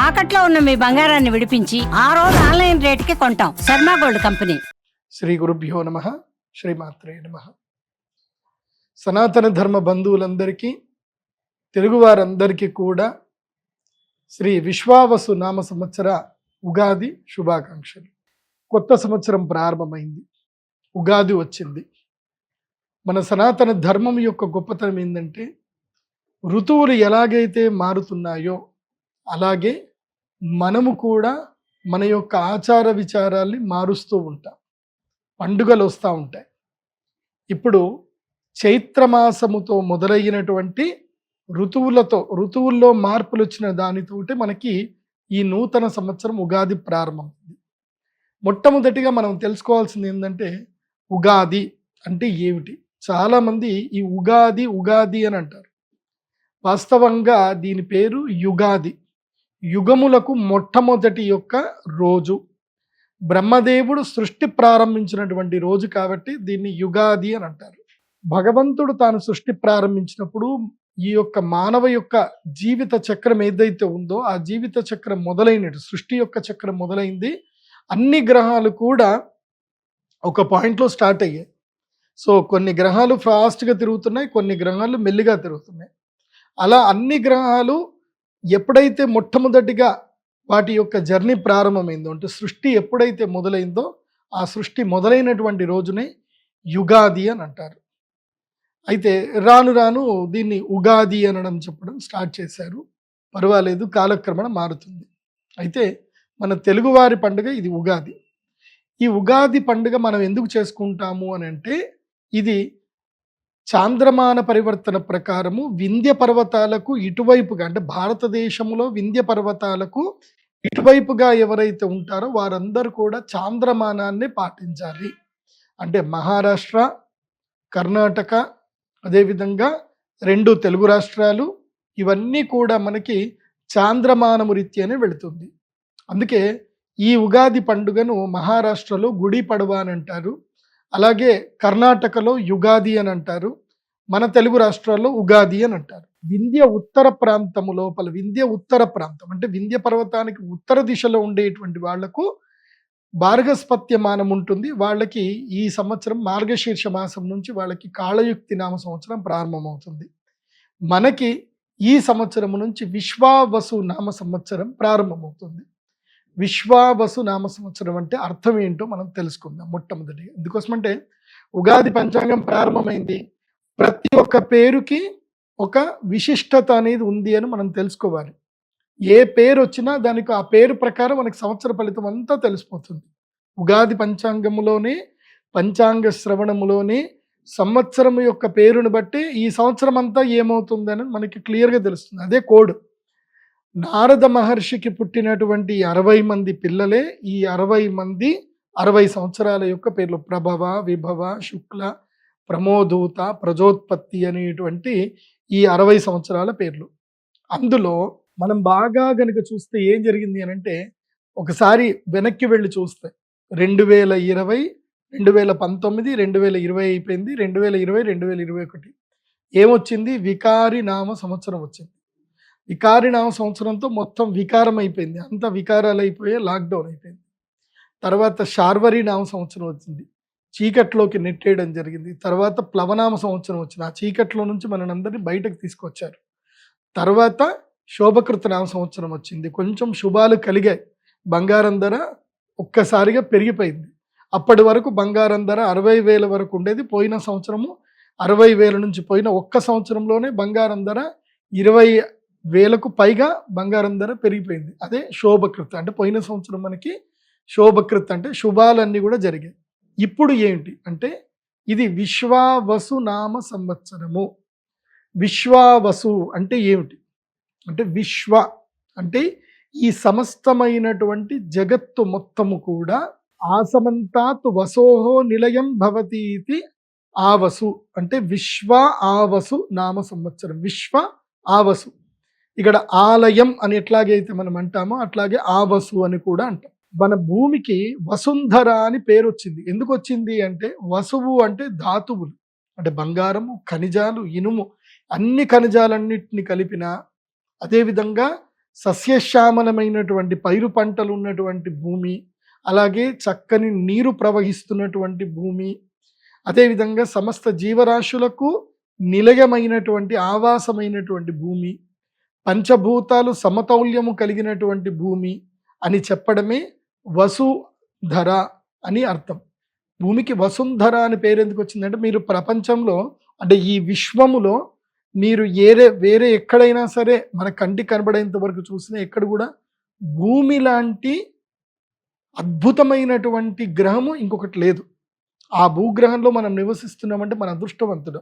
తాకట్లో ఉన్న మీ బంగారాన్ని విడిపించి ఆ రోజు ఆన్లైన్ రేటుకి కొంటాం. Sharma gold company. శ్రీ గురుభ్యో నమః. శ్రీమాత్రే నమః. సనాతన ధర్మ బంధువులందరికీ, తెలుగు వారందరికీ కూడా శ్రీ విశ్వావసు నామ సంవత్సర ఉగాది శుభాకాంక్షలు. కొత్త సంవత్సరం ప్రారంభమైంది, ఉగాది వచ్చింది. మన సనాతన ధర్మం యొక్క గొప్పతనం ఏంటంటే, ఋతువులు ఎలాగైతే మారుతున్నాయో అలాగే మనము కూడా మన యొక్క ఆచార విచారాల్ని మారుస్తూ ఉంటాం. పండుగలు వస్తూ ఉంటాయి. ఇప్పుడు చైత్రమాసముతో మొదలైనటువంటి ఋతువుల్లో మార్పులు వచ్చిన దానితోటి మనకి ఈ నూతన సంవత్సరం ఉగాది ప్రారంభమైంది. మొట్టమొదటిగా మనం తెలుసుకోవాల్సింది ఏంటంటే, ఉగాది అంటే ఏమిటి? చాలామంది ఈ ఉగాది ఉగాది అని అంటారు. వాస్తవంగా దీని పేరు యుగాది. యుగములకు మొట్టమొదటి యొక్క రోజు, బ్రహ్మదేవుడు సృష్టి ప్రారంభించినటువంటి రోజు కాబట్టి దీన్ని యుగాది అని అంటారు. భగవంతుడు తాను సృష్టి ప్రారంభించినప్పుడు ఈ యొక్క మానవ యొక్క జీవిత చక్రం ఏదైతే ఉందో ఆ జీవిత చక్రం మొదలైనట్టు, సృష్టి యొక్క చక్రం మొదలైంది. అన్ని గ్రహాలు కూడా ఒక పాయింట్లో స్టార్ట్ అయ్యాయి. సో కొన్ని గ్రహాలు ఫాస్ట్గా తిరుగుతున్నాయి, కొన్ని గ్రహాలు మెల్లిగా తిరుగుతున్నాయి. అలా అన్ని గ్రహాలు ఎప్పుడైతే మొట్టమొదటిగా వాటి యొక్క జర్నీ ప్రారంభమైందో, అంటే సృష్టి ఎప్పుడైతే మొదలైందో ఆ సృష్టి మొదలైనటువంటి రోజునే యుగాది అని అంటారు. అయితే రాను రాను దీన్ని ఉగాది అనడం చెప్పడం స్టార్ట్ చేశారు. పర్వాలేదు, కాలక్రమణ మారుతుంది. అయితే మన తెలుగువారి పండుగ ఇది ఉగాది. ఈ ఉగాది పండుగ మనం ఎందుకు చేసుకుంటాము అని అంటే, ఇది చాంద్రమాన పరివర్తన ప్రకారము వింధ్య పర్వతాలకు ఇటువైపుగా, అంటే భారతదేశంలో వింధ్య పర్వతాలకు ఇటువైపుగా ఎవరైతే ఉంటారో వారందరూ కూడా చాంద్రమానాన్ని పాటించాలి. అంటే మహారాష్ట్ర, కర్ణాటక, అదేవిధంగా 2 తెలుగు రాష్ట్రాలు, ఇవన్నీ కూడా మనకి చాంద్రమానము రీత్యానే వెళుతుంది. అందుకే ఈ ఉగాది పండుగను మహారాష్ట్రలో గుడి పడవా అని అంటారు, అలాగే కర్ణాటకలో యుగాది అని అంటారు, మన తెలుగు రాష్ట్రాల్లో ఉగాది అని అంటారు. వింధ్య ఉత్తర ప్రాంతము లోపల, వింధ్య ఉత్తర ప్రాంతం అంటే వింధ్య పర్వతానికి ఉత్తర దిశలో ఉండేటువంటి వాళ్లకు భార్గస్పత్య మానం ఉంటుంది. వాళ్ళకి ఈ సంవత్సరం మార్గశీర్ష మాసం నుంచి వాళ్ళకి కాళయుక్తి నామ సంవత్సరం ప్రారంభమవుతుంది. మనకి ఈ సంవత్సరం నుంచి విశ్వావసు నామ సంవత్సరం ప్రారంభమవుతుంది. విశ్వావసు నామ సంవత్సరం అంటే అర్థం ఏంటో మనం తెలుసుకుందాం మొట్టమొదటిగా. ఎందుకోసమంటే ఉగాది పంచాంగం ప్రారంభమైంది, ప్రతి ఒక్క పేరుకి ఒక విశిష్టత అనేది ఉంది అని మనం తెలుసుకోవాలి. ఏ పేరు వచ్చినా దానికి ఆ పేరు ప్రకారం మనకి సంవత్సర ఫలితం అంతా తెలిసిపోతుంది. ఉగాది పంచాంగములోనే, పంచాంగ శ్రవణములోనే సంవత్సరం యొక్క పేరును బట్టి ఈ సంవత్సరం అంతా ఏమవుతుందని మనకి క్లియర్గా తెలుస్తుంది. అదే కోడ్. నారద మహర్షికి పుట్టినటువంటి 60 మంది పిల్లలే ఈ 60 మంది 60 సంవత్సరాల యొక్క పేర్లు. ప్రభవ, విభవ, శుక్ల, ప్రమోదూత, ప్రజోత్పత్తి అనేటువంటి ఈ 60 సంవత్సరాల పేర్లు. అందులో మనం బాగా గనుక చూస్తే ఏం జరిగింది అని అంటే, ఒకసారి వెనక్కి వెళ్ళి చూస్తే 2020, 2019, 2020 అయిపోయింది, 2020, 2021 ఏమొచ్చింది? వికారి నామ సంవత్సరం వచ్చింది. వికారి నామ సంవత్సరంతో మొత్తం వికారం అయిపోయింది, అంత వికారాలు అయిపోయి లాక్డౌన్ అయిపోయింది. తర్వాత శార్వరి నామ సంవత్సరం వచ్చింది, చీకట్లోకి నెట్టేయడం జరిగింది. తర్వాత ప్లవనామ సంవత్సరం వచ్చింది, ఆ చీకట్లో నుంచి మనందరినీ బయటకు తీసుకొచ్చారు. తర్వాత శోభకృత నామ సంవత్సరం వచ్చింది, కొంచెం శుభాలు కలిగాయి. బంగారం ధర ఒక్కసారిగా పెరిగిపోయింది. అప్పటి వరకు బంగారం ధర 60,000 వరకు ఉండేది. పోయిన సంవత్సరము 60,000 నుంచి పోయిన ఒక్క సంవత్సరంలోనే బంగారం ధర 20,000కు పైగా బంగారం ధర పెరిగిపోయింది. అదే శోభకృత. అంటే పోయిన సంవత్సరం మనకి శోభకృత అంటే శుభాలన్నీ కూడా జరిగాయి. ఇప్పుడు ఏంటి అంటే, ఇది విశ్వావసు నామ సంవత్సరము. విశ్వావసు అంటే ఏమిటి అంటే, విశ్వ అంటే ఈ సమస్తమైనటువంటి జగత్తు మొత్తము కూడా ఆసమంతాత్ వసోహో నిలయం భవతి ఇది ఆవసు. అంటే విశ్వ ఆవసు నామ సంవత్సరం. విశ్వ ఆవసు. ఇక్కడ ఆలయం అని ఎట్లాగైతే మనం అంటామో అట్లాగే ఆవసు అని కూడా అంటాం. మన భూమికి వసుంధర అని పేరు వచ్చింది. ఎందుకు వచ్చింది అంటే, వసువు అంటే ధాతువులు, అంటే బంగారము, ఖనిజాలు, ఇనుము, అన్ని ఖనిజాలన్నిటిని కలిపిన, అదేవిధంగా సస్యశ్యామలమైనటువంటి పైరు పంటలు ఉన్నటువంటి భూమి, అలాగే చక్కని నీరు ప్రవహిస్తున్నటువంటి భూమి, అదేవిధంగా సమస్త జీవరాశులకు నిలయమైనటువంటి ఆవాసమైనటువంటి భూమి, పంచభూతాలు సమతౌల్యము కలిగినటువంటి భూమి అని చెప్పడమే వసుధర అని అర్థం. భూమికి వసుంధర అని పేరు ఎందుకు వచ్చిందంటే, మీరు ప్రపంచంలో అంటే ఈ విశ్వములో మీరు వేరే ఎక్కడైనా సరే మన కంటికి కనబడేంత వరకు చూసినా ఎక్కడ కూడా భూమి లాంటి అద్భుతమైనటువంటి గ్రహము ఇంకొకటి లేదు. ఆ భూగ్రహంలో మనం నివసిస్తున్నామంటే మన అదృష్టవంతుడు.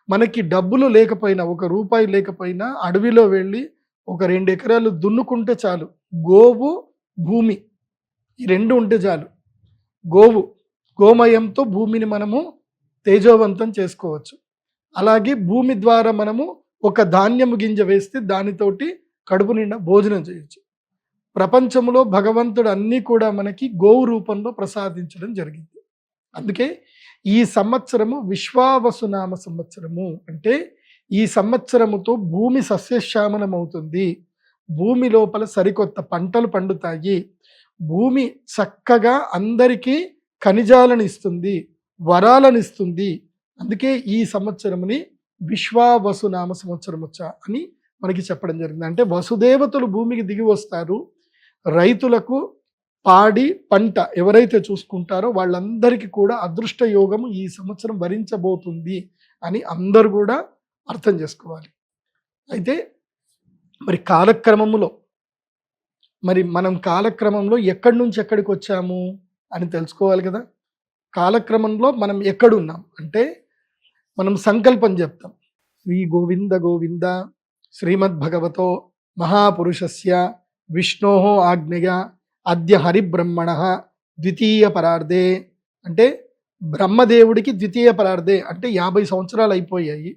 మనకి డబ్బులు లేకపోయినా, ₹1 లేకపోయినా అడవిలో వెళ్ళి ఒక 2 ఎకరాలు దున్నుకుంటే చాలు. గోవు, భూమి ఈ 2 ఉంటే చాలు. గోమయంతో భూమిని మనము తేజోవంతం చేసుకోవచ్చు. అలాగే భూమి ద్వారా మనము ఒక ధాన్యము గింజ వేస్తే దానితోటి కడుపు నిండా భోజనం చేయొచ్చు. ప్రపంచంలో భగవంతుడు అన్నీ కూడా మనకి గోవు రూపంలో ప్రసాదించడం జరిగింది. అందుకే ఈ సంవత్సరము విశ్వావసునామ సంవత్సరము. అంటే ఈ సంవత్సరముతో భూమి సస్యశ్యామలం అవుతుంది. భూమి లోపల సరికొత్త పంటలు పండుతాయి. భూమి చక్కగా అందరికీ ఖనిజాలను ఇస్తుంది, వరాలను ఇస్తుంది. అందుకే ఈ సంవత్సరముని విశ్వావసునామ సంవత్సరముచ్చ అని మనకి చెప్పడం జరిగింది. అంటే వసుదేవతలు భూమికి దిగి వస్తారు. రైతులకు పాడి పంట ఎవరైతే చూసుకుంటారో వాళ్ళందరికీ కూడా అదృష్ట యోగము ఈ సంవత్సరం వరించబోతుంది అని అందరూ కూడా అర్థం చేసుకోవాలి. అయితే మరి మనం కాలక్రమంలో ఎక్కడి నుంచి ఎక్కడికి వచ్చాము అని తెలుసుకోవాలి కదా. కాలక్రమంలో మనం ఎక్కడున్నాం అంటే మనం సంకల్పం చెప్తాం. శ్రీ గోవింద గోవింద శ్రీమద్భగవతో మహాపురుషస్య విష్ణోః ఆజ్ఞయ అద్య హరిబ్రహ్మణ ద్వితీయ పరార్ధే. అంటే బ్రహ్మదేవుడికి ద్వితీయ పరార్ధే అంటే 50 సంవత్సరాలు అయిపోయాయి.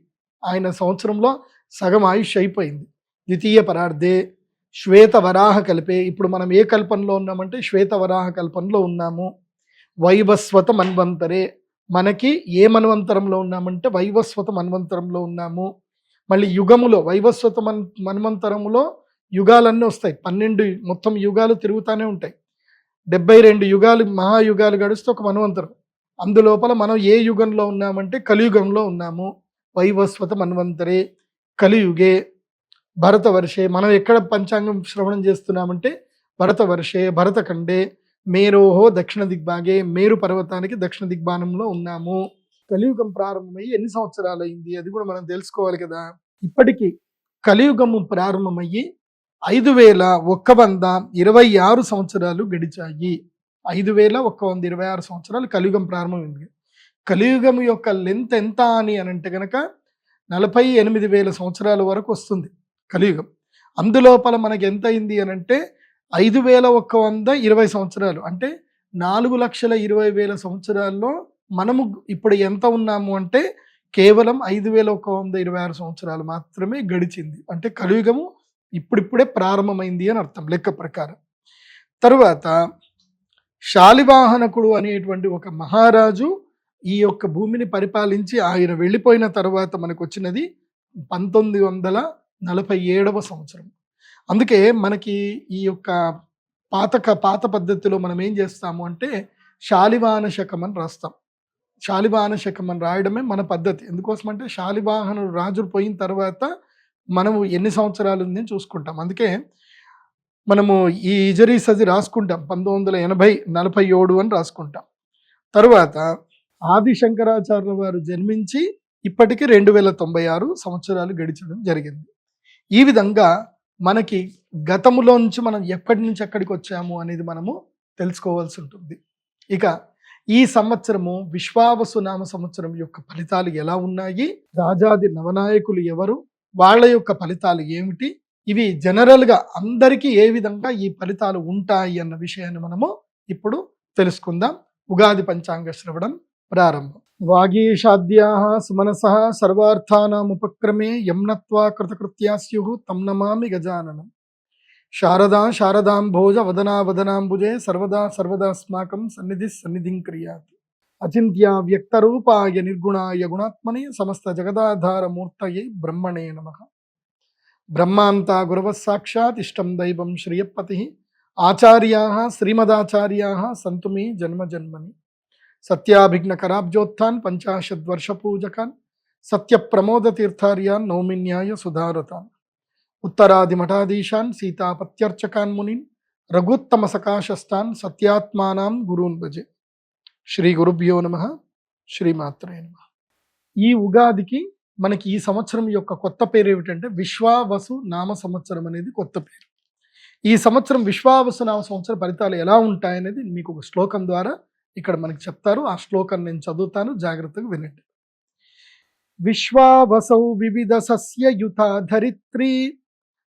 ఆయన సంవత్సరంలో సగం ఆయుష్ అయిపోయింది. ద్వితీయ పరార్ధే శ్వేత వరాహ కల్పే. ఇప్పుడు మనం ఏ కల్పంలో ఉన్నామంటే శ్వేత వరాహ కల్పంలో ఉన్నాము. వైవస్వత మన్వంతరే, మనకి ఏ మన్వంతరంలో ఉన్నామంటే వైవస్వత మన్వంతరంలో ఉన్నాము. మళ్ళీ యుగములో వైవస్వత మన్వంతరములో యుగాలన్నీ వస్తాయి. 12 మొత్తం యుగాలు తిరుగుతూనే ఉంటాయి. 72 యుగాలు మహాయుగాలు గడిస్తే ఒక మన్వంతరం. అందులోపల మనం ఏ యుగంలో ఉన్నామంటే కలియుగంలో ఉన్నాము. వైవస్వత మన్వంతరే కలియుగే భరతవర్షే. మనం ఎక్కడ పంచాంగం శ్రవణం చేస్తున్నామంటే భరతవర్షే భరతఖండే మేరోహో దక్షిణ దిగ్భాగే. మేరు పర్వతానికి దక్షిణ దిగ్భాగంలో ఉన్నాము. కలియుగం ప్రారంభమయ్యి ఎన్ని సంవత్సరాలు అయింది అది కూడా మనం తెలుసుకోవాలి కదా. ఇప్పటికీ కలియుగము ప్రారంభమయ్యి 5126 సంవత్సరాలు గడిచాయి. 5126 సంవత్సరాలు కలియుగం ప్రారంభమైంది. కలియుగం యొక్క లెంత్ ఎంత అని అంటే కనుక 48,000 సంవత్సరాల వరకు వస్తుంది కలియుగం. అందులోపల మనకి ఎంత అయింది అని అంటే 5120 సంవత్సరాలు. అంటే 4,20,000 సంవత్సరాల్లో మనము ఇప్పుడు ఎంత ఉన్నాము అంటే కేవలం 5126 సంవత్సరాలు మాత్రమే గడిచింది. అంటే కలియుగము ఇప్పుడిప్పుడే ప్రారంభమైంది అని అర్థం లెక్క ప్రకారం. తరువాత శాలివాహనకుడు అనేటువంటి ఒక మహారాజు ఈ యొక్క భూమిని పరిపాలించి ఆయన వెళ్ళిపోయిన తర్వాత మనకు వచ్చినది 1947వ సంవత్సరం. అందుకే మనకి ఈ యొక్క పాత పద్ధతిలో మనం ఏం చేస్తాము అంటే శాలివాహన శకం అని రాస్తాం. శాలివాహన శకం అని రాయడమే మన పద్ధతి. ఎందుకోసం అంటే శాలివాహనుడు రాజు పోయిన తర్వాత మనము ఎన్ని సంవత్సరాలు ఉందని చూసుకుంటాం. అందుకే మనము ఈ ఇజరీస్ అది రాసుకుంటాం 1947 అని రాసుకుంటాం. తర్వాత ఆది శంకరాచార్యుల వారు జన్మించి ఇప్పటికీ 2096 సంవత్సరాలు గడిచడం జరిగింది. ఈ విధంగా మనకి గతములో నుంచి మనం ఎక్కడి నుంచి ఎక్కడికి వచ్చాము అనేది మనము తెలుసుకోవాల్సి ఉంటుంది. ఇక ఈ సంవత్సరము విశ్వావసునామ సంవత్సరం యొక్క ఫలితాలు ఎలా ఉన్నాయి, రాజాది నవనాయకులు ఎవరు, వాళ్ళ యొక్క ఫలితాలు ఏమిటి, ఇవి జనరల్గా అందరికీ ఏ విధంగా ఈ ఫలితాలు ఉంటాయి అన్న విషయాన్ని మనము ఇప్పుడు తెలుసుకుందాం. ఉగాది పంచాంగ శ్రవణం ప్రారంభం. వాగీషాద్యాః సుమనసః సర్వార్థానాముపక్రమే యమ్నత్వా కృతకృత్యా స్యుః తం నమామి గజాననం. శారదా శారదాంభోజ వదనా వదనాంబుజే సర్వదా సర్వదాస్మాకం సన్నిధిం క్రియాత్. అచింత్యా వ్యక్తరూపాయ నిర్గుణాయ గుణాత్మనే సమస్త జగదాధార మూర్తయే బ్రహ్మణే నమః. బ్రహ్మాంతా గురవః సాక్షాత్ ఇష్టం దైవం శ్రియపతి ఆచార్యాః శ్రీమదాచార్యాః సంతు మే జన్మ జన్మని. సత్యాభిఘ్న కరాబ్జోత్థాన్ పంచాశద్వర్ష పూజకాన్ సత్య ప్రమోద తీర్థార్యాన్ నౌమిన్యాయ సుధారతాన్ ఉత్తరాది మఠాధీశాన్ సీతాపత్యర్చకాన్ మునిన్ రఘుత్తమ సకాశస్తాన్ సత్యాత్మానాం గురూన్ భజే. శ్రీ గురుభ్యో నమః. శ్రీమాత్రే నమః. ఈ ఉగాదికి మనకి ఈ సంవత్సరం యొక్క కొత్త పేరు ఏమిటంటే విశ్వావసు నామ సంవత్సరం అనేది కొత్త పేరు. ఈ సంవత్సరం విశ్వావసు నామ సంవత్సర ఫలితాలు ఎలా ఉంటాయనేది మీకు ఒక శ్లోకం ద్వారా ఇక్కడ మనకి చెప్తారు. ఆ శ్లోకం నేను చదువుతాను, జాగ్రత్తగా వినండి. విశ్వావసౌ వివిధ సస్యయుత ధరిత్రీ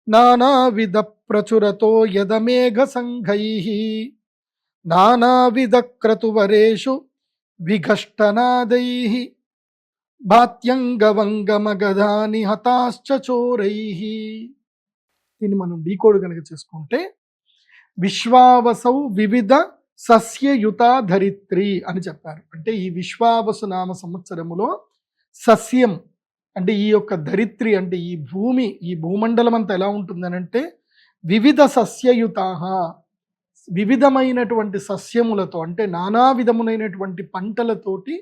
నానావిధ ప్రచురతో యదమేఘ సంఘైః నానావిధ క్రతువరేషు విఘష్టనాదైః భాత్యంగవంగమగధాని హతాశ్చ చోరైః. దీన్ని మనం డీకోడ్ కనుక చేసుకుంటే విశ్వావసౌ వివిధ సస్యయుత ధరిత్రి అని చెప్పారు. అంటే ఈ విశ్వావసు నామ సంవత్సరములో సస్యం అంటే ఈ యొక్క ధరిత్రి అంటే ఈ భూమి, ఈ భూమండలం అంతా ఎలా ఉంటుందనంటే వివిధ సస్యయుతాః వివిధమైనటువంటి సస్యములతో అంటే నానా విధములైనటువంటి పంటలతోటి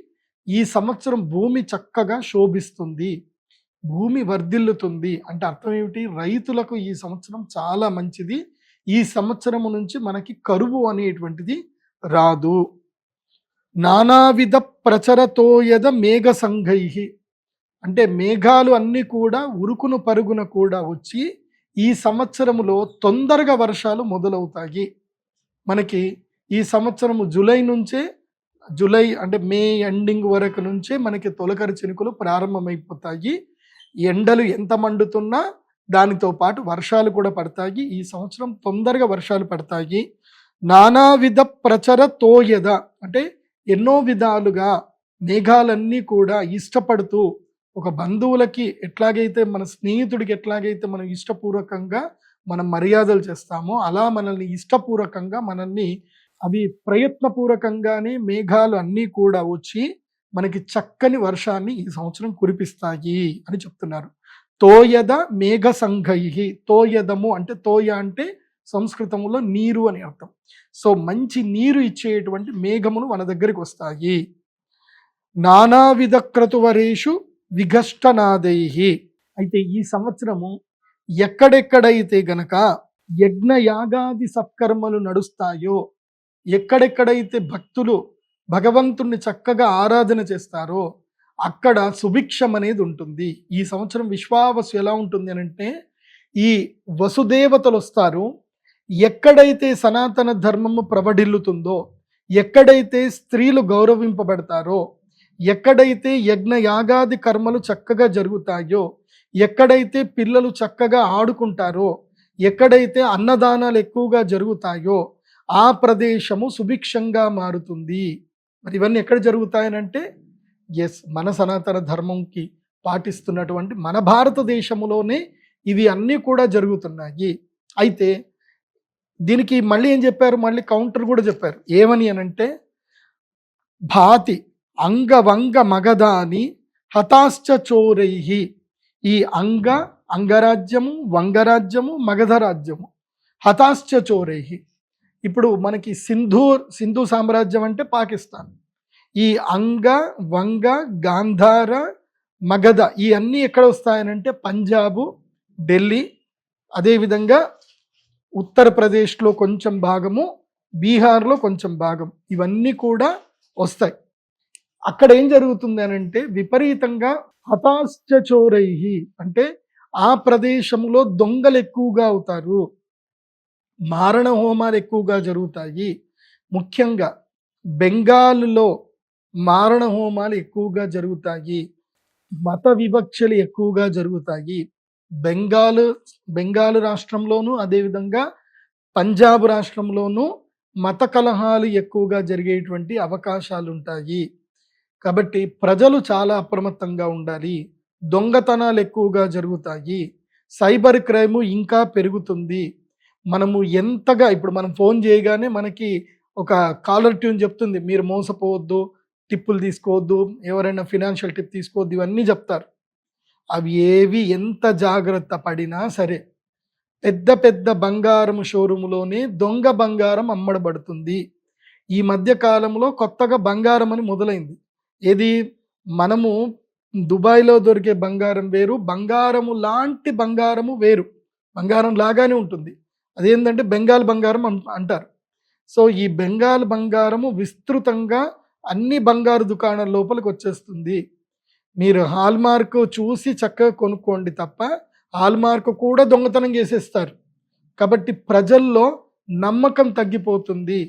ఈ సంవత్సరం భూమి చక్కగా శోభిస్తుంది, భూమి వర్ధిల్లుతుంది. అంటే అర్థం ఏమిటి? రైతులకు ఈ సంవత్సరం చాలా మంచిది. ఈ సంవత్సరము నుంచి మనకి కరువు అనేటువంటిది రాదు. నానావిధ ప్రచరతోయద మేఘ సంఘైః అంటే మేఘాలు అన్నీ కూడా ఉరుకును పరుగున కూడా వచ్చి ఈ సంవత్సరములో తొందరగా వర్షాలు మొదలవుతాయి. మనకి ఈ సంవత్సరము జూలై అంటే మే ఎండింగ్ వరకు నుంచే మనకి తొలకరి చినుకులు ప్రారంభమైపోతాయి. ఎండలు ఎంత మండుతున్నా దానితో పాటు వర్షాలు కూడా పడతాయి. ఈ సంవత్సరం తొందరగా వర్షాలు పడతాయి. నానావిధ ప్రచర తోయద అంటే ఎన్నో విధాలుగా మేఘాలన్నీ కూడా ఇష్టపడుతూ ఒక బంధువులకి ఎట్లాగైతే మన స్నేహితుడికి ఎట్లాగైతే మనం ఇష్టపూర్వకంగా మనం మర్యాదలు చేస్తామో అలా మనల్ని ఇష్టపూర్వకంగా మనల్ని అవి ప్రయత్నపూర్వకంగానే మేఘాలు అన్నీ కూడా వచ్చి మనకి చక్కని వర్షాన్ని ఈ సంవత్సరం కురిపిస్తాయి అని చెప్తున్నారు. తోయద మేఘ సంఘైః తోయదము అంటే తోయ అంటే సంస్కృతంలో నీరు అని అర్థం. సో మంచి నీరు ఇచ్చేటువంటి మేఘములు మన దగ్గరికి వస్తాయి. నానావిధ క్రతువరేషు విఘష్టనాదైః అయితే ఈ సంవత్సరము ఎక్కడెక్కడైతే గనక యజ్ఞ యాగాది సత్కర్మలు నడుస్తాయో, ఎక్కడెక్కడైతే భక్తులు భగవంతుణ్ణి చక్కగా ఆరాధన చేస్తారో అక్కడ సుభిక్షం అనేది ఉంటుంది. ఈ సంవత్సరం విశ్వావసు ఎలా ఉంటుంది అంటే ఈ వసుదేవతలు వస్తారు. ఎక్కడైతే సనాతన ధర్మము ప్రబడిల్లుతుందో, ఎక్కడైతే స్త్రీలు గౌరవింపబడతారో, ఎక్కడైతే యజ్ఞ యాగాది కర్మలు చక్కగా జరుగుతాయో, ఎక్కడైతే పిల్లలు చక్కగా ఆడుకుంటారో, ఎక్కడైతే అన్నదానాలు ఎక్కువగా జరుగుతాయో ఆ ప్రదేశము సుభిక్షంగా మారుతుంది. మరి ఇవన్నీ ఎక్కడ జరుగుతాయనంటే మన సనాతన ధర్మంకి పాటిస్తున్నటువంటి మన భారతదేశంలోనే ఇవి అన్నీ కూడా జరుగుతున్నాయి. అయితే దీనికి మళ్ళీ ఏం చెప్పారు? మళ్ళీ కౌంటర్ కూడా చెప్పారు. ఏమని అనంటే భాతి అంగవంగ మగధాని హతాశ్చ చోరైః ఈ అంగరాజ్యము, వంగరాజ్యము, మగధ రాజ్యము హతాశ్చ చోరైః. ఇప్పుడు మనకి సింధు సామ్రాజ్యం అంటే పాకిస్తాన్. ఈ అంగ, వంగ, గాంధార, మగధ ఈ అన్నీ ఎక్కడ వస్తాయనంటే పంజాబు, ఢిల్లీ, అదేవిధంగా ఉత్తరప్రదేశ్లో కొంచెం భాగము, బీహార్లో కొంచెం భాగం ఇవన్నీ కూడా వస్తాయి. అక్కడ ఏం జరుగుతుంది అనంటే విపరీతంగా హతాశ్చ చోరైః అంటే ఆ ప్రదేశంలో దొంగలు ఎక్కువగా అవుతారు, మారణ హోమాలు ఎక్కువగా జరుగుతాయి. ముఖ్యంగా బెంగాల్లో మారణ హోమాలు ఎక్కువగా జరుగుతాయి, మత వివక్షలు ఎక్కువగా జరుగుతాయి. బెంగాల్ రాష్ట్రంలోనూ అదేవిధంగా పంజాబ్ రాష్ట్రంలోనూ మత కలహాలు ఎక్కువగా జరిగేటువంటి అవకాశాలు ఉంటాయి. కాబట్టి ప్రజలు చాలా అప్రమత్తంగా ఉండాలి. దొంగతనాలు ఎక్కువగా జరుగుతాయి, సైబర్ క్రైమ్ ఇంకా పెరుగుతుంది. మనము ఎంతగా ఇప్పుడు మనం ఫోన్ చేయగానే మనకి ఒక కాలర్ ట్యూన్ చెప్తుంది, మీరు మోసపోవద్దు, టిప్పులు తీసుకోవద్దు, ఎవరైనా ఫినాన్షియల్ టిప్ తీసుకోవద్దు, ఇవన్నీ చెప్తారు. అవి ఏవి ఎంత జాగ్రత్త పడినా సరే పెద్ద పెద్ద బంగారం షోరూములోనే దొంగ బంగారం అమ్మడబడుతుంది. ఈ మధ్య కాలంలో కొత్తగా బంగారం అని మొదలైంది. ఏది మనము దుబాయ్‌లో దొరికే బంగారం వేరు, బంగారము లాంటి బంగారము వేరు. బంగారం లాగానే ఉంటుంది. అదేంటంటే బెంగాల్ బంగారం అంటారు. సో ఈ బెంగాల్ బంగారము విస్తృతంగా అన్ని బంగారు దుకాణాల లోపలికి వచ్చేస్తుంది. మీరు హాల్మార్క్ చూసి చక్కగా కొనుక్కోండి తప్ప హాల్మార్క్ కూడా దొంగతనం చేసేస్తారు. కాబట్టి ప్రజల్లో నమ్మకం తగ్గిపోతుంది.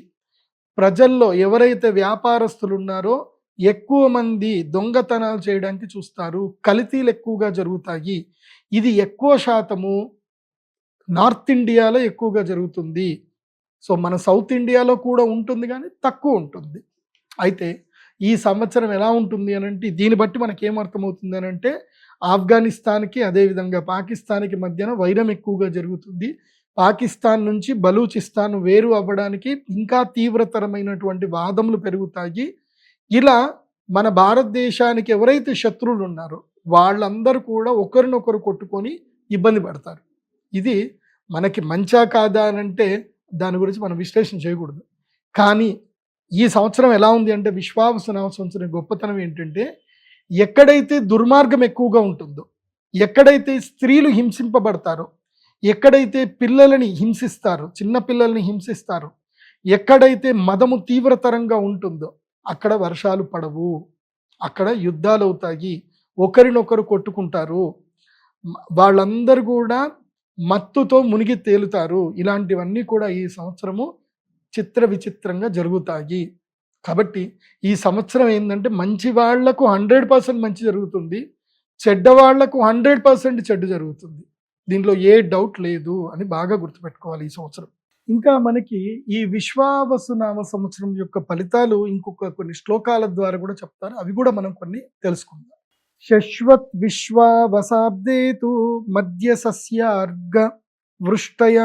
ప్రజల్లో ఎవరైతే వ్యాపారస్తులు ఉన్నారో ఎక్కువ మంది దొంగతనాలు చేయడానికి చూస్తారు. కల్తీలు ఎక్కువగా జరుగుతాయి. ఇది ఎక్కువ శాతము నార్త్ ఇండియాలో ఎక్కువగా జరుగుతుంది. సో మన సౌత్ ఇండియాలో కూడా ఉంటుంది కానీ తక్కువ ఉంటుంది. అయితే ఈ సంవత్సరం ఎలా ఉంటుంది అని అంటే దీన్ని బట్టి మనకి ఏమర్థమవుతుంది అని అంటే ఆఫ్ఘనిస్తాన్కి అదేవిధంగా పాకిస్తాన్కి మధ్యన వైరం ఎక్కువగా జరుగుతుంది. పాకిస్తాన్ నుంచి బలూచిస్తాన్ వేరు అవ్వడానికి ఇంకా తీవ్రతరమైనటువంటి వాదములు పెరుగుతాయి. ఇలా మన భారతదేశానికి ఎవరైతే శత్రువులు ఉన్నారో వాళ్ళందరూ కూడా ఒకరినొకరు కొట్టుకొని ఇబ్బంది పడతారు. ఇది మనకి మంచా కాదా అని అంటే దాని గురించి మనం విశ్లేషణ చేయకూడదు. కానీ ఈ సంవత్సరం ఎలా ఉంది అంటే విశ్వావసునామ సంవత్సరం గొప్పతనం ఏంటంటే ఎక్కడైతే దుర్మార్గం ఎక్కువగా ఉంటుందో, ఎక్కడైతే స్త్రీలు హింసింపబడతారో, ఎక్కడైతే పిల్లలని హింసిస్తారో, చిన్న పిల్లల్ని హింసిస్తారో, ఎక్కడైతే మదము తీవ్రతరంగా ఉంటుందో అక్కడ వర్షాలు పడవు, అక్కడ యుద్ధాలు అవుతాయి, ఒకరినొకరు కొట్టుకుంటారు, వాళ్ళందరూ కూడా మత్తుతో మునిగి తేలుతారు. ఇలాంటివన్నీ కూడా ఈ సంవత్సరము చిత్ర విచిత్రంగా జరుగుతాయి. కాబట్టి ఈ సంవత్సరం ఏంటంటే మంచి వాళ్లకు 100% మంచి జరుగుతుంది, చెడ్డవాళ్లకు 100% చెడ్డు జరుగుతుంది. దీంట్లో ఏ డౌట్ లేదు అని బాగా గుర్తుపెట్టుకోవాలి ఈ సంవత్సరం. ఇంకా మనకి ఈ విశ్వావసునామ సంవత్సరం యొక్క ఫలితాలు ఇంకొక కొన్ని శ్లోకాల ద్వారా కూడా చెప్తారు. అవి కూడా మనం కొన్ని తెలుసుకుందాం. శశ్వత్ విశ్వావసాబ్దేతు మధ్య సస్యార్గ వృష్టయ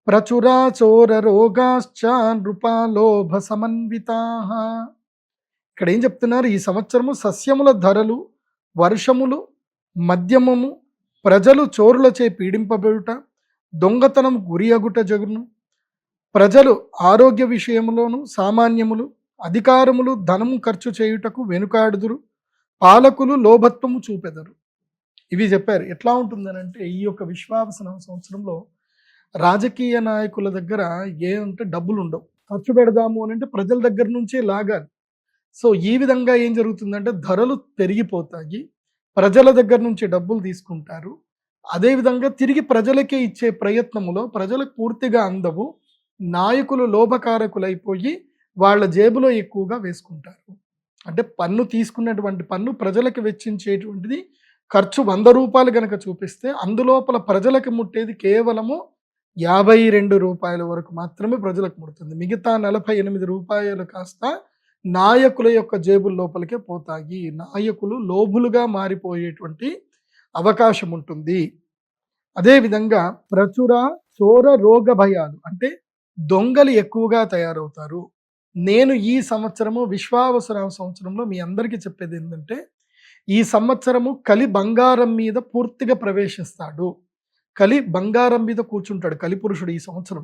ప్రచురాచోర రోగాశ్చ నృపాలోభ సమన్వితా. ఇక్కడ ఏం చెప్తున్నారు? ఈ సంవత్సరము సస్యముల ధరలు, వర్షములు, మద్యమము, ప్రజలు చోరులచే పీడింపబడుట, దొంగతనం గురియగుట జగును, ప్రజలు ఆరోగ్య విషయములోను సామాన్యములు, అధికారములు ధనము ఖర్చు చేయుటకు వెనుకాడుదురు, పాలకులు లోభత్వము చూపెదరు. ఇవి చెప్పారు. ఎట్లా ఉంటుందనంటే ఈ యొక్క విశ్వావసునామ సంవత్సరంలో రాజకీయ నాయకుల దగ్గర ఏమంటే డబ్బులు ఉండవు, ఖర్చు పెడదాము అని అంటే ప్రజల దగ్గర నుంచే లాగాలి. సో ఈ విధంగా ఏం జరుగుతుందంటే ధరలు పెరిగిపోతాయి, ప్రజల దగ్గర నుంచి డబ్బులు తీసుకుంటారు, అదేవిధంగా తిరిగి ప్రజలకే ఇచ్చే ప్రయత్నములో ప్రజలకు పూర్తిగా అందవు, నాయకులు లోభకారకులైపోయి వాళ్ళ జేబులో ఎక్కువగా వేసుకుంటారు. అంటే పన్ను తీసుకున్నటువంటి పన్ను ప్రజలకు వెచ్చించేటువంటిది ఖర్చు 100 రూపాయలు కనుక చూపిస్తే అందులోపల ప్రజలకు ముట్టేది కేవలము 52 రూపాయల వరకు మాత్రమే ప్రజలకు ముడుతుంది. మిగతా 48 రూపాయలు కాస్త నాయకుల యొక్క జేబుల లోపలికే పోతాయి. నాయకులు లోబులుగా మారిపోయేటువంటి అవకాశం ఉంటుంది. అదేవిధంగా ప్రచుర చోర రోగ భయాలు అంటే దొంగలు ఎక్కువగా తయారవుతారు. నేను ఈ సంవత్సరము విశ్వావసునామ సంవత్సరంలో మీ అందరికీ చెప్పేది ఏంటంటే ఈ సంవత్సరము కలి బంగారం మీద పూర్తిగా ప్రవేశిస్తాడు. కలి బంగారం మీద కూర్చుంటాడు కలిపురుషుడు ఈ సంవత్సరం.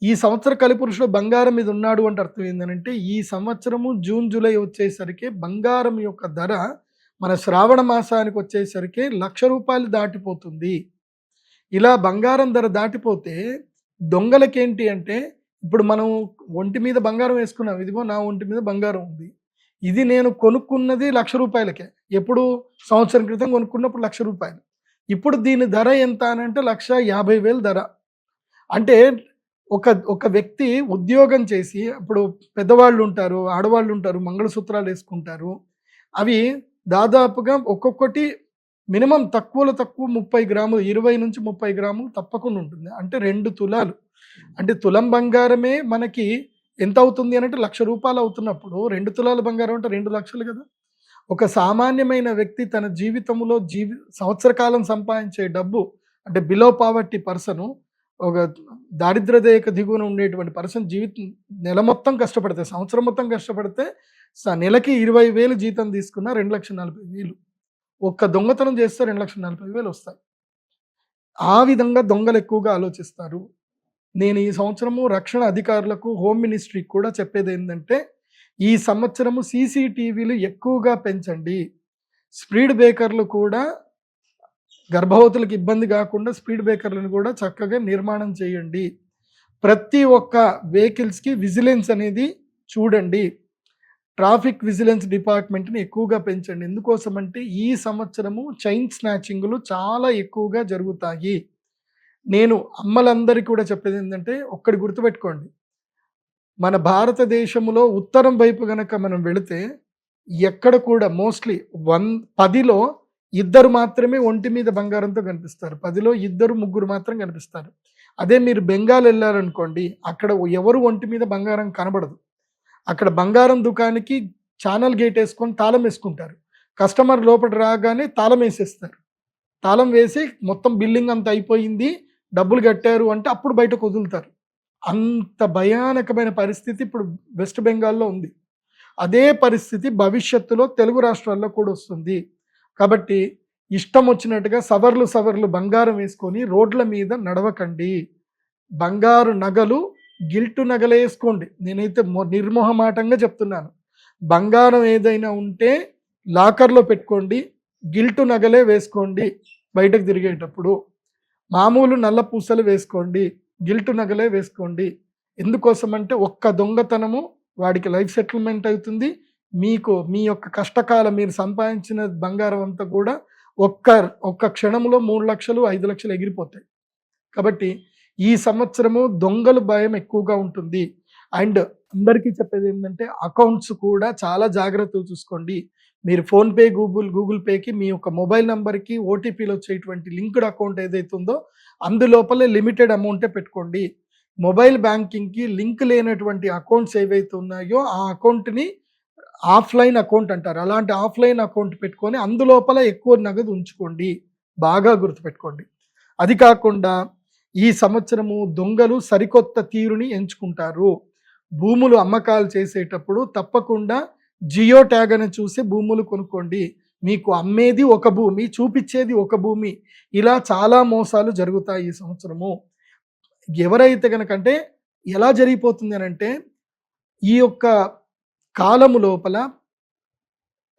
ఈ సంవత్సరం కలిపురుషుడు బంగారం మీద ఉన్నాడు అంటే అర్థం ఏంటంటే ఈ సంవత్సరము జూన్ జూలై వచ్చేసరికి బంగారం యొక్క ధర మన శ్రావణ మాసానికి వచ్చేసరికి 1,00,000 రూపాయలు దాటిపోతుంది. ఇలా బంగారం ధర దాటిపోతే దొంగలకేంటి అంటే ఇప్పుడు మనం ఒంటి మీద బంగారం వేసుకున్నాం, ఇదిగో నా ఒంటి మీద బంగారం ఉంది, ఇది నేను కొనుక్కున్నది 1,00,000 రూపాయలకే. ఎప్పుడు సంవత్సరం క్రితం కొనుక్కున్నప్పుడు 1,00,000 రూపాయలు. ఇప్పుడు దీని ధర ఎంత అని అంటే 1,50,000 ధర. అంటే ఒక వ్యక్తి ఉద్యోగం చేసి ఇప్పుడు పెద్దవాళ్ళు ఉంటారు, ఆడవాళ్ళు ఉంటారు, మంగళసూత్రాలు వేసుకుంటారు. అవి దాదాపుగా ఒక్కొక్కటి మినిమం తక్కువలో తక్కువ 30 గ్రాములు, 20 నుంచి 30 గ్రాములు తప్పకుండా ఉంటుంది. అంటే 2 తులాలు. అంటే తులం బంగారమే మనకి ఎంత అవుతుంది అని అంటే 1,00,000 రూపాయలు అవుతున్నప్పుడు 2 తులాల బంగారం అంటే 2 లక్షలు కదా. ఒక సామాన్యమైన వ్యక్తి తన జీవితంలో సంవత్సర కాలం సంపాదించే డబ్బు అంటే బిలో పావర్టీ పర్సన్, ఒక దారిద్ర రేఖ దిగువన ఉండేటువంటి పర్సన్ జీవితం నెల మొత్తం కష్టపడితే, సంవత్సరం మొత్తం కష్టపడితే నెలకి 20,000 జీతం తీసుకున్న 2,40,000. ఒక్క దొంగతనం చేస్తే 2,40,000 వస్తాయి. ఆ విధంగా దొంగలు ఎక్కువగా ఆలోచిస్తారు. నేను ఈ సంవత్సరము రక్షణ అధికారులకు, హోమ్ మినిస్ట్రీకి కూడా చెప్పేదేంటంటే, ఈ సంవత్సరము సీసీటీవీలు ఎక్కువగా పెంచండి. స్పీడ్ బ్రేకర్లు కూడా గర్భవతులకు ఇబ్బంది కాకుండా స్పీడ్ బ్రేకర్లను కూడా చక్కగా నిర్మాణం చేయండి. ప్రతి ఒక్క వెహికల్స్‌కి విజిలెన్స్ అనేది చూడండి. ట్రాఫిక్ విజిలెన్స్ డిపార్ట్మెంట్‌ని ఎక్కువగా పెంచండి. ఎందుకోసమంటే ఈ సంవత్సరము చైన్ స్నాచింగ్‌లు చాలా ఎక్కువగా జరుగుతాయి. నేను అమ్మలందరికీ కూడా చెప్పేదేంటంటే ఒక్కటి గుర్తుపెట్టుకోండి. మన భారతదేశంలో ఉత్తరం వైపు గనక మనం వెళితే ఎక్కడ కూడా మోస్ట్‌లీ 10లో ఇద్దరు మాత్రమే ఒంటి మీద బంగారంతో కనిపిస్తారు. 10లో ఇద్దరు, ముగ్గురు మాత్రం కనిపిస్తారు. అదే మీరు బెంగాల్ ఎళ్లారనుకోండి, అక్కడ ఎవరు ఒంటి మీద బంగారం కనబడదు. అక్కడ బంగారం దుకాణానికి ఛానల్ గేట్ ఏసుకొని తాళం వేసుకుంటారు. కస్టమర్ లోపట రాగానే తాళం వేసేస్తారు. తాళం వేసి మొత్తం బిల్లింగ్ అంతా అయిపోయింది, డబ్బులు కట్టారు అంటే అప్పుడు బయటకు వదులుతారు. అంత భయానకమైన పరిస్థితి ఇప్పుడు వెస్ట్ బెంగాల్‌లో ఉంది. అదే పరిస్థితి భవిష్యత్తులో తెలుగు రాష్ట్రాల్లో కూడా వస్తుంది. కాబట్టి ఇష్టం వచ్చినట్టుగా సవర్లు బంగారం వేసుకొని రోడ్ల మీద నడవకండి. బంగారు నగలు, గిల్టు నగలే వేసుకోండి. నేనైతే నిర్మోహమాటంగా చెప్తున్నాను. బంగారం ఏదైనా ఉంటే లాకర్‌లో పెట్టుకోండి. గిల్టు నగలే వేసుకోండి బయటకు తిరిగేటప్పుడు. మామూలు నల్ల పూసలు వేసుకోండి. గిల్టు నగలే వేసుకోండి. ఎందుకోసమంటే ఒక్క దొంగతనము వాడికి లైఫ్ సెటిల్మెంట్ అవుతుంది. మీకు మీ యొక్క కష్టకాలం మీరు సంపాదించిన బంగారం అంతా కూడా ఒక్క క్షణంలో 3,00,000, 5,00,000 ఎగిరిపోతాయి. కాబట్టి ఈ సంవత్సరము దొంగల భయం ఎక్కువగా ఉంటుంది. అండ్ అందరికీ చెప్పేది ఏంటంటే అకౌంట్స్ కూడా చాలా జాగ్రత్తగా చూసుకోండి. మీరు ఫోన్‌పే, గూగుల్ పేకి మీ యొక్క మొబైల్ నంబర్‌కి ఓటీపీలు వచ్చేటువంటి లింక్డ్ అకౌంట్ ఏదైతే ఉందో అందులోపలే లిమిటెడ్ అమౌంటే పెట్టుకోండి. మొబైల్ బ్యాంకింగ్‌కి లింక్ లేనటువంటి అకౌంట్స్ ఏవైతే ఉన్నాయో ఆ అకౌంట్‌ని ఆఫ్‌లైన్ అకౌంట్ అంటారు. అలాంటి ఆఫ్‌లైన్ అకౌంట్ పెట్టుకొని అందులోపల ఎక్కువ నగదు ఉంచుకోండి. బాగా గుర్తుపెట్టుకోండి. అది కాకుండా ఈ సంవత్సరము దొంగలు సరికొత్త తీరుని ఎంచుకుంటారు. భూములు అమ్మకాలు చేసేటప్పుడు తప్పకుండా జియో ట్యాగ్ అని చూసి భూములు కొనుక్కోండి. మీకు అమ్మేది ఒక భూమి, చూపిచ్చేది ఒక భూమి. ఇలా చాలా మోసాలు జరుగుతాయి ఈ సంవత్సరము. ఎవరైతే గనకంటే ఎలా జరిగిపోతుంది అనంటే ఈ యొక్క కాలము లోపల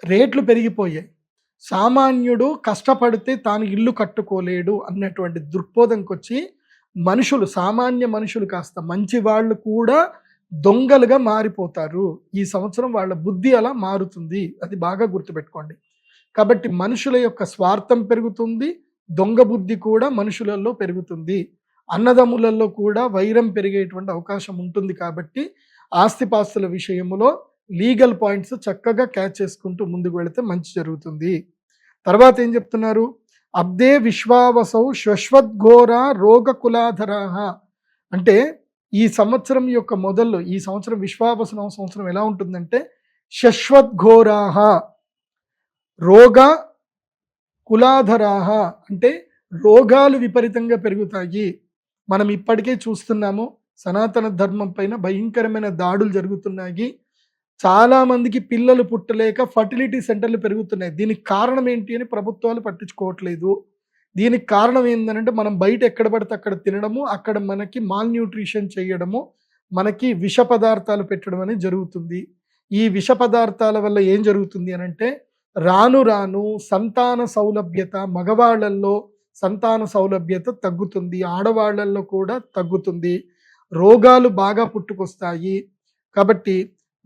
రేట్లు పెరిగిపోయాయి. సామాన్యుడు కష్టపడితే తాను ఇల్లు కట్టుకోలేడు అన్నటువంటి దృక్పథంకొచ్చి మనుషులు, సామాన్య మనుషులు కాస్త మంచి వాళ్ళు కూడా దొంగలుగా మారిపోతారు. ఈ సంవత్సరం వాళ్ళ బుద్ధి అలా మారుతుంది. అది బాగా గుర్తుపెట్టుకోండి. కాబట్టి మనుషుల యొక్క స్వార్థం పెరుగుతుంది. దొంగ బుద్ధి కూడా మనుషులలో పెరుగుతుంది. అన్నదమ్ములలో కూడా వైరం పెరిగేటువంటి అవకాశం ఉంటుంది. కాబట్టి ఆస్తిపాస్తుల విషయంలో లీగల్ పాయింట్స్ చక్కగా క్యాచ్ చేసుకుంటూ ముందుకు వెళితే మంచి జరుగుతుంది. తర్వాత ఏం చెప్తున్నారు? అబ్దే విశ్వావసౌ శ్వశ్వద్ఘోర రోగకులాధరాః. అంటే ఈ సంవత్సరం యొక్క మొదల్లో, ఈ సంవత్సరం విశ్వావసనం సంవత్సరం ఎలా ఉంటుందంటే శశ్వద్ఘోరాః రోగ కులాధరాః అంటే రోగాలు విపరీతంగా పెరుగుతాయి. మనం ఇప్పటికే చూస్తున్నాము, సనాతన ధర్మం పైన భయంకరమైన దాడులు జరుగుతున్నాయి. చాలా మందికి పిల్లలు పుట్టలేక ఫర్టిలిటీ సెంటర్లు పెరుగుతున్నాయి. దీనికి కారణం ఏంటి అని ప్రభుత్వాలు పట్టించుకోవట్లేదు. దీనికి కారణం ఏంటంటే మనం బయట ఎక్కడ పడితే అక్కడ తినడము, అక్కడ మనకి మాల్ న్యూట్రిషన్ చేయడము, మనకి విష పదార్థాలు పెట్టడం అనేది జరుగుతుంది. ఈ విష పదార్థాల వల్ల ఏం జరుగుతుంది అనంటే రాను రాను సంతాన సౌలభ్యత, మగవాళ్ళల్లో సంతాన సౌలభ్యత తగ్గుతుంది, ఆడవాళ్ళల్లో కూడా తగ్గుతుంది, రోగాలు బాగా పుట్టుకొస్తాయి. కాబట్టి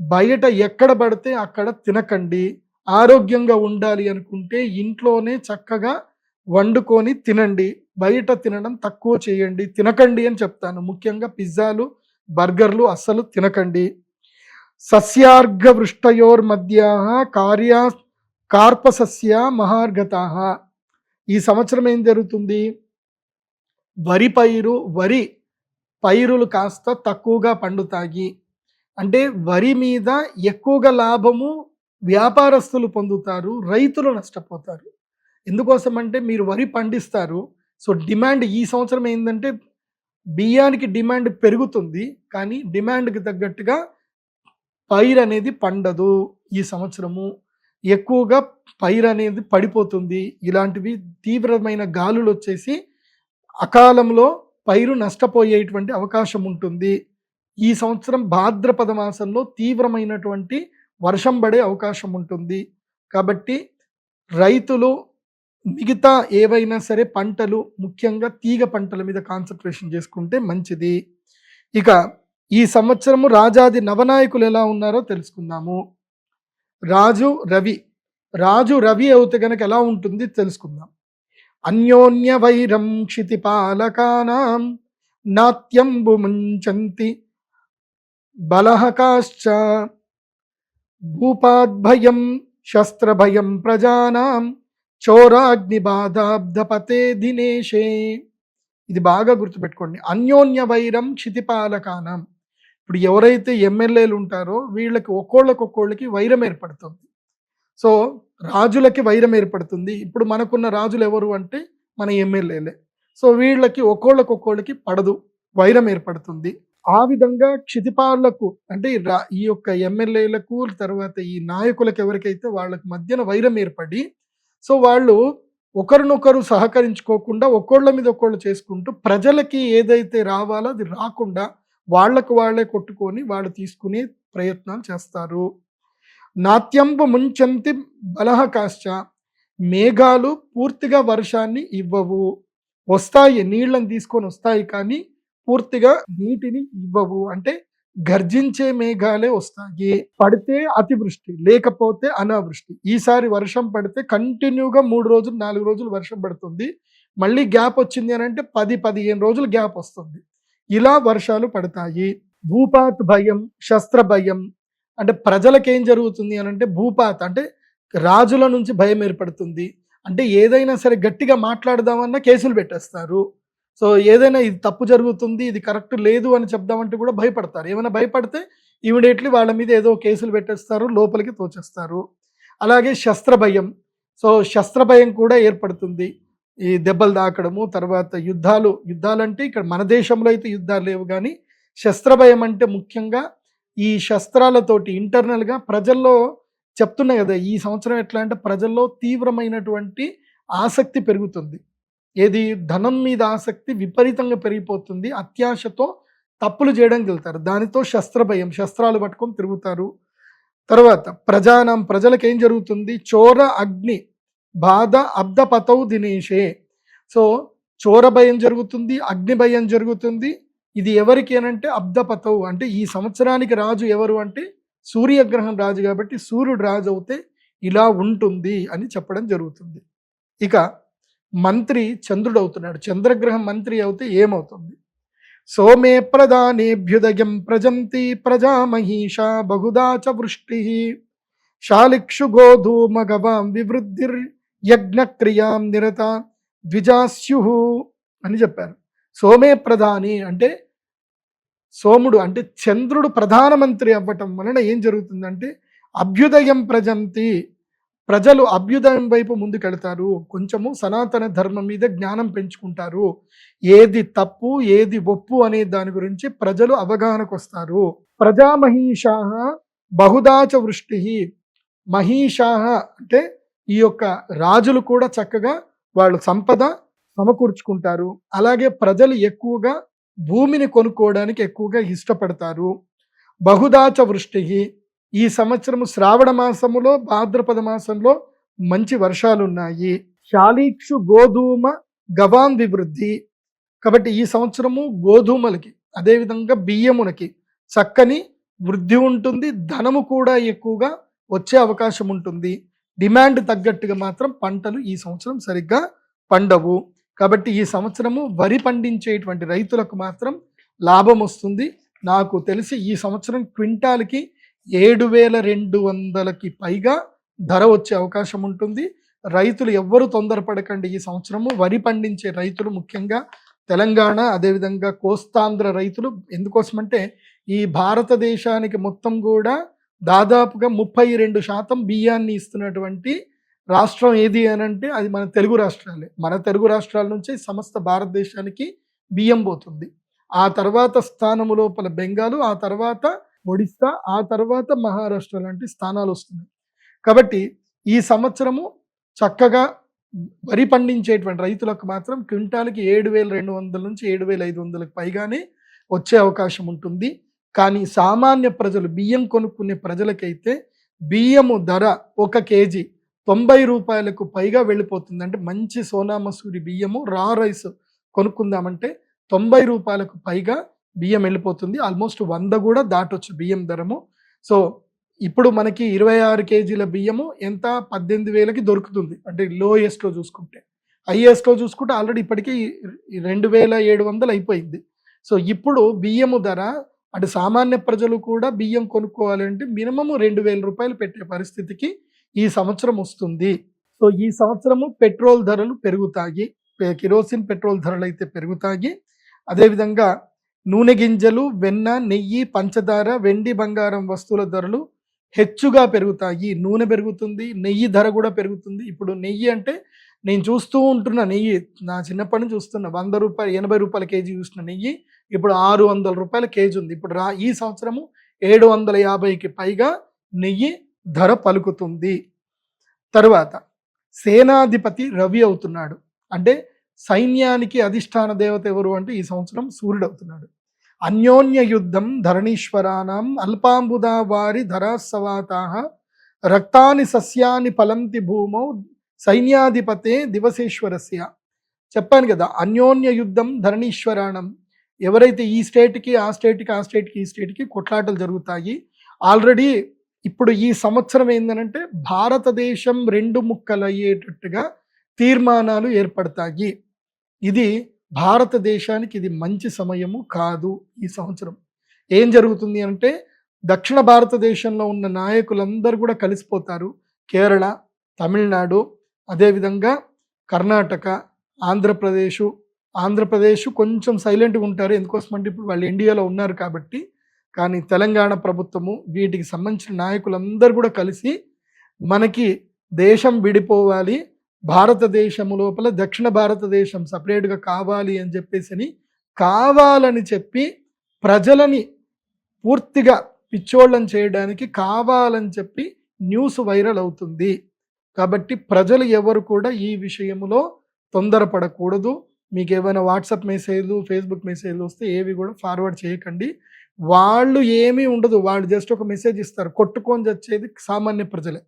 బయట ఎక్కడ పడితే అక్కడ తినకండి. ఆరోగ్యంగా ఉండాలి అనుకుంటే ఇంట్లోనే చక్కగా వండుకొని తినండి. బయట తినడం తక్కువ చేయండి, తినకండి అని చెప్తాను. ముఖ్యంగా పిజ్జాలు, బర్గర్లు అస్సలు తినకండి. సస్యార్ఘ వృష్టయోర్మధ్యాః కార్పసస్య మహార్గతాః. ఈ సంవత్సరం ఏం జరుగుతుంది? వరి పైరులు కాస్త తక్కువగా పండుతాయి. అంటే వరి మీద ఎక్కువగా లాభము వ్యాపారస్తులు పొందుతారు, రైతులు నష్టపోతారు. ఎందుకోసం అంటే మీరు వరి పండిస్తారు. సో డిమాండ్ ఈ సంవత్సరం ఏంటంటే బియ్యానికి డిమాండ్ పెరుగుతుంది, కానీ డిమాండ్కి తగ్గట్టుగా పైరు అనేది పండదు ఈ సంవత్సరము. ఎక్కువగా పైరు అనేది పడిపోతుంది. ఇలాంటివి తీవ్రమైన గాలులు వచ్చేసి అకాలంలో పైరు నష్టపోయేటువంటి అవకాశం ఉంటుంది. ఈ సంవత్సరం భాద్రపద మాసంలో తీవ్రమైనటువంటి వర్షం పడే అవకాశం ఉంటుంది. కాబట్టి రైతులు మిగతా ఏవైనా సరే పంటలు, ముఖ్యంగా తీగ పంటల మీద కాన్సన్ట్రేషన్ చేసుకుంటే మంచిది. ఇక ఈ సంవత్సరము రాజాది నవనాయకులు ఎలా ఉన్నారో తెలుసుకుందాము. రాజు రవి అవుతే గనక ఎలా ఉంటుంది తెలుసుకుందాం. అన్యోన్య వైరం క్షితిపాలకానాం నాత్యంబు ముంచంతి బలహకాశ్చ భూపాద్భయం శస్త్రభయం ప్రజానాం చోరాగ్నిబాధాబ్ధపతే దినేశే. ఇది బాగా గుర్తుపెట్టుకోండి. అన్యోన్య వైరం క్షితిపాలకానం. ఇప్పుడు ఎవరైతే ఎమ్మెల్యేలు ఉంటారో వీళ్ళకి ఒక్కోళ్ళకి వైరం ఏర్పడుతుంది. సో రాజులకి వైరం ఏర్పడుతుంది. ఇప్పుడు మనకున్న రాజులు ఎవరు అంటే మన ఎమ్మెల్యేలే. సో వీళ్ళకి ఒక్కోళ్ళకి పడదు, వైరం ఏర్పడుతుంది. ఆ విధంగా క్షితిపాలకు అంటే ఈ యొక్క ఎమ్మెల్యేలకు తర్వాత ఈ నాయకులకు ఎవరికైతే వాళ్ళకి మధ్యన వైరం ఏర్పడి సో వాళ్ళు ఒకరినొకరు సహకరించుకోకుండా ఒక్కోళ్ళ మీద ఒక్కోళ్ళు చేసుకుంటూ ప్రజలకి ఏదైతే రావాలో అది రాకుండా వాళ్ళే కొట్టుకొని వాళ్ళు తీసుకునే ప్రయత్నాలు చేస్తారు. నాట్యంబు ముంచంతి బలహకాశ్చ. మేఘాలు పూర్తిగా వర్షాన్ని ఇవ్వవు. వస్తాయి, నీళ్ళని తీసుకొని వస్తాయి కానీ పూర్తిగా నీటిని ఇవ్వవు. అంటే గర్జించే మేఘాలే వస్తాయి. పడితే అతివృష్టి, లేకపోతే అనావృష్టి. ఈసారి వర్షం పడితే కంటిన్యూగా 3 రోజులు 4 రోజులు వర్షం పడుతుంది. మళ్ళీ గ్యాప్ వచ్చింది అని అంటే 10-15 రోజులు గ్యాప్ వస్తుంది. ఇలా వర్షాలు పడతాయి. భూపాత్ భయం, శస్త్ర భయం. అంటే ప్రజలకు ఏం జరుగుతుంది అని అంటే భూపాత్ అంటే రాజుల నుంచి భయం ఏర్పడుతుంది. అంటే ఏదైనా సరే గట్టిగా మాట్లాడదామన్నా కేసులు పెట్టేస్తారు. సో ఏదైనా ఇది తప్పు జరుగుతుంది, ఇది కరెక్ట్ లేదు అని చెప్దామంటే కూడా భయపడతారు. ఏమైనా భయపడితే ఇమీడియట్లీ వాళ్ళ మీద ఏదో కేసులు పెట్టేస్తారు, లోపలికి తోచేస్తారు. అలాగే శస్త్ర భయం. సో శస్త్ర భయం కూడా ఏర్పడుతుంది. ఈ దెబ్బలు తాకడము, తర్వాత యుద్ధాలంటే ఇక్కడ మన దేశంలో అయితే యుద్ధాలు లేవు కానీ శస్త్ర భయం అంటే ముఖ్యంగా ఈ శస్త్రాలతోటి ఇంటర్నల్గా ప్రజల్లో చెప్తున్నాయి కదా. ఈ సంవత్సరం ఎట్లా అంటే ప్రజల్లో తీవ్రమైనటువంటి ఆసక్తి పెరుగుతుంది. ఏది ధనం మీద ఆసక్తి విపరీతంగా పెరిగిపోతుంది. అత్యాశతో తప్పులు చేయడానికి వెళ్తారు. దానితో శస్త్ర భయం, శస్త్రాలు పట్టుకొని తిరుగుతారు. తర్వాత ప్రజలకు ఏం జరుగుతుంది? చోర అగ్ని బాధ అబ్దపతౌ దినేశే. సో చోర భయం జరుగుతుంది, అగ్ని భయం జరుగుతుంది. ఇది ఎవరికి అనంటే అబ్దపతౌ అంటే ఈ సంవత్సరానికి రాజు ఎవరు అంటే సూర్యగ్రహం రాజు కాబట్టి సూర్యుడు రాజు అవుతే ఇలా ఉంటుంది అని చెప్పడం జరుగుతుంది. ఇక మంత్రి చంద్రుడు అవుతున్నాడు. చంద్రగ్రహం మంత్రి అవుతే ఏమవుతుంది? సోమే ప్రధానేభ్యుదయం ప్రజంతి ప్రజామహీషా బహుదా చ వృష్టి శాలిక్షు గోధూమ గవాం వివృద్ధిర్ యజ్ఞక్రియాం నిరత ద్విజాస్యు అని చెప్పారు. సోమే ప్రధాని అంటే సోముడు అంటే చంద్రుడు ప్రధానమంత్రి అవ్వటం వలన ఏం జరుగుతుందంటే అభ్యుదయం ప్రజంతి, ప్రజలు అభ్యుదయం వైపు ముందుకెళ్తారు. కొంచెము సనాతన ధర్మం మీద జ్ఞానం పెంచుకుంటారు. ఏది తప్పు ఏది ఒప్పు అనే దాని గురించి ప్రజలు అవగాహనకు వస్తారు. ప్రజామహీషాః బహుదాచ వృష్టి. మహీషాః అంటే ఈ యొక్క రాజులు కూడా చక్కగా వాళ్ళు సంపద సమకూర్చుకుంటారు. అలాగే ప్రజలు ఎక్కువగా భూమిని కొనుక్కోవడానికి ఎక్కువగా ఇష్టపడతారు. బహుదాచ వృష్టి. ఈ సంవత్సరము శ్రావణ మాసములో భాద్రపద మాసంలో మంచి వర్షాలు ఉన్నాయి. శాలీక్షు గోధూమ గవాం వివృద్ధి. కాబట్టి ఈ సంవత్సరము గోధుమలకి అదేవిధంగా బియ్యమునకి చక్కని వృద్ధి ఉంటుంది. ధనము కూడా ఎక్కువగా వచ్చే అవకాశం ఉంటుంది. డిమాండ్ తగ్గట్టుగా మాత్రం పంటలు ఈ సంవత్సరం సరిగ్గా పండవు. కాబట్టి ఈ సంవత్సరము వరి పండించేటువంటి రైతులకు మాత్రం లాభం వస్తుంది. నాకు తెలిసి ఈ సంవత్సరం క్వింటాల్కి 7,200కి పైగా ధర వచ్చే అవకాశం ఉంటుంది. రైతులు ఎవ్వరూ తొందరపడకండి. ఈ సంవత్సరము వరి పండించే రైతులు ముఖ్యంగా తెలంగాణ అదేవిధంగా కోస్తాంధ్ర రైతులు ఎందుకోసమంటే ఈ భారతదేశానికి మొత్తం కూడా దాదాపుగా 32% బియ్యాన్ని ఇస్తున్నటువంటి రాష్ట్రం ఏది అనంటే అది మన తెలుగు రాష్ట్రాలే. మన తెలుగు రాష్ట్రాల నుంచి సమస్త భారతదేశానికి బియ్యం పోతుంది. ఆ తర్వాత స్థానము లోపల బెంగాలు, ఆ తర్వాత ఒడిస్సా, ఆ తర్వాత మహారాష్ట్ర లాంటి స్థానాలు వస్తున్నాయి. కాబట్టి ఈ సంవత్సరము చక్కగా వరి పండించేటువంటి రైతులకు మాత్రం క్వింటాల్కి 7,200 నుంచి 7,500కి పైగానే వచ్చే అవకాశం ఉంటుంది. కానీ సామాన్య ప్రజలు బియ్యం కొనుక్కునే ప్రజలకైతే బియ్యము ధర 1 కేజీ 90 రూపాయలకు పైగా వెళ్ళిపోతుంది. అంటే మంచి సోనా మసూరి బియ్యము రా రైస్ కొనుక్కుందామంటే 90 రూపాయలకు పైగా బియ్యం వెళ్ళిపోతుంది. ఆల్మోస్ట్ 100 కూడా దాటొచ్చు బియ్యం ధరము. సో ఇప్పుడు మనకి 26 కేజీల బియ్యము ఎంత 18,000కి దొరుకుతుంది. అంటే లోయెస్ట్లో చూసుకుంటే. హైయెస్ట్లో చూసుకుంటే ఆల్రెడీ ఇప్పటికీ 2,700 అయిపోయింది. సో ఇప్పుడు బియ్యము ధర అటు సామాన్య ప్రజలు కూడా బియ్యం కొనుక్కోవాలి అంటే మినిమం 2,000 రూపాయలు పెట్టే పరిస్థితికి ఈ సంవత్సరం వస్తుంది. సో ఈ సంవత్సరము పెట్రోల్ ధరలు పెరుగుతాయి. కిరోసిన్ పెట్రోల్ ధరలు అయితే పెరుగుతాయి. అదేవిధంగా నూనె గింజలు, వెన్న, నెయ్యి, పంచదార, వెండి, బంగారం వస్తువుల ధరలు హెచ్చుగా పెరుగుతాయి. నూనె పెరుగుతుంది, నెయ్యి ధర కూడా పెరుగుతుంది. ఇప్పుడు నెయ్యి అంటే నేను చూస్తూ ఉంటున్న నెయ్యి, నా చిన్నప్పటి నుంచి చూస్తున్న 100 రూపాయలు 80 రూపాయల కేజీ చూసిన నెయ్యి ఇప్పుడు 600 రూపాయల కేజీ ఉంది. ఇప్పుడు ఈ సంవత్సరము 750కి పైగా నెయ్యి ధర పలుకుతుంది. తరువాత సేనాధిపతి రవి అవుతున్నాడు. అంటే సైన్యానికి అధిష్టాన దేవత ఎవరు అంటే ఈ సంవత్సరం సూర్యుడు అవుతున్నాడు. అన్యోన్య యుద్ధం ధరణీశ్వరానాం అల్పాంబుదా వారి ధరాసవాతాః రక్తాని సస్యాని ఫలంతి భూమౌ సైన్యాధిపతే దివసేశ్వరస్య. చెప్పాను కదా, అన్యోన్య యుద్ధం ధరణీశ్వరాణం. ఎవరైతే ఈ స్టేట్కి ఆ స్టేట్కి ఆ స్టేట్కి ఈ స్టేట్కి కొట్లాటలు జరుగుతాయి. ఆల్రెడీ ఇప్పుడు ఈ సంవత్సరం ఏంటంటే భారతదేశం 2 ముక్కలయ్యేటట్టుగా తీర్మానాలు ఏర్పడతాయి. ఇది భారతదేశానికి ఇది మంచి సమయము కాదు. ఈ సంవత్సరం ఏం జరుగుతుంది అంటే దక్షిణ భారతదేశంలో ఉన్న నాయకులందరూ కూడా కలిసిపోతారు. కేరళ, తమిళనాడు, అదేవిధంగా కర్ణాటక, ఆంధ్రప్రదేశ్ కొంచెం సైలెంట్గా ఉంటారు. ఎందుకోసమంటే ఇప్పుడు వాళ్ళు ఇండియాలో ఉన్నారు కాబట్టి. కానీ తెలంగాణ ప్రభుత్వము వీటికి సంబంధించిన నాయకులందరూ కూడా కలిసి మనకి దేశం విడిపోవాలి, భారతదేశము లోపల దక్షిణ భారతదేశం సపరేట్గా కావాలి అని చెప్పేసి కావాలని చెప్పి ప్రజలని పూర్తిగా పిచ్చోళ్ళని చేయడానికి కావాలని చెప్పి న్యూస్ వైరల్ అవుతుంది. కాబట్టి ప్రజలు ఎవరు కూడా ఈ విషయంలో తొందరపడకూడదు. మీకు ఏమైనా వాట్సాప్ మెసేజ్లు, ఫేస్బుక్ మెసేజ్లు వస్తే ఏవి కూడా ఫార్వర్డ్ చేయకండి. వాళ్ళు ఏమీ ఉండదు, వాళ్ళు జస్ట్ ఒక మెసేజ్ ఇస్తారు. కొట్టుకొని చచ్చేది సామాన్య ప్రజలే.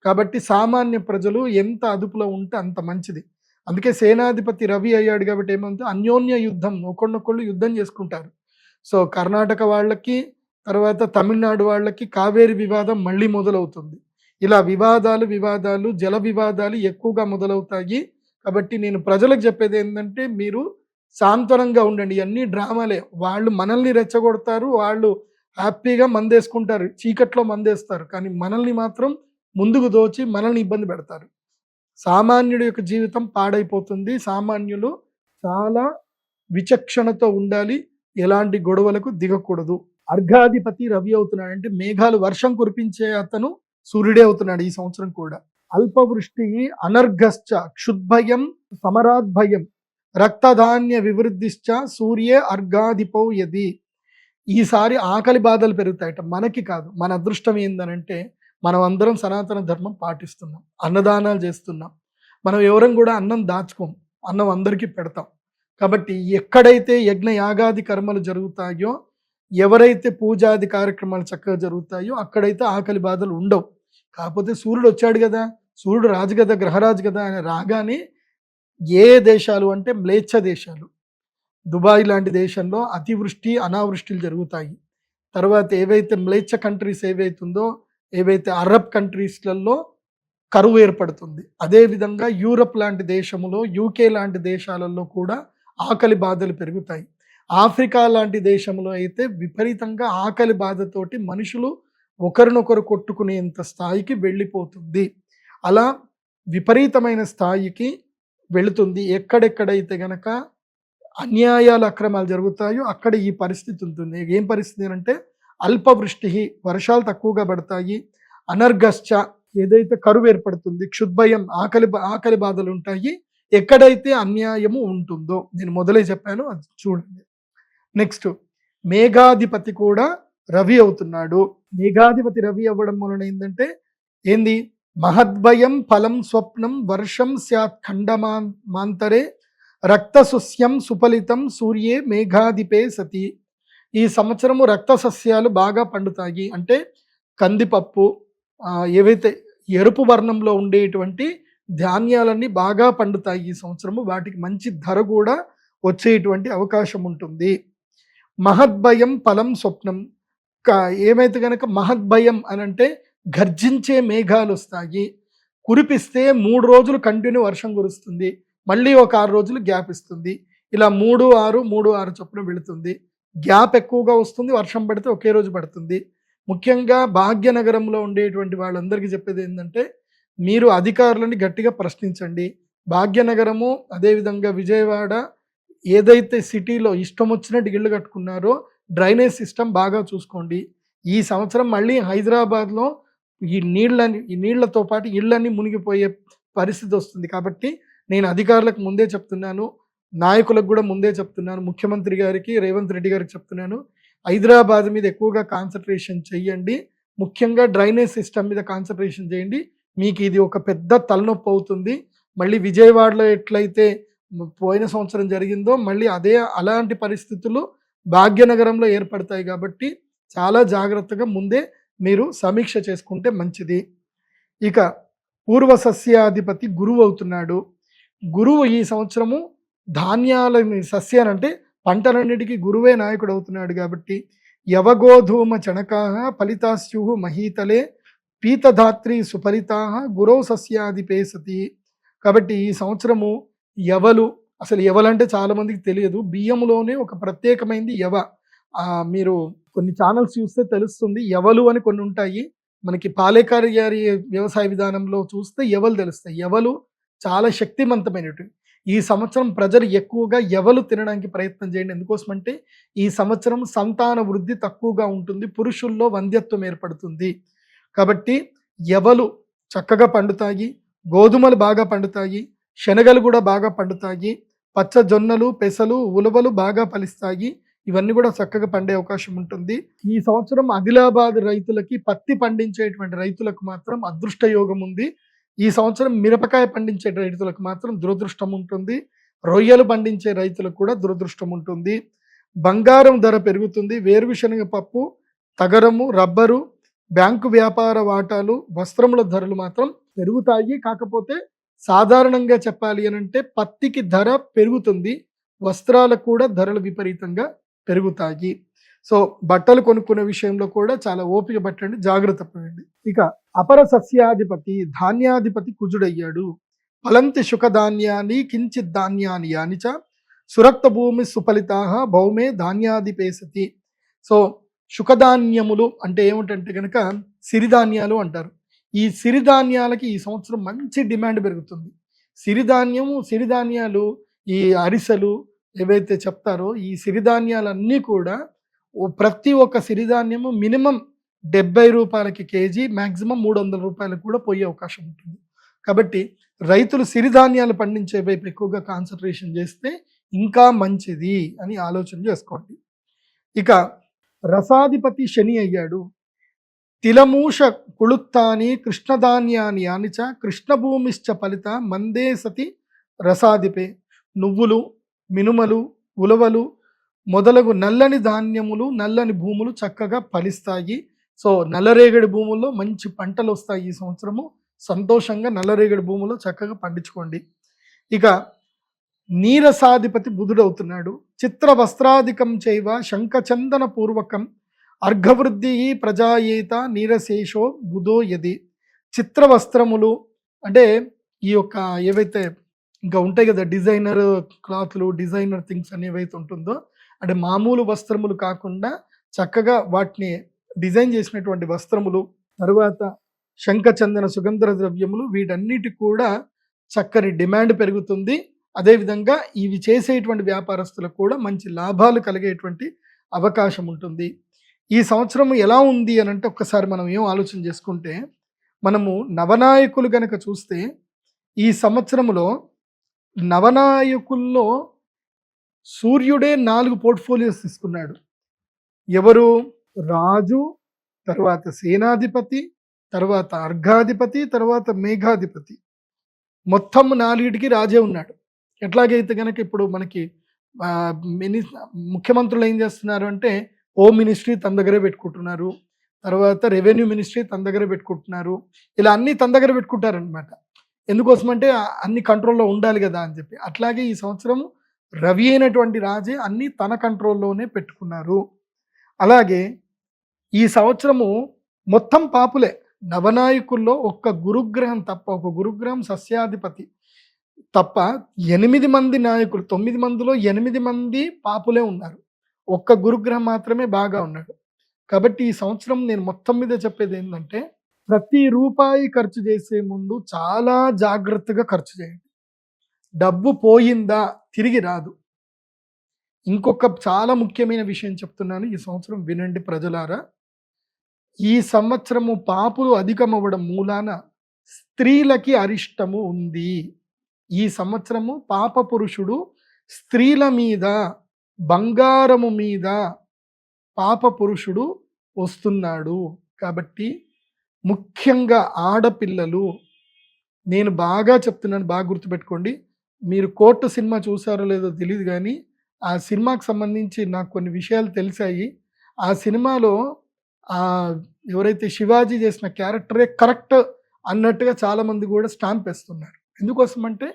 కాబట్టి సామాన్య ప్రజలు ఎంత అదుపులో ఉంటే అంత మంచిది. అందుకే సేనాధిపతి రవి అయ్యాడు కాబట్టి ఏమంటే అన్యోన్య యుద్ధం, ఒకళ్ళొకళ్ళు యుద్ధం చేసుకుంటారు. సో కర్ణాటక వాళ్ళకి, తర్వాత తమిళనాడు వాళ్ళకి కావేరి వివాదం మళ్ళీ మొదలవుతుంది. ఇలా వివాదాలు జల వివాదాలు ఎక్కువగా మొదలవుతాయి. కాబట్టి నేను ప్రజలకు చెప్పేది ఏంటంటే మీరు సాంత్వనంగా ఉండండి. ఇవన్నీ డ్రామాలే. వాళ్ళు మనల్ని రెచ్చగొడతారు, వాళ్ళు హ్యాపీగా మందేసుకుంటారు, చీకట్లో మందేస్తారు. కానీ మనల్ని మాత్రం ముందుకు దోచి మనల్ని ఇబ్బంది పెడతారు. సామాన్యుడి యొక్క జీవితం పాడైపోతుంది. సామాన్యులు చాలా విచక్షణతో ఉండాలి, ఎలాంటి గొడవలకు దిగకూడదు. అర్ఘాధిపతి రవి అవుతున్నాడు. అంటే మేఘాలు వర్షం కురిపించే అతను సూర్యుడే అవుతున్నాడు ఈ సంవత్సరం కూడా. అల్పవృష్టి అనర్ఘశ్చ క్షుద్భయం సమరాద్భయం రక్తధాన్య వివృద్ధిశ్చ సూర్యే అర్ఘాధిపౌ యది. ఈసారి ఆకలి బాధలు పెరుగుతాయట. మనకి కాదు. మన అదృష్టం ఏందనంటే మనం అందరం సనాతన ధర్మం పాటిస్తున్నాం, అన్నదానాలు చేస్తున్నాం. మనం ఎవరం కూడా అన్నం దాచుకోం, అన్నం అందరికీ పెడతాం. కాబట్టి ఎక్కడైతే యజ్ఞ యాగాది కర్మలు జరుగుతాయో, ఎవరైతే పూజాది కార్యక్రమాలు చక్కగా జరుగుతాయో అక్కడైతే ఆకలి బాధలు ఉండవు. కాకపోతే సూర్యుడు వచ్చాడు కదా, సూర్యుడు రాజు కదా, గ్రహరాజు కదా అని రాగానే ఏ దేశాలు అంటే మ్లేచ్ఛ దేశాలు, దుబాయ్ లాంటి దేశంలో అతివృష్టి అనావృష్టిలు జరుగుతాయి. తర్వాత ఏవైతే మ్లేచ్ఛ కంట్రీస్ ఏవైతుందో, ఏవైతే అరబ్ కంట్రీస్లలో కరువు ఏర్పడుతుంది. అదేవిధంగా యూరప్ లాంటి దేశములో, యూకే లాంటి దేశాలలో కూడా ఆకలి బాధలు పెరుగుతాయి. ఆఫ్రికా లాంటి దేశంలో అయితే విపరీతంగా ఆకలి బాధతోటి మనుషులు ఒకరినొకరు కొట్టుకునేంత స్థాయికి వెళ్ళిపోతుంది. అలా విపరీతమైన స్థాయికి వెళుతుంది. ఎక్కడెక్కడైతే గనక అన్యాయాలు అక్రమాలు జరుగుతాయో అక్కడ ఈ పరిస్థితి ఉంటుంది. ఏం పరిస్థితి అంటే అల్పవృష్టి, వర్షాలు తక్కువగా పడతాయి. అనర్ఘశ్చ, ఏదైతే కరువు ఏర్పడుతుంది. క్షుద్భయం, ఆకలి బాధలు ఉంటాయి. ఎక్కడైతే అన్యాయము ఉంటుందో, నేను మొదలే చెప్పాను, అది చూడండి. నెక్స్ట్ మేఘాధిపతి కూడా రవి అవుతున్నాడు. మేఘాధిపతి రవి అవ్వడం వలన ఏంటంటే ఏంది, మహద్భయం ఫలం స్వప్నం వర్షం స్యాత్ ఖండమాంతరే రక్తసుస్యం సుఫలితం సూర్యే మేఘాధిపే సతి. ఈ సంవత్సరము రక్త సస్యాలు బాగా పండుతాయి. అంటే కందిపప్పు, ఏవైతే ఎరుపు వర్ణంలో ఉండేటువంటి ధాన్యాలన్నీ బాగా పండుతాయి ఈ సంవత్సరము. వాటికి మంచి ధర కూడా వచ్చేటువంటి అవకాశం ఉంటుంది. మహద్భయం ఫలం స్వప్నం. ఏమైతే కనుక మహద్భయం అని అంటే గర్జించే మేఘాలు వస్తాయి. కురిపిస్తే 3 రోజులు కంటిన్యూ వర్షం కురుస్తుంది, మళ్ళీ ఒక 6 రోజులు గ్యాప్ ఇస్తుంది. ఇలా 3-6 3-6 చొప్పున వెళుతుంది. గ్యాప్ ఎక్కువగా వస్తుంది, వర్షం పడితే ఒకే రోజు పడుతుంది. ముఖ్యంగా భాగ్యనగరంలో ఉండేటువంటి వాళ్ళందరికీ చెప్పేది ఏంటంటే, మీరు అధికారులని గట్టిగా ప్రశ్నించండి. భాగ్యనగరము, అదేవిధంగా విజయవాడ, ఏదైతే సిటీలో ఇష్టం వచ్చినట్టు ఇళ్ళు కట్టుకున్నారో డ్రైనేజ్ సిస్టమ్ బాగా చూసుకోండి. ఈ సంవత్సరం మళ్ళీ హైదరాబాద్లో ఈ నీళ్లతో పాటు ఇళ్ళన్నీ మునిగిపోయే పరిస్థితి వస్తుంది. కాబట్టి నేను అధికారులకు ముందే చెప్తున్నాను, నాయకులకు కూడా ముందే చెప్తున్నాను, ముఖ్యమంత్రి గారికి, రేవంత్ రెడ్డి గారికి చెప్తున్నాను, హైదరాబాద్ మీద ఎక్కువగా కాన్సన్ట్రేషన్ చేయండి. ముఖ్యంగా డ్రైనేజ్ సిస్టమ్ మీద కాన్సన్ట్రేషన్ చేయండి. మీకు ఇది ఒక పెద్ద తలనొప్పి అవుతుంది. మళ్ళీ విజయవాడలో ఎట్లయితే పోయిన సంవత్సరం జరిగిందో మళ్ళీ అలాంటి పరిస్థితులు భాగ్యనగరంలో ఏర్పడతాయి. కాబట్టి చాలా జాగ్రత్తగా ముందే మీరు సమీక్ష చేసుకుంటే మంచిది. ఇక పూర్వ సస్యాధిపతి గురువు అవుతున్నాడు. గురువు ఈ సంవత్సరము ధాన్యాలని, సస్యాలంటే పంటలన్నిటికీ గురువే నాయకుడు అవుతున్నాడు. కాబట్టి యవగోధూమ చణకాహ ఫలితాస్యు మహీతలే పీతధాత్రి సుఫలితాహ గురౌ సస్యాధిపే సతి. కాబట్టి ఈ సంవత్సరము యవలు, అసలు యవలంటే చాలా మందికి తెలియదు. బియ్యంలోనే ఒక ప్రత్యేకమైనది యవ. మీరు కొన్ని ఛానల్స్ చూస్తే తెలుస్తుంది. యవలు అని కొన్ని ఉంటాయి. మనకి పాలేకర్ గారి వ్యవసాయ విధానంలో చూస్తే యవలు తెలుస్తాయి. యవలు చాలా శక్తివంతమైనవి. ఈ సంవత్సరం ప్రజలు ఎక్కువగా యవలు తినడానికి ప్రయత్నం చేయండి. ఎందుకోసమంటే ఈ సంవత్సరం సంతాన వృద్ధి తక్కువగా ఉంటుంది, పురుషుల్లో వంధ్యత్వం ఏర్పడుతుంది. కాబట్టి యవలు చక్కగా పండుతాయి, గోధుమలు బాగా పండుతాయి, శనగలు కూడా బాగా పండుతాయి, పచ్చ జొన్నలు, పెసలు, ఉలవలు బాగా ఫలిస్తాయి. ఇవన్నీ కూడా చక్కగా పండే అవకాశం ఉంటుంది. ఈ సంవత్సరం ఆదిలాబాద్ రైతులకి, పత్తి పండించేటువంటి రైతులకు మాత్రం అదృష్ట యోగం ఉంది. ఈ సంవత్సరం మిరపకాయ పండించే రైతులకు మాత్రం దురదృష్టం ఉంటుంది. రొయ్యలు పండించే రైతులకు కూడా దురదృష్టం ఉంటుంది. బంగారం ధర పెరుగుతుంది. వేరుశనగ పప్పు, తగరము, రబ్బరు, బ్యాంకు వ్యాపార వాటాలు, వస్త్రముల ధరలు మాత్రం పెరుగుతాయి. కాకపోతే సాధారణంగా చెప్పాలి అని అంటే పత్తికి ధర పెరుగుతుంది, వస్త్రాలకు కూడా ధరలు విపరీతంగా పెరుగుతాయి. సో బట్టలు కొనుక్కునే విషయంలో కూడా చాలా ఓపిక పట్టండి, జాగ్రత్త పడండి. ఇక అపర సస్యాధిపతి ధాన్యాధిపతి కుజుడయ్యాడు. ఫలంతి శుకధాన్యాన్ని కించిత్ ధాన్యాన్ని యానిచ సురక్త భూమి సుఫలితాహ భౌమే ధాన్యాధిపేసతి. సో శుకధాన్యములు అంటే ఏమిటంటే కనుక సిరిధాన్యాలు అంటారు. ఈ సిరిధాన్యాలకి ఈ సంవత్సరం మంచి డిమాండ్ పెరుగుతుంది. సిరిధాన్యాలు, ఈ అరిసెలు ఏవైతే చెప్తారో ఈ సిరిధాన్యాలన్నీ కూడా ప్రతి ఒక్క సిరిధాన్యము మినిమం 70 రూపాయలకి కేజీ, మ్యాక్సిమం 300 రూపాయలకు కూడా పోయే అవకాశం ఉంటుంది. కాబట్టి రైతులు సిరిధాన్యాలు పండించే వైపు ఎక్కువగా కాన్సన్ట్రేషన్ చేస్తే ఇంకా మంచిది అని ఆలోచన చేసుకోండి. ఇక రసాధిపతి శని అయ్యాడు. తిలమూష కుళుత్తాని కృష్ణధాన్యాన్ని యానిచ కృష్ణభూమిశ్చ ఫలిత మందే సతి రసాధిపే. నువ్వులు, మినుమలు, ఉలవలు మొదలగు నల్లని ధాన్యములు, నల్లని భూములు చక్కగా ఫలిస్తాయి. సో నల్లరేగడి భూముల్లో మంచి పంటలు వస్తాయి ఈ సంవత్సరము. సంతోషంగా నల్లరేగడి భూముల్లో చక్కగా పండించుకోండి. ఇక నీరసాధిపతి బుధుడు అవుతున్నాడు. చిత్ర వస్త్రాధికం చైవ శంఖచందన పూర్వకం అర్ఘవృద్ధి ప్రజాయేత నీరశేషో బుధో యది. చిత్ర వస్త్రములు అంటే ఈ యొక్క ఏవైతే ఇంకా ఉంటాయి కదా, డిజైనర్ క్లాత్లు, డిజైనర్ థింగ్స్ అని ఏవైతే ఉంటుందో, అంటే మామూలు వస్త్రములు కాకుండా చక్కగా వాటిని డిజైన్ చేసినటువంటి వస్త్రములు, తరువాత శంఖచందన సుగంధ ద్రవ్యములు, వీటన్నిటి కూడా చక్కని డిమాండ్ పెరుగుతుంది. అదేవిధంగా ఇవి చేసేటువంటి వ్యాపారస్తులకు కూడా మంచి లాభాలు కలిగేటువంటి అవకాశం ఉంటుంది. ఈ సంవత్సరం ఎలా ఉంది అని అంటే ఒక్కసారి మనం ఏం ఆలోచన చేసుకుంటే, మనము నవనాయకులు గనక చూస్తే ఈ సంవత్సరంలో నవనాయకుల్లో సూర్యుడే 4 పోర్ట్ఫోలియోస్ తీసుకున్నాడు. ఎవరు? రాజు, తర్వాత సేనాధిపతి, తర్వాత అర్ఘాధిపతి, తర్వాత మేఘాధిపతి, మొత్తం 4టికి రాజే ఉన్నాడు. ఎట్లాగైతే గనక ఇప్పుడు మనకి మిని ముఖ్యమంత్రులు ఏం చేస్తున్నారు అంటే హోమ్ మినిస్ట్రీ తన దగ్గరే పెట్టుకుంటున్నారు, తర్వాత రెవెన్యూ మినిస్ట్రీ తన దగ్గర పెట్టుకుంటున్నారు, ఇలా అన్ని తన దగ్గర పెట్టుకుంటారనమాట. ఎందుకోసం అంటే అన్ని కంట్రోల్లో ఉండాలి కదా అని చెప్పి. అట్లాగే ఈ సంవత్సరం రవి అయినటువంటి రాజే అన్ని తన కంట్రోల్లోనే పెట్టుకున్నారు. అలాగే ఈ సంవత్సరము మొత్తం పాపులే. నవనాయకుల్లో ఒక్క గురుగ్రహం తప్ప, ఒక గురుగ్రహం సస్యాధిపతి తప్ప 8 మంది నాయకులు, 9 మందిలో 8 మంది పాపులే ఉన్నారు. ఒక్క గురుగ్రహం మాత్రమే బాగా ఉన్నాడు. కాబట్టి ఈ సంవత్సరం నేను మొత్తం మీద చెప్పేది ఏంటంటే, ప్రతి రూపాయి ఖర్చు చేసే ముందు చాలా జాగ్రత్తగా ఖర్చు చేయండి. డబ్బు పోయిందా తిరిగి రాదు. ఇంకొక చాలా ముఖ్యమైన విషయం చెప్తున్నాను, ఈ సంవత్సరం వినండి ప్రజలారా. ఈ సంవత్సరము పాపులు అధికమవ్వడం మూలాన స్త్రీలకి అరిష్టము ఉంది. ఈ సంవత్సరము పాప పురుషుడు స్త్రీల మీద, బంగారము మీద పాప పురుషుడు వస్తున్నాడు. కాబట్టి ముఖ్యంగా ఆడపిల్లలు, నేను బాగా చెప్తున్నాను, బాగా గుర్తుపెట్టుకోండి. మీరు కోర్టు సినిమా చూసారో లేదో తెలియదు కానీ ఆ సినిమాకి సంబంధించి నాకు కొన్ని విషయాలు తెలిసాయి. ఆ సినిమాలో ఎవరైతే శివాజీ చేసిన క్యారెక్టరే కరెక్ట్ అన్నట్టుగా చాలామంది కూడా స్టాంప్ వేస్తున్నారు. ఎందుకోసం అంటే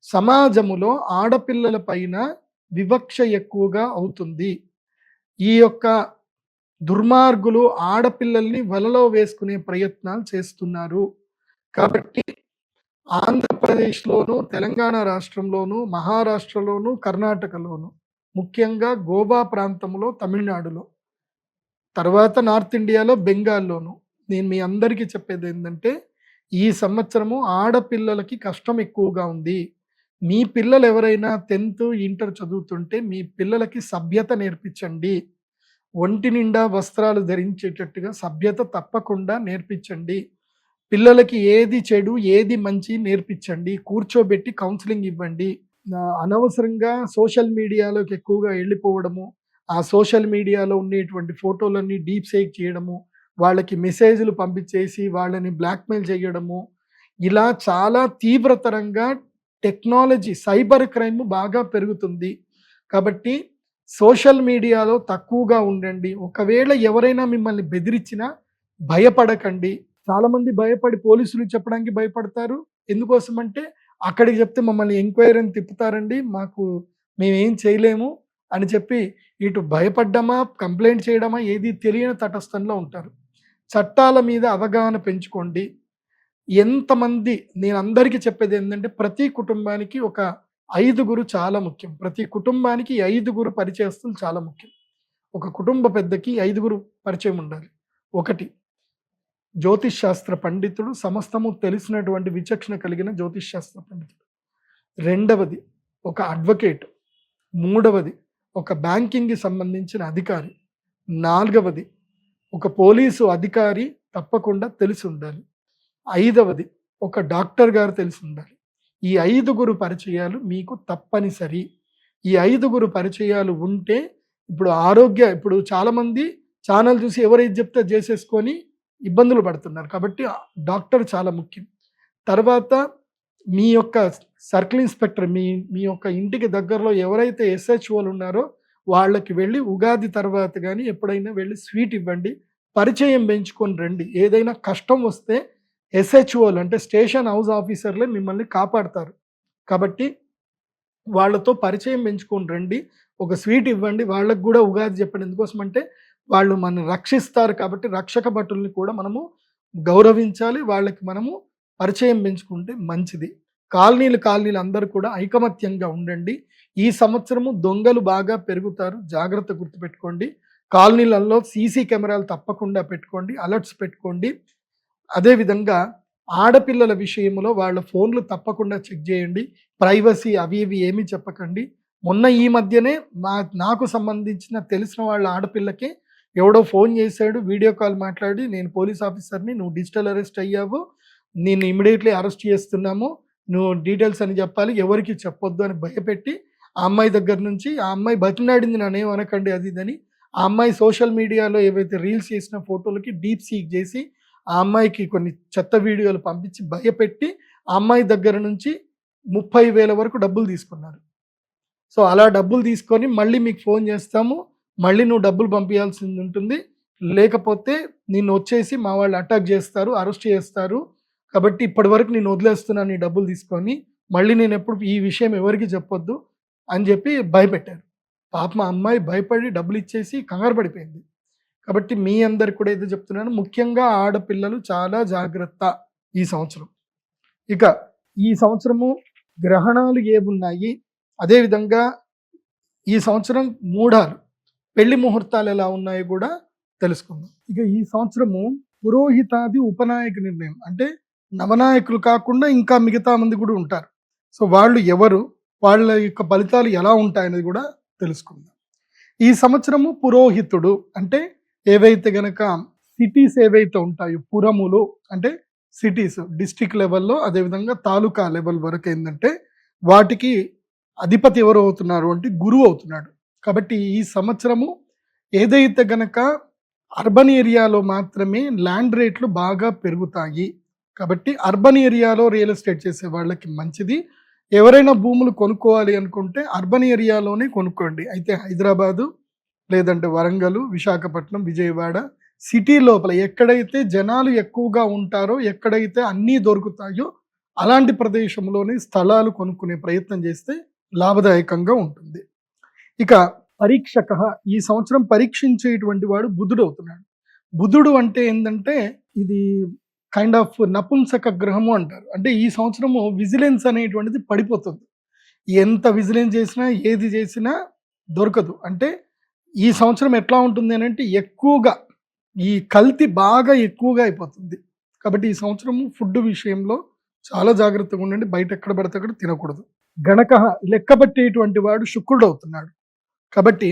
సమాజములో ఆడపిల్లల పైన వివక్ష ఎక్కువగా అవుతుంది. ఈ యొక్క దుర్మార్గులు ఆడపిల్లల్ని వలలో వేసుకునే ప్రయత్నాలు చేస్తున్నారు. కాబట్టి ఆంధ్రప్రదేశ్లోను, తెలంగాణ రాష్ట్రంలోను, మహారాష్ట్రలోను, కర్ణాటకలోను, ముఖ్యంగా గోవా ప్రాంతంలో, తమిళనాడులో, తర్వాత నార్త్ ఇండియాలో, బెంగాల్లోను, నేను మీ అందరికీ చెప్పేది ఏంటంటే, ఈ సంవత్సరము ఆడపిల్లలకి కష్టం ఎక్కువగా ఉంది. మీ పిల్లలు ఎవరైనా 10th, ఇంటర్ చదువుతుంటే మీ పిల్లలకి సభ్యత నేర్పించండి. ఒంటి నిండా వస్త్రాలు ధరించేటట్టుగా సభ్యత తప్పకుండా నేర్పించండి. పిల్లలకి ఏది చెడు ఏది మంచి నేర్పించండి. కూర్చోబెట్టి కౌన్సిలింగ్ ఇవ్వండి. అనవసరంగా సోషల్ మీడియాలోకి ఎక్కువగా వెళ్ళిపోవడము, ఆ సోషల్ మీడియాలో ఉండేటువంటి ఫోటోలన్నీ డీప్ ఫేక్ చేయడము, వాళ్ళకి మెసేజ్లు పంపించేసి వాళ్ళని బ్లాక్మెయిల్ చేయడము, ఇలా చాలా తీవ్రతరంగా టెక్నాలజీ, సైబర్ క్రైమ్ బాగా పెరుగుతుంది. కాబట్టి సోషల్ మీడియాలో తక్కువగా ఉండండి. ఒకవేళ ఎవరైనా మిమ్మల్ని బెదిరించినా భయపడకండి. చాలామంది భయపడి పోలీసులు చెప్పడానికి భయపడతారు. ఎందుకోసం అంటే అక్కడికి చెప్తే మమ్మల్ని ఎంక్వైరీని తిప్పుతారండి, మేమేం చేయలేము అని చెప్పి ఇటు భయపడ్డమా, కంప్లైంట్ చేయడమా ఏది తెలియని తటస్థంలో ఉంటారు. చట్టాల మీద అవగాహన పెంచుకోండి. ఎంతమంది, నేను అందరికీ చెప్పేది ఏంటంటే, ప్రతి కుటుంబానికి ఒక 5గురు చాలా ముఖ్యం. ప్రతి కుటుంబానికి 5గురు పరిచయస్తులు చాలా ముఖ్యం. ఒక కుటుంబ పెద్దకి 5గురు పరిచయం ఉండాలి. 1 జ్యోతిష్ శాస్త్ర పండితుడు, సమస్తము తెలిసినటువంటి విచక్షణ కలిగిన జ్యోతిష్ శాస్త్ర పండితుడు. 2వది ఒక అడ్వకేట్. 3వది ఒక బ్యాంకింగ్కి సంబంధించిన అధికారి. 4వది ఒక పోలీసు అధికారి తప్పకుండా తెలిసి ఉండాలి. 5వది ఒక డాక్టర్ గారు తెలిసి ఉండాలి. ఈ 5గురు పరిచయాలు మీకు తప్పనిసరి. ఈ 5గురు పరిచయాలు ఉంటే ఇప్పుడు చాలామంది ఛానల్ చూసి ఎవరైతే చెప్తే చేసేసుకొని ఇబ్బందులు పడుతున్నారు. కాబట్టి డాక్టర్ చాలా ముఖ్యం. తర్వాత మీ యొక్క సర్కిల్ ఇన్స్పెక్టర్, మీ యొక్క ఇంటికి దగ్గరలో ఎవరైతే SHOలు ఉన్నారో వాళ్ళకి వెళ్ళి ఉగాది తర్వాత కానీ ఎప్పుడైనా వెళ్ళి స్వీట్ ఇవ్వండి. పరిచయం పెంచుకొని రండి. ఏదైనా కష్టం వస్తే SHOలు అంటే స్టేషన్ హౌస్ ఆఫీసర్లే మిమ్మల్ని కాపాడతారు. కాబట్టి వాళ్ళతో పరిచయం పెంచుకొని రండి. ఒక స్వీట్ ఇవ్వండి. వాళ్ళకు కూడా ఉగాది చెప్పండి. ఎందుకోసం అంటే వాళ్ళు మనల్ని రక్షిస్తారు. కాబట్టి రక్షక భటుల్ని కూడా మనము గౌరవించాలి. వాళ్ళకి మనము పరిచయం పెంచుకుంటే మంచిది. కాలనీలు అందరూ కూడా ఐకమత్యంగా ఉండండి. ఈ సంవత్సరము దొంగలు బాగా పెరుగుతారు, జాగ్రత్త గుర్తుపెట్టుకోండి. కాలనీలలో CC కెమెరాలు తప్పకుండా పెట్టుకోండి, అలర్ట్స్ పెట్టుకోండి. అదేవిధంగా ఆడపిల్లల విషయంలో వాళ్ళ ఫోన్లు తప్పకుండా చెక్ చేయండి. ప్రైవసీ అవి ఇవి ఏమీ చెప్పకండి. మొన్న ఈ మధ్యనే నాకు సంబంధించిన తెలిసిన వాళ్ళ ఆడపిల్లకి ఎవడో ఫోన్ చేశాడు, వీడియో కాల్ మాట్లాడి, నేను పోలీస్ ఆఫీసర్ని, నువ్వు డిజిటల్ అరెస్ట్ అయ్యావు, నేను ఇమీడియట్లీ అరెస్ట్ చేస్తున్నాము, నువ్వు డీటెయిల్స్ అని చెప్పాలి, ఎవరికి చెప్పొద్దు అని భయపెట్టి ఆ అమ్మాయి దగ్గర నుంచి, ఆ అమ్మాయి బతినాడింది, నన్నేం అనకండి అది ఇదని, ఆ అమ్మాయి సోషల్ మీడియాలో ఏవైతే రీల్స్ చేసిన ఫోటోలకి డీప్ సీక్ చేసి ఆ అమ్మాయికి కొన్ని చెత్త వీడియోలు పంపించి భయపెట్టి ఆ అమ్మాయి దగ్గర నుంచి 30,000 వరకు డబ్బులు తీసుకున్నారు. సో అలా డబ్బులు తీసుకొని మళ్ళీ మీకు ఫోన్ చేస్తాము, మళ్ళీ నువ్వు డబ్బులు పంపించాల్సింది ఉంటుంది, లేకపోతే నిన్ను వచ్చేసి మా వాళ్ళు అటాక్ చేస్తారు, అరెస్ట్ చేస్తారు, కాబట్టి ఇప్పటి వరకు నేను వదిలేస్తున్నాను నీ డబ్బులు తీసుకొని, మళ్ళీ నేను ఎప్పుడు ఈ విషయం ఎవరికి చెప్పొద్దు అని చెప్పి భయపెట్టారు. పాపం ఆ అమ్మాయి భయపడి డబ్బులు ఇచ్చేసి కంగారు పడిపోయింది. కాబట్టి మీ అందరికి కూడా ఏదో చెప్తున్నాను, ముఖ్యంగా ఆడపిల్లలు చాలా జాగ్రత్త ఈ సంవత్సరం. ఇక ఈ సంవత్సరము గ్రహణాలు ఏమున్నాయి, అదేవిధంగా ఈ సంవత్సరం మూఢాలు, పెళ్లి ముహూర్తాలు ఎలా ఉన్నాయో కూడా తెలుసుకుందాం. ఇక ఈ సంవత్సరము పురోహితాది ఉపనాయక నిర్ణయం, అంటే నవనాయకులు కాకుండా ఇంకా మిగతా మంది కూడా ఉంటారు. సో వాళ్ళు ఎవరు, వాళ్ళ యొక్క ఫలితాలు ఎలా ఉంటాయనేది కూడా తెలుసుకుందాం. ఈ సంవత్సరము పురోహితుడు అంటే ఏవైతే గనక సిటీస్ ఏవైతే ఉంటాయో, పురములు అంటే సిటీస్, డిస్ట్రిక్ట్ లెవెల్లో, అదేవిధంగా తాలూకా లెవెల్ వరకు ఏంటంటే వాటికి అధిపతి ఎవరు అవుతున్నారు అంటే గురువు అవుతున్నాడు. కాబట్టి ఈ సంవత్సరము ఏదైతే గనక అర్బన్ ఏరియాలో మాత్రమే ల్యాండ్ రేట్లు బాగా పెరుగుతాయి. కాబట్టి అర్బన్ ఏరియాలో రియల్ ఎస్టేట్ చేసే వాళ్ళకి మంచిది. ఎవరైనా భూములు కొనుక్కోవాలి అనుకుంటే అర్బన్ ఏరియాలోనే కొనుక్కోండి. అయితే హైదరాబాదు, లేదంటే వరంగల్, విశాఖపట్నం, విజయవాడ సిటీ లోపల ఎక్కడైతే జనాలు ఎక్కువగా ఉంటారో, ఎక్కడైతే అన్నీ దొరుకుతాయో అలాంటి ప్రదేశంలోనే స్థలాలు కొనుక్కునే ప్రయత్నం చేస్తే లాభదాయకంగా ఉంటుంది. ఇక పరీక్షక, ఈ సంవత్సరం పరీక్షించేటువంటి వాడు బుధుడు అవుతున్నాడు. బుధుడు అంటే ఏంటంటే ఇది కైండ్ ఆఫ్ నపుంసక గ్రహము అంటారు. అంటే ఈ సంవత్సరము విజిలెన్స్ అనేటువంటిది పడిపోతుంది. ఎంత విజిలెన్స్ చేసినా ఏది చేసినా దొరకదు. అంటే ఈ సంవత్సరం ఎట్లా ఉంటుంది అని అంటే ఎక్కువగా ఈ కల్తీ బాగా ఎక్కువగా అయిపోతుంది. కాబట్టి ఈ సంవత్సరము ఫుడ్ విషయంలో చాలా జాగ్రత్తగా ఉండండి, బయట ఎక్కడ పడితే అక్కడ తినకూడదు. గణక, లెక్కబట్టేటువంటి వాడు శుక్రుడు అవుతున్నాడు. కాబట్టి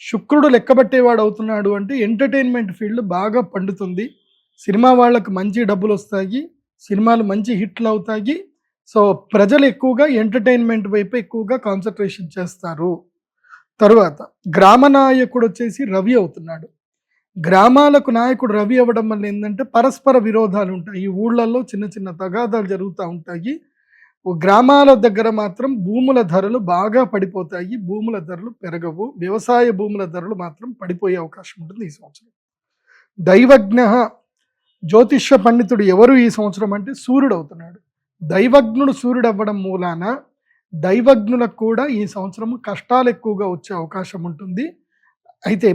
శుక్రుడు లెక్కబట్టేవాడు అవుతున్నాడు అంటే ఎంటర్టైన్మెంట్ ఫీల్డ్ బాగా పండుతుంది. సినిమా వాళ్ళకు మంచి డబ్బులు వస్తాయి, సినిమాలు మంచి హిట్లు అవుతాయి. సో ప్రజలు ఎక్కువగా ఎంటర్టైన్మెంట్ వైపు ఎక్కువగా కాన్సన్ట్రేషన్ చేస్తారు. తరువాత గ్రామ నాయకుడు వచ్చేసి రవి అవుతున్నాడు. గ్రామాలకు నాయకుడు రవి అవ్వడం వల్ల ఏంటంటే పరస్పర విరోధాలు ఉంటాయి, ఈ ఊళ్ళల్లో చిన్న చిన్న తగాదాలు జరుగుతూ ఉంటాయి. గ్రామాల దగ్గర మాత్రం భూముల ధరలు బాగా పడిపోతాయి, భూముల ధరలు పెరగవు, వ్యవసాయ భూముల ధరలు మాత్రం పడిపోయే అవకాశం ఉంటుంది ఈ సంవత్సరం. దైవజ్ఞ, జ్యోతిష్య పండితుడు ఎవరు ఈ సంవత్సరం అంటే సూర్యుడు అవుతున్నాడు. దైవజ్ఞుడు సూర్యుడు అవ్వడం మూలాన దైవజ్ఞులకు కూడా ఈ సంవత్సరం కష్టాలు ఎక్కువగా వచ్చే అవకాశం ఉంటుంది. అయితే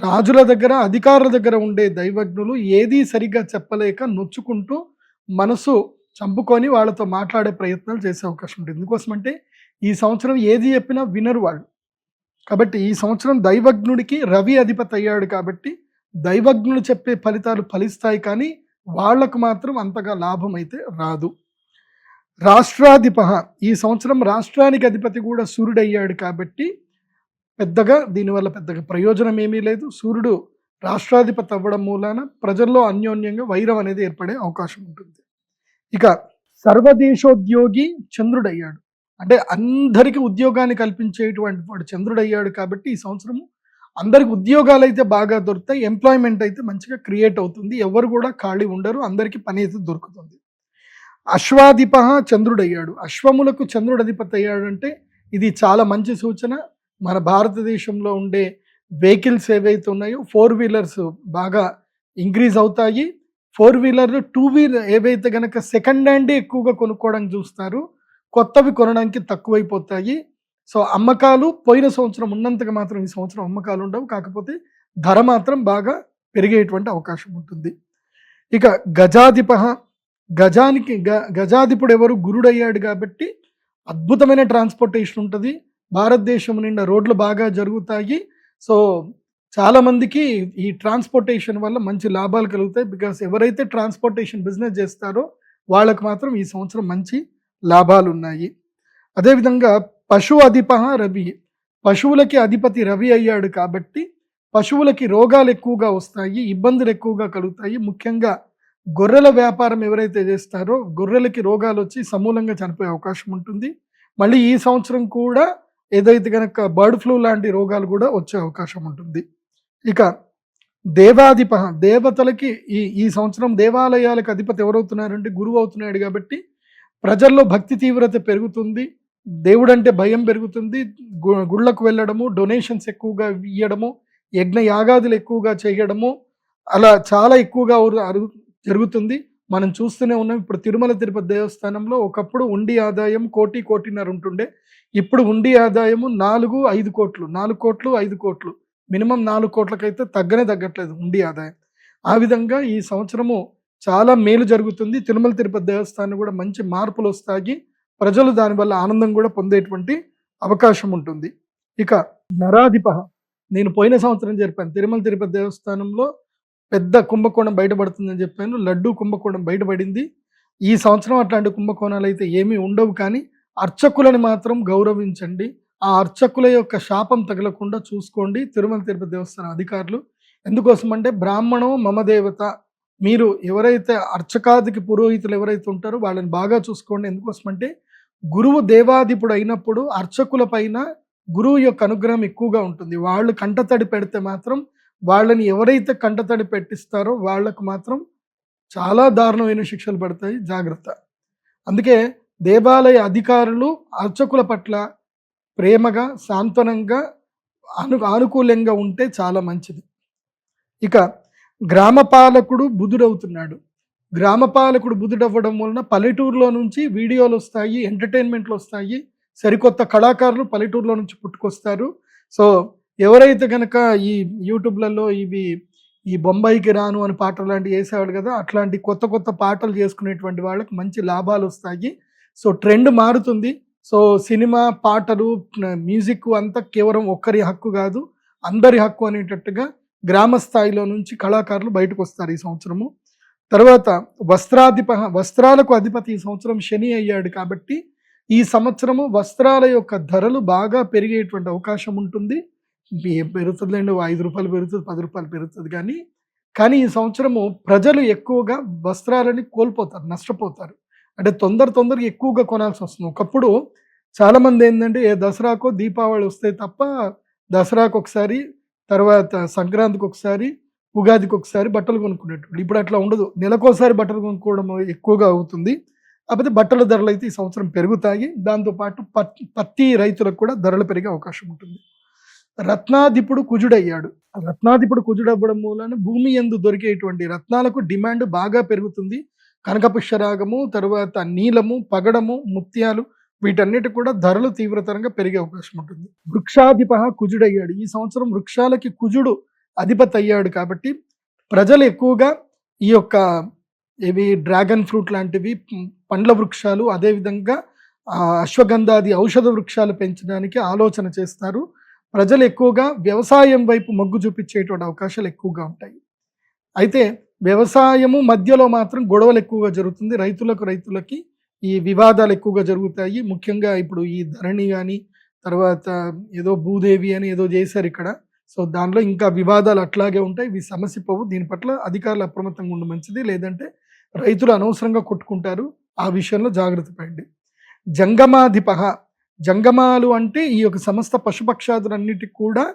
రాజుల దగ్గర, అధికారుల దగ్గర ఉండే దైవజ్ఞులు ఏదీ సరిగ్గా చెప్పలేక నొచ్చుకుంటూ మనసు చంపుకొని వాళ్ళతో మాట్లాడే ప్రయత్నాలు చేసే అవకాశం ఉంటుంది. ఎందుకోసమంటే ఈ సంవత్సరం ఏది చెప్పినా వినరు వాళ్ళు. కాబట్టి ఈ సంవత్సరం దైవజ్ఞుడికి రవి అధిపతి అయ్యాడు కాబట్టి దైవజ్ఞులు చెప్పే ఫలితాలు ఫలిస్తాయి, కానీ వాళ్లకు మాత్రం అంతగా లాభం అయితే రాదు. రాష్ట్రాధిప, ఈ సంవత్సరం రాష్ట్రానికి అధిపతి కూడా సూర్యుడు అయ్యాడు కాబట్టి పెద్దగా దీనివల్ల పెద్దగా ప్రయోజనం ఏమీ లేదు. సూర్యుడు రాష్ట్రాధిపతి అవ్వడం మూలాన ప్రజల్లో అన్యోన్యంగా వైరం అనేది ఏర్పడే అవకాశం ఉంటుంది. ఇక సర్వదేశోద్యోగి చంద్రుడు అయ్యాడు. అంటే అందరికీ ఉద్యోగాన్ని కల్పించేటువంటి వాడు చంద్రుడు అయ్యాడు కాబట్టి ఈ సంవత్సరం అందరికి ఉద్యోగాలు అయితే బాగా దొరుకుతాయి, ఎంప్లాయ్మెంట్ అయితే మంచిగా క్రియేట్ అవుతుంది, ఎవరు కూడా ఖాళీ ఉండరు, అందరికీ పని అయితే దొరుకుతుంది. అశ్వాధిప చంద్రుడు అయ్యాడు. అశ్వములకు చంద్రుడు అధిపతి అయ్యాడు అంటే ఇది చాలా మంచి సూచన. మన భారతదేశంలో ఉండే వెహికల్స్ ఏవైతే ఉన్నాయో 4 వీలర్స్ బాగా ఇంక్రీజ్ అవుతాయి. 4 వీలర్ 2 వీలర్ ఏవైతే కనుక సెకండ్ హ్యాండే ఎక్కువగా కొనుక్కోవడానికి చూస్తారు, కొత్తవి కొనడానికి తక్కువైపోతాయి. సో అమ్మకాలు పోయిన సంవత్సరం ఉన్నంతగా మాత్రం ఈ సంవత్సరం అమ్మకాలు ఉండవు, కాకపోతే ధర మాత్రం బాగా పెరిగేటువంటి అవకాశం ఉంటుంది. ఇక గజాధిప, గజాధిపుడు ఎవరు, గురుడు అయ్యాడు కాబట్టి అద్భుతమైన ట్రాన్స్పోర్టేషన్ ఉంటుంది, భారతదేశం నిండా రోడ్లు బాగా జరుగుతాయి. సో చాలా మందికి ఈ ట్రాన్స్పోర్టేషన్ వల్ల మంచి లాభాలు కలుగుతాయి. బికాస్ ఎవరైతే ట్రాన్స్పోర్టేషన్ బిజినెస్ చేస్తారో వాళ్ళకు మాత్రం ఈ సంవత్సరం మంచి లాభాలు ఉన్నాయి. అదేవిధంగా పశు అధిప రవి, పశువులకి అధిపతి రవి అయ్యాడు కాబట్టి పశువులకి రోగాలు ఎక్కువగా వస్తాయి, ఇబ్బందులు ఎక్కువగా కలుగుతాయి. ముఖ్యంగా గొర్రెల వ్యాపారం ఎవరైతే చేస్తారో గొర్రెలకి రోగాలు వచ్చి సమూలంగా చనిపోయే అవకాశం ఉంటుంది. మళ్ళీ ఈ సంవత్సరం కూడా ఏదైతే కనుక బర్డ్ ఫ్లూ లాంటి రోగాలు కూడా వచ్చే అవకాశం ఉంటుంది. ఇక దేవాధిప దేవతలకి ఈ సంవత్సరం దేవాలయాలకు అధిపతి ఎవరవుతున్నారంటే గురువు అవుతున్నాడు కాబట్టి ప్రజల్లో భక్తి తీవ్రత పెరుగుతుంది, దేవుడంటే భయం పెరుగుతుంది, గుళ్ళకు వెళ్ళడము, డొనేషన్స్ ఎక్కువగా ఇవ్వడము, యజ్ఞ యాగాదులు ఎక్కువగా చేయడము అలా చాలా ఎక్కువగా జరుగుతుంది. మనం చూస్తూనే ఉన్నాం. ఇప్పుడు తిరుమల తిరుపతి దేవస్థానంలో ఒకప్పుడు ఉండి ఆదాయం 1,00,00,000-1,50,00,000 ఉంటుండే. ఇప్పుడు ఉండి ఆదాయము 4-5 కోట్లు, 4 కోట్లు 5 కోట్లు, మినిమం 4 కోట్లకైతే తగ్గట్లేదు ఉండి ఆదాయం. ఆ విధంగా ఈ సంవత్సరము చాలా మేలు జరుగుతుంది. తిరుమల తిరుపతి దేవస్థానం కూడా మంచి మార్పులు వస్తాయి. ప్రజలు దానివల్ల ఆనందం కూడా పొందేటువంటి అవకాశం ఉంటుంది. ఇక నరాధిప, నేను పోయిన సంవత్సరం చెప్పాను తిరుమల తిరుపతి దేవస్థానంలో పెద్ద కుంభకోణం బయటపడుతుందని చెప్పాను. లడ్డూ కుంభకోణం బయటపడింది. ఈ సంవత్సరం అట్లాంటి కుంభకోణాలు అయితే ఏమీ ఉండవు. కానీ అర్చకులని మాత్రం గౌరవించండి. ఆ అర్చకుల యొక్క శాపం తగలకుండా చూసుకోండి తిరుమల తిరుపతి దేవస్థానం అధికారులు. ఎందుకోసం అంటే బ్రాహ్మణం మమ దేవత, మీరు ఎవరైతే అర్చకాదికి పురోహితులు ఎవరైతే ఉంటారో వాళ్ళని బాగా చూసుకోండి. ఎందుకోసం అంటే గురువు దేవాధిపుడు అయినప్పుడు అర్చకుల పైన గురువు యొక్క అనుగ్రహం ఎక్కువగా ఉంటుంది. వాళ్ళు కంటతడి పెడితే మాత్రం, వాళ్ళని ఎవరైతే కంటతడి పెట్టిస్తారో వాళ్ళకు మాత్రం చాలా దారుణమైన శిక్షలు పడతాయి, జాగ్రత్త. అందుకే దేవాలయ అధికారులు అర్చకుల పట్ల ప్రేమగా, సాంత్వనంగా, ఆనుకూలంగా ఉంటే చాలా మంచిది. ఇక గ్రామపాలకుడు బుధుడవుతున్నాడు. గ్రామపాలకుడు బుధుడవ్వడం వలన పల్లెటూరులో నుంచి వీడియోలు వస్తాయి, ఎంటర్టైన్మెంట్లు వస్తాయి, సరికొత్త కళాకారులు పల్లెటూరులో నుంచి పుట్టుకొస్తారు. సో ఎవరైతే కనుక ఈ యూట్యూబ్లలో ఈ బొంబాయికి రాను అని పాటలు లాంటివి వేసేవాడు కదా, అట్లాంటి కొత్త కొత్త పాటలు చేసుకునేటువంటి వాళ్ళకి మంచి లాభాలు వస్తాయి. సో ట్రెండ్ మారుతుంది. సో సినిమా, పాటలు, మ్యూజిక్ అంతా కేవలం ఒక్కరి హక్కు కాదు, అందరి హక్కు అనేటట్టుగా గ్రామ స్థాయిలో నుంచి కళాకారులు బయటకు వస్తారు ఈ సంవత్సరము. తర్వాత వస్త్రాలకు అధిపతి ఈ సంవత్సరం శని అయ్యాడు కాబట్టి ఈ సంవత్సరము వస్త్రాల యొక్క ధరలు బాగా పెరిగేటువంటి అవకాశం ఉంటుంది. పెరుగుతుందండి, 5 రూపాయలు పెరుగుతుంది, 10 రూపాయలు పెరుగుతుంది. కానీ ఈ సంవత్సరము ప్రజలు ఎక్కువగా వస్త్రాలని కోల్పోతారు, నష్టపోతారు. అంటే తొందరగా ఎక్కువగా కొనాల్సి వస్తుంది. ఒకప్పుడు చాలామంది ఏంటంటే దసరాకో దీపావళి వస్తే తప్ప దసరాకు ఒకసారి, తర్వాత సంక్రాంతికి ఒకసారి, ఉగాదికి ఒకసారి బట్టలు కొనుక్కునేటప్పుడు. ఇప్పుడు అట్లా ఉండదు, నెలకోసారి బట్టలు కొనుక్కోవడం ఎక్కువగా అవుతుంది. కాకపోతే బట్టల ధరలు అయితే ఈ సంవత్సరం పెరుగుతాయి. దాంతోపాటు పత్తి రైతులకు కూడా ధరలు పెరిగే అవకాశం ఉంటుంది. రత్నాధిపుడు కుజుడయ్యాడు. రత్నాధిపుడు కుజుడవ్వడం మూలన భూమి యందు దొరికేటువంటి రత్నాలకు డిమాండ్ బాగా పెరుగుతుంది. కనకపుష్యరాగము, తర్వాత నీలము, పగడము, ముత్యాలు, వీటన్నిటి కూడా ధరలు తీవ్రతరంగా పెరిగే అవకాశం ఉంటుంది. వృక్షాధిప కుజుడయ్యాడు. ఈ సంవత్సరం వృక్షాలకి కుజుడు అధిపతి అయ్యాడు కాబట్టి ప్రజలు ఎక్కువగా ఈ యొక్క డ్రాగన్ ఫ్రూట్ లాంటివి, పండ్ల వృక్షాలు, అదేవిధంగా అశ్వగంధాది ఔషధ వృక్షాలు పెంచడానికి ఆలోచన చేస్తారు. ప్రజలు ఎక్కువగా వ్యవసాయం వైపు మొగ్గు చూపించేటువంటి అవకాశాలు ఎక్కువగా ఉంటాయి. అయితే వ్యవసాయము మధ్యలో మాత్రం గొడవలు ఎక్కువగా జరుగుతుంది. రైతులకి ఈ వివాదాలు ఎక్కువగా జరుగుతాయి. ముఖ్యంగా ఇప్పుడు ఈ ధరణి కానీ, తర్వాత ఏదో భూదేవి అని ఏదో చేశారు ఇక్కడ. సో దానిలో ఇంకా వివాదాలు అట్లాగే ఉంటాయి. ఇవి సమస్య పోవు. దీని పట్ల అధికారులు అప్రమత్తంగా ఉండడం మంచిది. లేదంటే రైతులు అనవసరంగా కొట్టుకుంటారు. ఆ విషయంలో జాగ్రత్త పడండి. జంగమాధిప, జంగమాలు అంటే ఈ యొక్క సమస్త పశుపక్షాదులన్నిటికి కూడా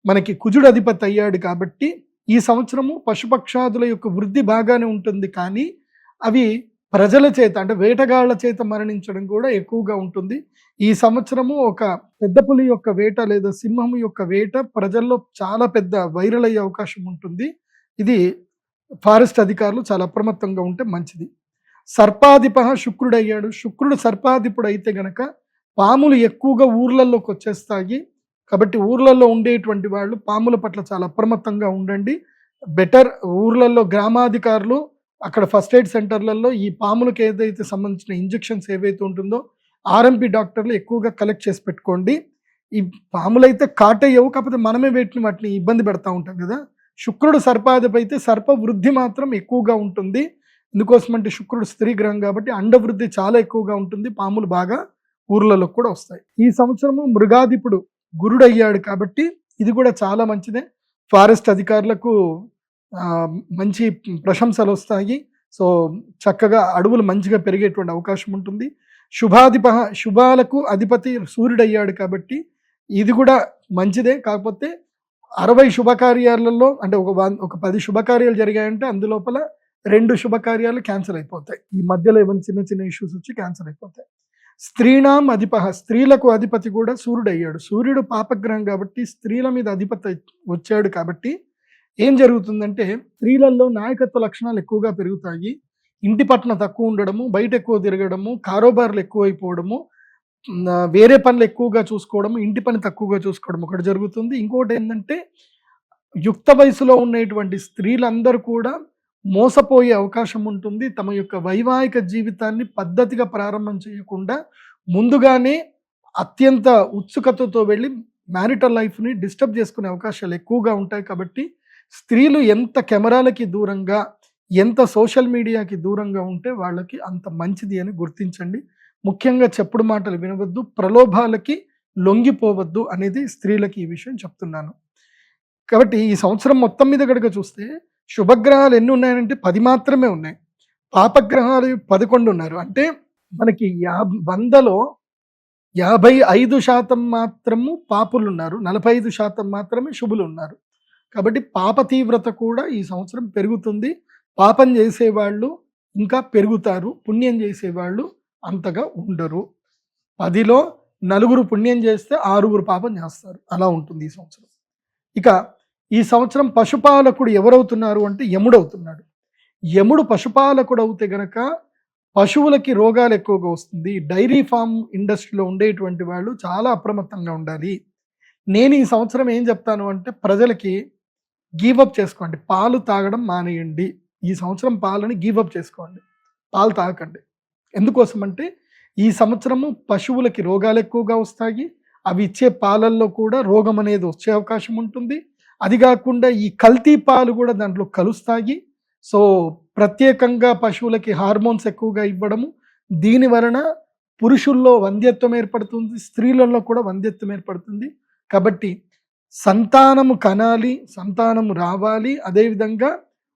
మనకి కుజుడు అధిపతి అయ్యాడు కాబట్టి ఈ సంవత్సరము పశుపక్షాదుల యొక్క వృద్ధి బాగానే ఉంటుంది. కానీ అవి ప్రజల చేత, అంటే వేటగాళ్ల చేత మరణించడం కూడా ఎక్కువగా ఉంటుంది. ఈ సంవత్సరము ఒక పెద్ద పులి యొక్క వేట లేదా సింహం యొక్క వేట ప్రజల్లో చాలా పెద్ద వైరల్ అయ్యే అవకాశం ఉంటుంది. ఇది ఫారెస్ట్ అధికారులు చాలా అప్రమత్తంగా ఉంటే మంచిది. సర్పాధిప శుక్రుడు అయ్యాడు. శుక్రుడు సర్పాధిపుడు అయితే గనక పాములు ఎక్కువగా ఊర్లలోకి వచ్చేస్తాయి. కాబట్టి ఊర్లలో ఉండేటువంటి వాళ్ళు పాముల పట్ల చాలా అప్రమత్తంగా ఉండండి. బెటర్ ఊర్లలో గ్రామాధికారులు అక్కడ ఫస్ట్ ఎయిడ్ సెంటర్లలో ఈ పాములకు ఏదైతే సంబంధించిన ఇంజెక్షన్స్ ఏవైతే ఉంటుందో ఆర్ఎంపీ డాక్టర్లు ఎక్కువగా కలెక్ట్ చేసి పెట్టుకోండి. ఈ పాములు అయితే కాటేయవు, కాకపోతే మనమే వాటిని ఇబ్బంది పెడతా ఉంటాం కదా. శుక్రుడు సర్పాధిపతి అయితే సర్ప వృద్ధి మాత్రం ఎక్కువగా ఉంటుంది. ఎందుకోసమంటే శుక్రుడు స్త్రీ గ్రహం కాబట్టి అండవృద్ధి చాలా ఎక్కువగా ఉంటుంది. పాములు బాగా ఊర్లలో కూడా వస్తాయి. ఈ సంవత్సరము మృగాధిపుడు గురుడు అయ్యాడు కాబట్టి ఇది కూడా చాలా మంచిదే. ఫారెస్ట్ అధికారులకు మంచి ప్రశంసలు వస్తాయి. సో చక్కగా అడవులు మంచిగా పెరిగేటువంటి అవకాశం ఉంటుంది. శుభాలకు అధిపతి సూర్యుడు అయ్యాడు కాబట్టి ఇది కూడా మంచిదే. కాకపోతే 60 శుభకార్యాలలో అంటే ఒక 10 శుభకార్యాలు జరిగాయంటే అందులోపల 2 శుభకార్యాలు క్యాన్సిల్ అయిపోతాయి. ఈ మధ్యలో ఏమైనా చిన్న చిన్న ఇష్యూస్ వచ్చి క్యాన్సిల్ అయిపోతాయి. స్త్రీణాం అధిపః, స్త్రీలకు అధిపతి కూడా సూర్యుడు అయ్యాడు. సూర్యుడు పాపగ్రహం కాబట్టి స్త్రీల మీద అధిపతి వచ్చాడు కాబట్టి ఏం జరుగుతుందంటే స్త్రీలలో నాయకత్వ లక్షణాలు ఎక్కువగా పెరుగుతాయి. ఇంటి పట్ల తక్కువ ఉండడము, బయట ఎక్కువ తిరగడము, కారోబార్లు ఎక్కువైపోవడము, వేరే పనులు ఎక్కువగా చూసుకోవడము, ఇంటి పని తక్కువగా చూసుకోవడం ఒకటి జరుగుతుంది. ఇంకోటి ఏంటంటే యుక్త వయసులో ఉన్నటువంటి స్త్రీలందరూ కూడా మోసపోయే అవకాశం ఉంటుంది. తమ యొక్క వైవాహిక జీవితాన్ని పద్ధతిగా ప్రారంభం చేయకుండా ముందుగానే అత్యంత ఉత్సుకతతో వెళ్ళి మ్యారిటల్ లైఫ్ని డిస్టర్బ్ చేసుకునే అవకాశాలు ఎక్కువగా ఉంటాయి. కాబట్టి స్త్రీలు ఎంత కెమెరాలకి దూరంగా, ఎంత సోషల్ మీడియాకి దూరంగా ఉంటే వాళ్ళకి అంత మంచిది అని గుర్తించండి. ముఖ్యంగా చెప్పుడు మాటలు వినవద్దు, ప్రలోభాలకి లొంగిపోవద్దు అనేది స్త్రీలకి ఈ విషయం చెప్తున్నాను. కాబట్టి ఈ సంవత్సరం మొత్తం మీద కనుక చూస్తే శుభగ్రహాలు ఎన్ని ఉన్నాయంటే 10 మాత్రమే ఉన్నాయి. పాపగ్రహాలు 11 ఉన్నారు. అంటే మనకి 100లో 55% మాత్రము పాపులు ఉన్నారు, 45% మాత్రమే శుభులు ఉన్నారు. కాబట్టి పాప తీవ్రత కూడా ఈ సంవత్సరం పెరుగుతుంది. పాపం చేసేవాళ్ళు ఇంకా పెరుగుతారు, పుణ్యం చేసేవాళ్ళు అంతగా ఉండరు. 10లో 4 పుణ్యం చేస్తే 6 పాపం చేస్తారు. అలా ఉంటుంది ఈ సంవత్సరం. ఇక ఈ సంవత్సరం పశుపాలకుడు ఎవరవుతున్నారు అంటే యముడు అవుతున్నాడు. యముడు పశుపాలకుడు అవుతే గనక పశువులకి రోగాలు ఎక్కువగా వస్తుంది. డైరీ ఫామ్ ఇండస్ట్రీలో ఉండేటువంటి వాళ్ళు చాలా అప్రమత్తంగా ఉండాలి. నేను ఈ సంవత్సరం ఏం చెప్తాను అంటే ప్రజలకి గివప్ చేసుకోండి, పాలు తాగడం మానేయండి. ఈ సంవత్సరం పాలని గివప్ చేసుకోండి, పాలు తాగకండి. ఎందుకోసం అంటే ఈ సంవత్సరము పశువులకి రోగాలు ఎక్కువగా వస్తాయి. అవి ఇచ్చే పాలల్లో కూడా రోగం అనేది వచ్చే అవకాశం ఉంటుంది. అది కాకుండా ఈ కల్తీ పాలు కూడా దాంట్లో కలుస్తాయి. సో ప్రత్యేకంగా పశువులకి హార్మోన్స్ ఎక్కువగా ఇవ్వడము, దీని వలన పురుషుల్లో వంధ్యత్వం ఏర్పడుతుంది, స్త్రీలలో కూడా వంధ్యత్వం ఏర్పడుతుంది. కాబట్టి సంతానము కనాలి, సంతానము రావాలి, అదేవిధంగా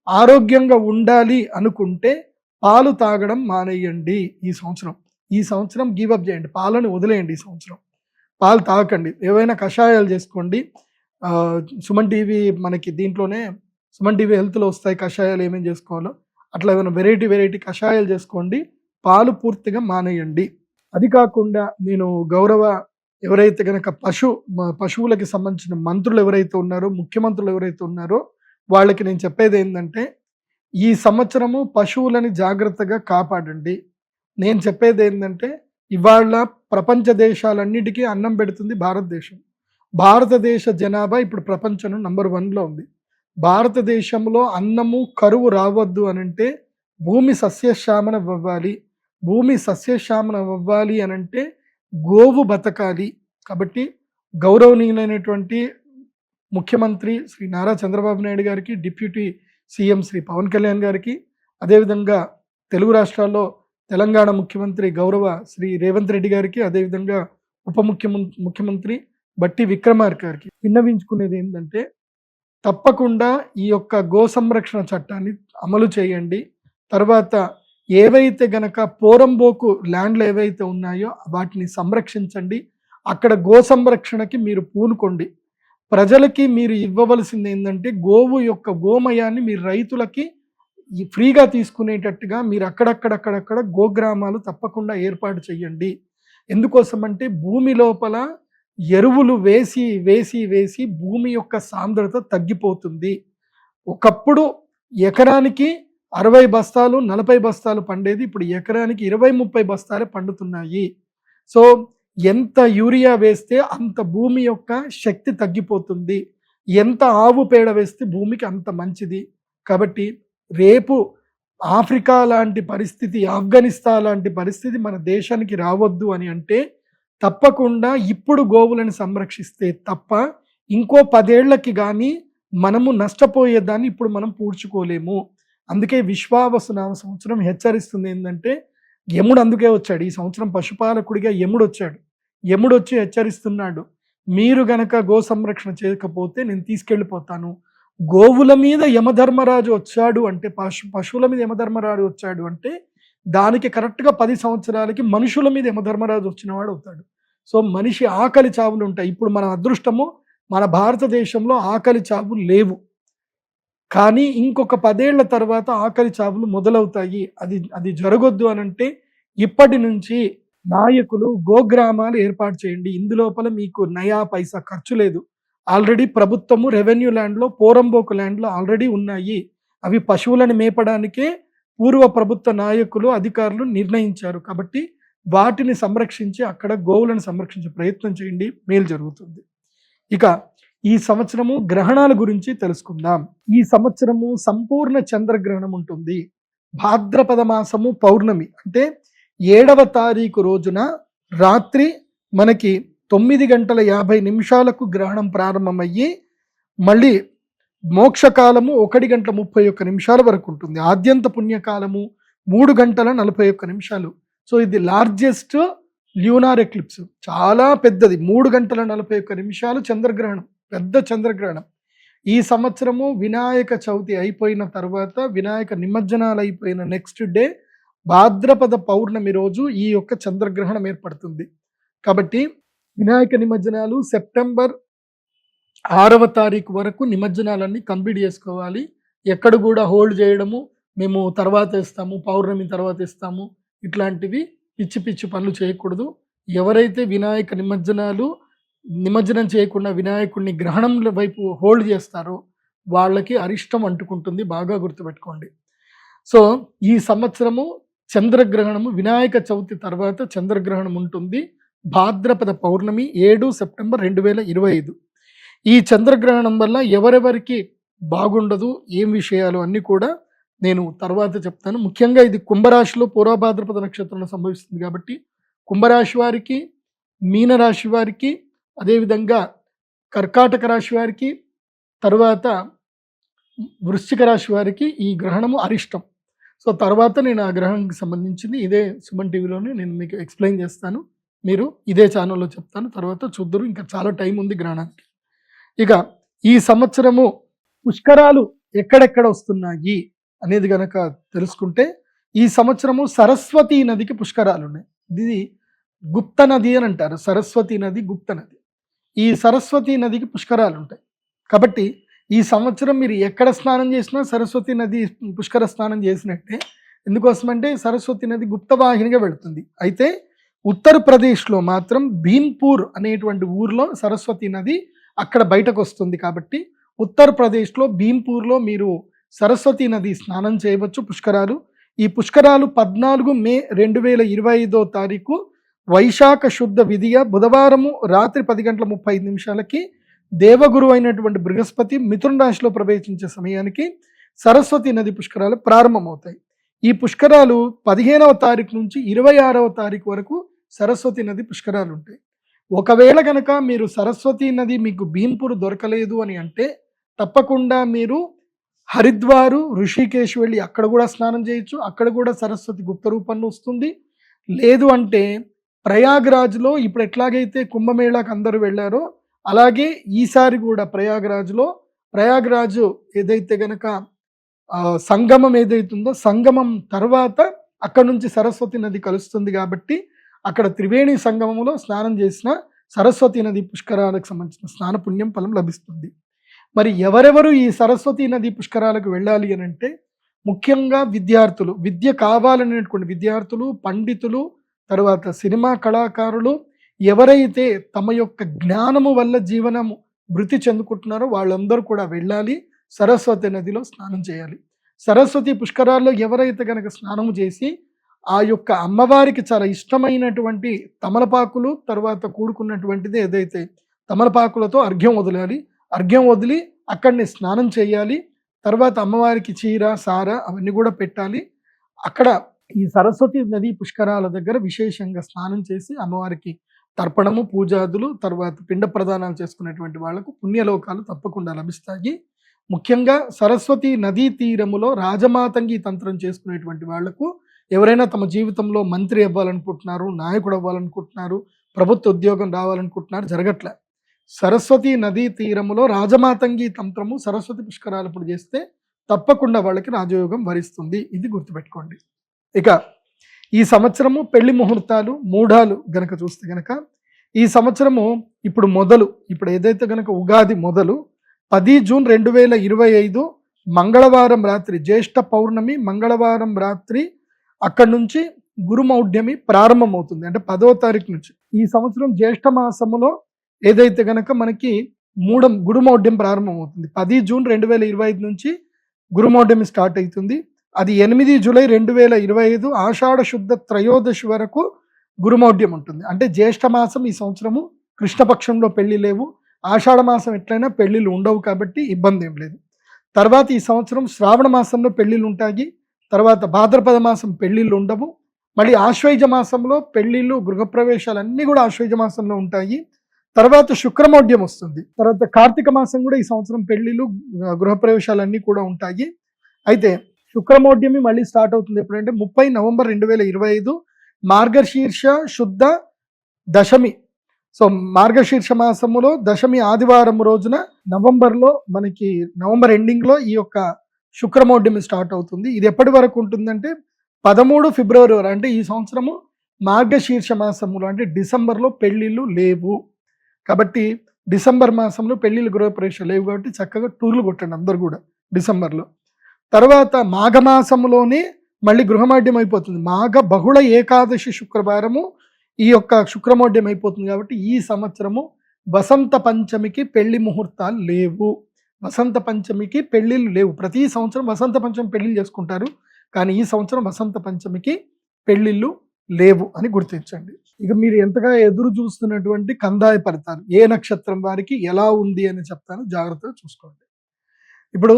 ఆరోగ్యంగా ఉండాలి అనుకుంటే పాలు తాగడం మానేయండి. ఈ సంవత్సరం గివప్ చేయండి, పాలను వదిలేయండి. ఈ సంవత్సరం పాలు తాగకండి, ఏవైనా కషాయాలు చేసుకోండి. సుమన్ టీవీ మనకి దీంట్లోనే సుమన్ టీవీ హెల్త్లో వస్తాయి కషాయాలు ఏమేమి చేసుకోవాలో, అట్లా ఏమైనా వెరైటీ కషాయాలు చేసుకోండి. పాలు పూర్తిగా మానేయండి. అది కాకుండా నేను గౌరవ ఎవరైతే కనుక పశువులకి సంబంధించిన మంత్రులు ఎవరైతే ఉన్నారో, ముఖ్యమంత్రులు ఎవరైతే ఉన్నారో వాళ్ళకి నేను చెప్పేది ఏంటంటే ఈ సంవత్సరము పశువులని జాగ్రత్తగా కాపాడండి. నేను చెప్పేది ఏంటంటే ఇవాళ ప్రపంచ దేశాలన్నిటికీ అన్నం పెడుతుంది భారతదేశం. భారతదేశ జనాభా ఇప్పుడు ప్రపంచంలో నంబర్ 1లో ఉంది. భారతదేశంలో అన్నము కరువు రావద్దు అనంటే భూమి సస్యశ్యామన అవ్వాలి. భూమి సస్యశ్యామన అవ్వాలి అనంటే గోవు బతకాలి. కాబట్టి గౌరవనీయులైనటువంటి ముఖ్యమంత్రి శ్రీ నారా చంద్రబాబు నాయుడు గారికి, డిప్యూటీ సీఎం శ్రీ పవన్ కళ్యాణ్ గారికి, అదేవిధంగా తెలుగు రాష్ట్రాల్లో తెలంగాణ ముఖ్యమంత్రి గౌరవ శ్రీ రేవంత్ రెడ్డి గారికి, అదేవిధంగా ముఖ్యమంత్రి బట్టి విక్రమార్క గారికి విన్నవించుకునేది ఏంటంటే తప్పకుండా ఈ యొక్క గో సంరక్షణ చట్టాన్ని అమలు చేయండి. తర్వాత ఏవైతే గనక పోరంబోకు ల్యాండ్లు ఏవైతే ఉన్నాయో వాటిని సంరక్షించండి. అక్కడ గో సంరక్షణకి మీరు పూనుకోండి. ప్రజలకి మీరు ఇవ్వవలసింది ఏంటంటే గోవు యొక్క గోమయాన్ని మీరు రైతులకి ఫ్రీగా తీసుకునేటట్టుగా మీరు అక్కడక్కడ గోగ్రామాలు తప్పకుండా ఏర్పాటు చేయండి. ఎందుకోసం అంటే భూమి లోపల ఎరువులు వేసి భూమి యొక్క సాంద్రత తగ్గిపోతుంది. ఒకప్పుడు ఎకరానికి 60 బస్తాలు 40 బస్తాలు పండేది ఇప్పుడు ఎకరానికి 20-30 బస్తాలే పండుతున్నాయి. సో ఎంత యూరియా వేస్తే అంత భూమి యొక్క శక్తి తగ్గిపోతుంది. ఎంత ఆవు పేడ వేస్తే భూమికి అంత మంచిది. కాబట్టి రేపు ఆఫ్రికా లాంటి పరిస్థితి, ఆఫ్ఘనిస్తాన్ లాంటి పరిస్థితి మన దేశానికి రావద్దు అని అంటే తప్పకుండా ఇప్పుడు గోవులను సంరక్షిస్తే తప్ప ఇంకో 10 ఏళ్లకి కానీ మనము నష్టపోయేదాన్ని ఇప్పుడు మనం పూడ్చుకోలేము. అందుకే విశ్వావసునామ సంవత్సరం హెచ్చరిస్తుంది ఏంటంటే యముడు అందుకే వచ్చాడు. ఈ సంవత్సరం పశుపాలకుడిగా యముడు వచ్చాడు. యముడు వచ్చి హెచ్చరిస్తున్నాడు, మీరు గనక గో సంరక్షణ చేయకపోతే నేను తీసుకెళ్ళిపోతాను. గోవుల మీద యమధర్మరాజు వచ్చాడు అంటే పశువుల మీద యమధర్మరాజు వచ్చాడు అంటే దానికి కరెక్ట్గా 10 సంవత్సరాలకి మనుషుల మీద యమధర్మరాజు వచ్చినవాడు అవుతాడు. సో మనిషి ఆకలి చావులు ఉంటాయి. ఇప్పుడు మన అదృష్టము మన భారతదేశంలో ఆకలి చావులు లేవు, కానీ ఇంకొక 10 ఏళ్ల తర్వాత ఆకలి చావులు మొదలవుతాయి. అది జరగొద్దు అనంటే ఇప్పటి నుంచి నాయకులు గోగ్రామాలు ఏర్పాటు చేయండి. ఇందులోపల మీకు నయా పైసా ఖర్చు లేదు. ఆల్రెడీ ప్రభుత్వము రెవెన్యూ ల్యాండ్లో, పోరంబోకు ల్యాండ్లో ఆల్రెడీ ఉన్నాయి. అవి పశువులను మేపడానికే పూర్వ ప్రభుత్వ నాయకులు, అధికారులు నిర్ణయించారు. కాబట్టి వాటిని సంరక్షించి అక్కడ గోవులను సంరక్షించే ప్రయత్నం చేయండి, మేలు జరుగుతుంది. ఇక ఈ సంవత్సరము గ్రహణాల గురించి తెలుసుకుందాం. ఈ సంవత్సరము సంపూర్ణ చంద్రగ్రహణం ఉంటుంది. భాద్రపద మాసము పౌర్ణమి అంటే 7వ తారీఖు రోజున రాత్రి మనకి 9:50 గ్రహణం ప్రారంభమయ్యి మళ్ళీ మోక్షకాలము 1:31 వరకు ఉంటుంది. ఆద్యంత పుణ్యకాలము 3:41. సో ఇది లార్జెస్ట్ ల్యూనార్ ఎక్లిప్స్, చాలా పెద్దది. 3:41 చంద్రగ్రహణం, పెద్ద చంద్రగ్రహణం. ఈ సంవత్సరము వినాయక చవితి అయిపోయిన తర్వాత, వినాయక నిమజ్జనాలు అయిపోయిన నెక్స్ట్ డే భాద్రపద పౌర్ణమి రోజు ఈ యొక్క చంద్రగ్రహణం ఏర్పడుతుంది. కాబట్టి వినాయక నిమజ్జనాలు సెప్టెంబర్ 6వ తారీఖు వరకు నిమజ్జనాలన్నీ కంప్లీట్ చేసుకోవాలి. ఎక్కడ కూడా హోల్డ్ చేయడము, మేము తర్వాత ఇస్తాము, పౌర్ణమి తర్వాత ఇస్తాము, ఇట్లాంటివి పిచ్చి పిచ్చి పనులు చేయకూడదు. ఎవరైతే వినాయక నిమజ్జనం చేయకుండా వినాయకుడిని గ్రహణం వైపు హోల్డ్ చేస్తారో వాళ్ళకి అరిష్టం అంటుకుంటుంది, బాగా గుర్తుపెట్టుకోండి. సో ఈ సంవత్సరము చంద్రగ్రహణము వినాయక చవితి తర్వాత చంద్రగ్రహణం ఉంటుంది. భాద్రపద పౌర్ణమి 7 సెప్టెంబర్ 2025. ఈ చంద్రగ్రహణం వల్ల ఎవరెవరికి బాగుండదు, ఏం విషయాలు అన్నీ కూడా నేను తర్వాత చెప్తాను. ముఖ్యంగా ఇది కుంభరాశిలో పూర్వభాద్రపద నక్షత్రంలో సంభవిస్తుంది కాబట్టి కుంభరాశి వారికి, మీనరాశి వారికి, అదేవిధంగా కర్కాటక రాశి వారికి, తర్వాత వృశ్చిక రాశి వారికి ఈ గ్రహణము అరిష్టం. సో తర్వాత నేను ఆ గ్రహణానికి సంబంధించింది ఇదే సుమన్ టీవీలోనే నేను మీకు ఎక్స్ప్లెయిన్ చేస్తాను. మీరు ఇదే ఛానల్లో చెప్తాను, తర్వాత చూద్దరు. ఇంకా చాలా టైం ఉంది గ్రహణానికి. ఇక ఈ సంవత్సరము పుష్కరాలు ఎక్కడెక్కడ వస్తున్నాయి అనేది గనక తెలుసుకుంటే, ఈ సంవత్సరము సరస్వతీ నదికి పుష్కరాలు ఉన్నాయి. ఇది గుప్త నది అని అంటారు. సరస్వతీ నది గుప్త నది. ఈ సరస్వతీ నదికి పుష్కరాలు ఉంటాయి. కాబట్టి ఈ సంవత్సరం మీరు ఎక్కడ స్నానం చేసినా సరస్వతీ నది పుష్కర స్నానం చేసినట్టే. ఎందుకోసమంటే సరస్వతీ నది గుప్తవాహినిగా వెళుతుంది. అయితే ఉత్తరప్రదేశ్లో మాత్రం భీంపూర్ అనేటువంటి ఊర్లో సరస్వతీ నది అక్కడ బయటకు వస్తుంది. కాబట్టి ఉత్తరప్రదేశ్లో భీంపూర్లో మీరు సరస్వతీ నది స్నానం చేయవచ్చు. పుష్కరాలు, ఈ పుష్కరాలు 14 మే 2025 వైశాఖ శుద్ధ విధియ బుధవారము రాత్రి 10:35 దేవగురు అయినటువంటి బృహస్పతి మిథున రాశిలో ప్రవేశించే సమయానికి సరస్వతీ నది పుష్కరాలు ప్రారంభమవుతాయి. ఈ పుష్కరాలు 15వ తారీఖు నుంచి 26వ తారీఖు వరకు సరస్వతీ నది పుష్కరాలు ఉంటాయి. ఒకవేళ కనుక మీరు సరస్వతీ నది మీకు భీంపూర్ దొరకలేదు అని అంటే తప్పకుండా మీరు హరిద్వారు, ఋషికేశ్ వెళ్ళి అక్కడ కూడా స్నానం చేయొచ్చు. అక్కడ కూడా సరస్వతి గుప్త రూపంలో వస్తుంది. లేదు అంటే ప్రయాగ్రాజ్లో ఇప్పుడు ఎట్లాగైతే కుంభమేళాకు అందరూ వెళ్ళారో అలాగే ఈసారి కూడా ప్రయాగ్రాజు ఏదైతే గనక సంగమం ఏదైతుందో సంగమం తర్వాత అక్కడ నుంచి సరస్వతి నది కలుస్తుంది. కాబట్టి అక్కడ త్రివేణి సంగమంలో స్నానం చేసిన సరస్వతి నది పుష్కరాలకు సంబంధించిన స్నాన పుణ్యం ఫలం లభిస్తుంది. మరి ఎవరెవరు ఈ సరస్వతి నది పుష్కరాలకు వెళ్ళాలి అని అంటే ముఖ్యంగా విద్యార్థులు, విద్య కావాలనేటువంటి విద్యార్థులు, పండితులు, తర్వాత సినిమా కళాకారులు, ఎవరైతే తమ యొక్క జ్ఞానము వల్ల జీవనము వృద్ధి చెందుకుంటున్నారో వాళ్ళందరూ కూడా వెళ్ళాలి, సరస్వతి నదిలో స్నానం చేయాలి. సరస్వతి పుష్కరాల్లో ఎవరైతే కనుక స్నానము చేసి ఆ యొక్క అమ్మవారికి చాలా ఇష్టమైనటువంటి తమలపాకులు తర్వాత కూడుకున్నటువంటిది ఏదైతే తమలపాకులతో అర్ఘ్యం వదలాలి. అర్ఘ్యం వదిలి అక్కడిని స్నానం చేయాలి. తర్వాత అమ్మవారికి చీర, సార అవన్నీ కూడా పెట్టాలి. అక్కడ ఈ సరస్వతి నది పుష్కరాల దగ్గర విశేషంగా స్నానం చేసి అమ్మవారికి తర్పణము, పూజాదులు, తర్వాత పిండ ప్రదానాలు చేసుకునేటువంటి వాళ్లకు పుణ్యలోకాలు తప్పకుండా లభిస్తాయి. ముఖ్యంగా సరస్వతి నదీ తీరములో రాజమాతంగి తంత్రం చేసుకునేటువంటి వాళ్లకు, ఎవరైనా తమ జీవితంలో మంత్రి అవ్వాలనుకుంటున్నారు, నాయకుడు అవ్వాలనుకుంటున్నారు, ప్రభుత్వ ఉద్యోగం రావాలనుకుంటున్నారు, జరగట్లే. సరస్వతి నదీ తీరములో రాజమాతంగి తంత్రము సరస్వతి పుష్కరాలప్పుడు చేస్తే తప్పకుండా వాళ్ళకి రాజయోగం వరిస్తుంది. ఇది గుర్తుపెట్టుకోండి. ఇక ఈ సంవత్సరము పెళ్లి ముహూర్తాలు, మూఢాలు గనక చూస్తే గనక ఈ సంవత్సరము ఇప్పుడు ఏదైతే కనుక ఉగాది మొదలు 10 జూన్ 2025 మంగళవారం రాత్రి, జ్యేష్ఠ పౌర్ణమి మంగళవారం రాత్రి అక్కడి నుంచి గురుమౌఢ్యమి ప్రారంభమవుతుంది. అంటే 10వ తారీఖు నుంచి ఈ సంవత్సరం జ్యేష్ఠ మాసములో ఏదైతే గనక మనకి గురుమౌఢ్యం ప్రారంభమవుతుంది. 10 జూన్ 2025 నుంచి గురుమౌఢ్యం స్టార్ట్ అవుతుంది. అది 8 జూలై 2025 ఆషాఢ శుద్ధ త్రయోదశి వరకు గురుమౌఢ్యం ఉంటుంది. అంటే జ్యేష్ఠ మాసం ఈ సంవత్సరము కృష్ణపక్షంలో పెళ్లి లేవు, ఆషాఢ మాసం ఎట్లయినా పెళ్లిళ్ళు ఉండవు కాబట్టి ఇబ్బంది ఏం లేదు. తర్వాత ఈ సంవత్సరం శ్రావణ మాసంలో పెళ్లిళ్ళు ఉంటాయి, తర్వాత భాద్రపద మాసం పెళ్లిళ్ళు ఉండవు, మళ్ళీ ఆశ్వయుజ మాసంలో పెళ్లిళ్ళు గృహప్రవేశాలు అన్నీ కూడా ఆశ్వయుజ మాసంలో ఉంటాయి. తర్వాత శుక్రమౌఢ్యం వస్తుంది. తర్వాత కార్తీక మాసం కూడా ఈ సంవత్సరం పెళ్లిళ్ళు గృహప్రవేశాలు అన్నీ కూడా ఉంటాయి. అయితే శుక్రమౌఢ్యమి మళ్ళీ స్టార్ట్ అవుతుంది ఎప్పుడంటే 30 నవంబర్ 2025 మార్గశీర్ష శుద్ధ దశమి. సో మార్గశీర్ష మాసములో దశమి ఆదివారం రోజున నవంబర్ ఎండింగ్ లో ఈ యొక్క శుక్రమౌఢ్యమి స్టార్ట్ అవుతుంది. ఇది ఎప్పటి వరకు ఉంటుందంటే 13 ఫిబ్రవరి వరకు. అంటే ఈ సంవత్సరము మార్గశీర్ష మాసములో అంటే డిసెంబర్లో పెళ్లిళ్ళు లేవు కాబట్టి, డిసెంబర్ మాసంలో పెళ్లిళ్ళు గృహప్రవేశాలు లేవు కాబట్టి చక్కగా టూర్లు కొట్టండి అందరు కూడా డిసెంబర్లో. తర్వాత మాఘమాసంలోనే మళ్ళీ గృహమౌఢ్యం అయిపోతుంది. మాఘ బహుళ ఏకాదశి శుక్రవారము ఈ యొక్క శుక్రమౌఢ్యం అయిపోతుంది కాబట్టి ఈ సంవత్సరము వసంత పంచమికి పెళ్లి ముహూర్తాలు లేవు. వసంత పంచమికి పెళ్లిళ్ళు లేవు. ప్రతి సంవత్సరం వసంత పంచమి పెళ్లిళ్ళు చేసుకుంటారు, కానీ ఈ సంవత్సరం వసంత పంచమికి పెళ్లిళ్ళు లేవు అని గుర్తించండి. ఇక మీరు ఎంతగా ఎదురు చూస్తున్నటువంటి కందాయ ఫలితాలు ఏ నక్షత్రం వారికి ఎలా ఉంది అని చెప్తాను, జాగ్రత్తగా చూసుకోండి. ఇప్పుడు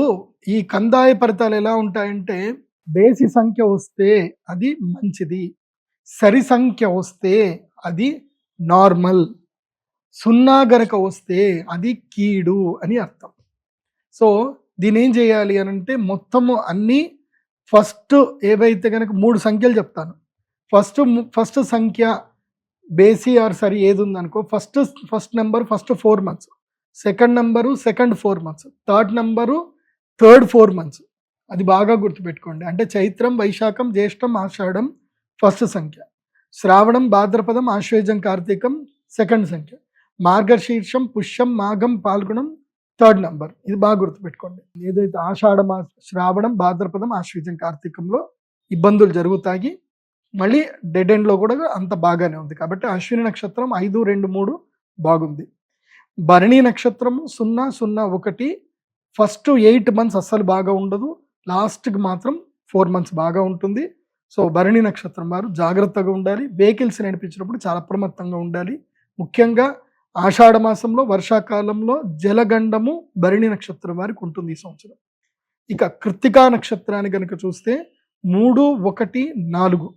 ఈ కందాయ ఫలితాలు ఎలా ఉంటాయంటే, బేసి సంఖ్య వస్తే అది మంచిది, సరి సంఖ్య వస్తే అది నార్మల్, సున్నా గనక వస్తే అది కీడు అని అర్థం. సో దీని ఏం చేయాలి అని అంటే, మొత్తము అన్నీ ఫస్ట్ ఏవైతే కనుక 3 సంఖ్యలు చెప్తాను. ఫస్ట్ సంఖ్య బేసి ఆర్ సరి ఏది ఉందనుకో, first number first 4 months, second number second 4 months, third number third 4 months. అది బాగా గుర్తుపెట్టుకోండి. అంటే చైత్రం, వైశాఖం, జ్యేష్టం, ఆషాఢం ఫస్ట్ సంఖ్య, శ్రావణం, భాద్రపదం, ఆశ్వేజం, కార్తీకం సెకండ్ సంఖ్య, మార్గశీర్షం, పుష్యం, మాఘం, పాల్గొనం థర్డ్ నెంబర్. ఇది బాగా గుర్తుపెట్టుకోండి. ఏదైతే శ్రావణం, భాద్రపదం, ఆశ్వేజం, కార్తీకంలో ఇబ్బందులు జరుగుతాయి, మళ్ళీ డెడ్ ఎండ్లో కూడా అంత బాగానే ఉంది. కాబట్టి అశ్విని నక్షత్రం 5, 2, 3 బాగుంది. భరణి నక్షత్రము 0, 0, 1 ఫస్ట్ 8 months అస్సలు బాగా ఉండదు, లాస్ట్కి మాత్రం 4 months బాగా ఉంటుంది. సో భరణి నక్షత్రం వారు జాగ్రత్తగా ఉండాలి. వెహికల్స్ నడిపించినప్పుడు చాలా అప్రమత్తంగా ఉండాలి. ముఖ్యంగా ఆషాఢ మాసంలో వర్షాకాలంలో జలగండము భరణి నక్షత్రం వారికి ఉంటుంది ఈ సంవత్సరం. ఇక కృత్తికా నక్షత్రాన్ని కనుక చూస్తే 3, 1, 4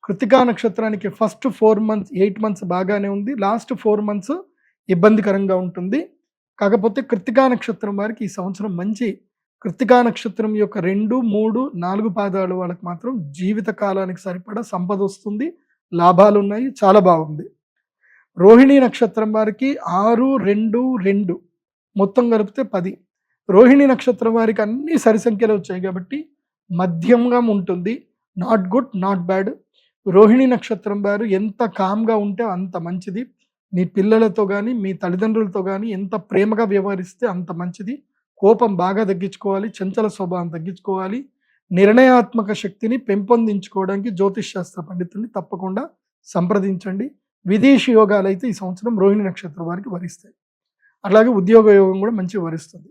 కృత్తికా నక్షత్రానికి ఫస్ట్ 4 months 8 months బాగానే ఉంది, లాస్ట్ 4 months ఇబ్బందికరంగా ఉంటుంది. కాకపోతే కృత్తికా నక్షత్రం వారికి ఈ సంవత్సరం మంచి. కృత్తికా నక్షత్రం యొక్క 2, 3, 4 పాదాలు వాళ్ళకి మాత్రం జీవిత కాలానికి సరిపడా సంపద వస్తుంది, లాభాలు ఉన్నాయి, చాలా బాగుంది. రోహిణి నక్షత్రం వారికి 6, 2, 2 మొత్తం కలిపితే 10. రోహిణి నక్షత్రం వారికి అన్ని సరి సంఖ్యలు వచ్చాయి కాబట్టి మధ్యంగా ఉంటుంది, not good not bad. Rohini నక్షత్రం వారు ఎంత కామ్గా ఉంటే అంత మంచిది. మీ పిల్లలతో కానీ మీ తల్లిదండ్రులతో కానీ ఎంత ప్రేమగా వ్యవహరిస్తే అంత మంచిది. కోపం బాగా తగ్గించుకోవాలి, చంచల స్వభావం తగ్గించుకోవాలి. నిర్ణయాత్మక శక్తిని పెంపొందించుకోవడానికి జ్యోతిష్ శాస్త్ర పండితుల్ని తప్పకుండా సంప్రదించండి. విదేశీ యోగాలు అయితే ఈ సంవత్సరం రోహిణి నక్షత్రం వారికి వరిస్తాయి. అలాగే ఉద్యోగ యోగం కూడా మంచిగా వరిస్తుంది.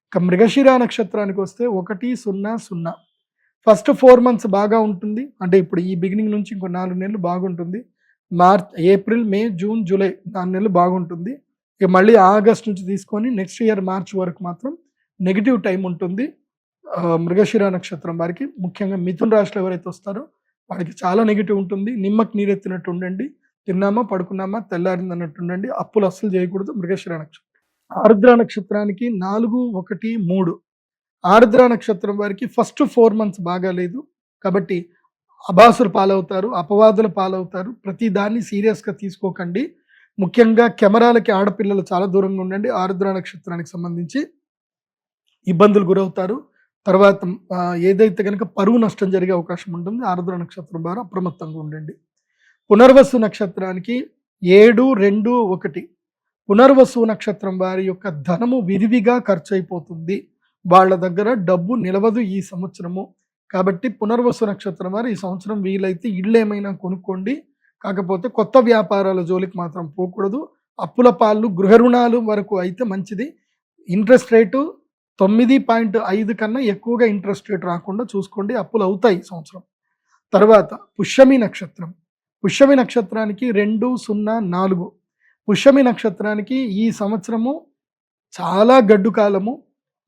ఇక మృగశిర నక్షత్రానికి వస్తే 1, 0, 0 ఫస్ట్ 4 months బాగా ఉంటుంది. అంటే ఇప్పుడు ఈ బిగినింగ్ నుంచి ఇంకో 4 నెలలు బాగుంటుంది. ఏప్రిల్, మే, జూన్, జూలై 4 నెలలు బాగుంటుంది. ఇక మళ్ళీ ఆగస్ట్ నుంచి తీసుకొని నెక్స్ట్ ఇయర్ మార్చ్ వరకు మాత్రం నెగిటివ్ టైం ఉంటుంది మృగశిర నక్షత్రం వారికి. ముఖ్యంగా మిథున రాశిలో ఎవరైతే వస్తారో వారికి చాలా నెగిటివ్ ఉంటుంది. నిమ్మకి నీరెత్తినట్టు ఉండండి, తిన్నామా పడుకున్నామా తెల్లారింది అన్నట్టు ఉండండి. అప్పులు అస్సలు చేయకూడదు. మృగశిర నక్షత్రం. ఆరుద్ర నక్షత్రానికి 4, 1, 3 ఆరుద్ర నక్షత్రం వారికి ఫస్ట్ 4 months బాగాలేదు కాబట్టి అబాసులు పాలవుతారు, అపవాదుల పాలవుతారు. ప్రతి దాన్ని సీరియస్గా తీసుకోకండి. ముఖ్యంగా కెమెరాలకి ఆడపిల్లలు చాలా దూరంగా ఉండండి. ఆరుద్ర నక్షత్రానికి సంబంధించి ఇబ్బందులు గురవుతారు. తర్వాత ఏదైతే కనుక పరువు నష్టం జరిగే అవకాశం ఉంటుంది. ఆరుద్ర నక్షత్రం ద్వారా అప్రమత్తంగా ఉండండి. పునర్వసు నక్షత్రానికి 7-2-1 పునర్వసు నక్షత్రం వారి యొక్క ధనము విరివిగా ఖర్చు అయిపోతుంది. వాళ్ళ దగ్గర డబ్బు నిలవదు ఈ సంవత్సరము. కాబట్టి పునర్వసు నక్షత్రం వారు ఈ సంవత్సరం వీలైతే ఇళ్ళు ఏమైనా కొనుక్కోండి. కాకపోతే కొత్త వ్యాపారాల జోలికి మాత్రం పోకూడదు. అప్పుల పాళ్ళు, గృహ రుణాలు వరకు అయితే మంచిది. ఇంట్రెస్ట్ రేటు 9.5 కన్నా ఎక్కువగా ఇంట్రెస్ట్ రేట్ రాకుండా చూసుకోండి. అప్పులు అవుతాయి ఈ సంవత్సరం. తర్వాత పుష్యమి నక్షత్రం. పుష్యమి నక్షత్రానికి 2-0-4. పుష్యమి నక్షత్రానికి ఈ సంవత్సరము చాలా గడ్డు కాలము.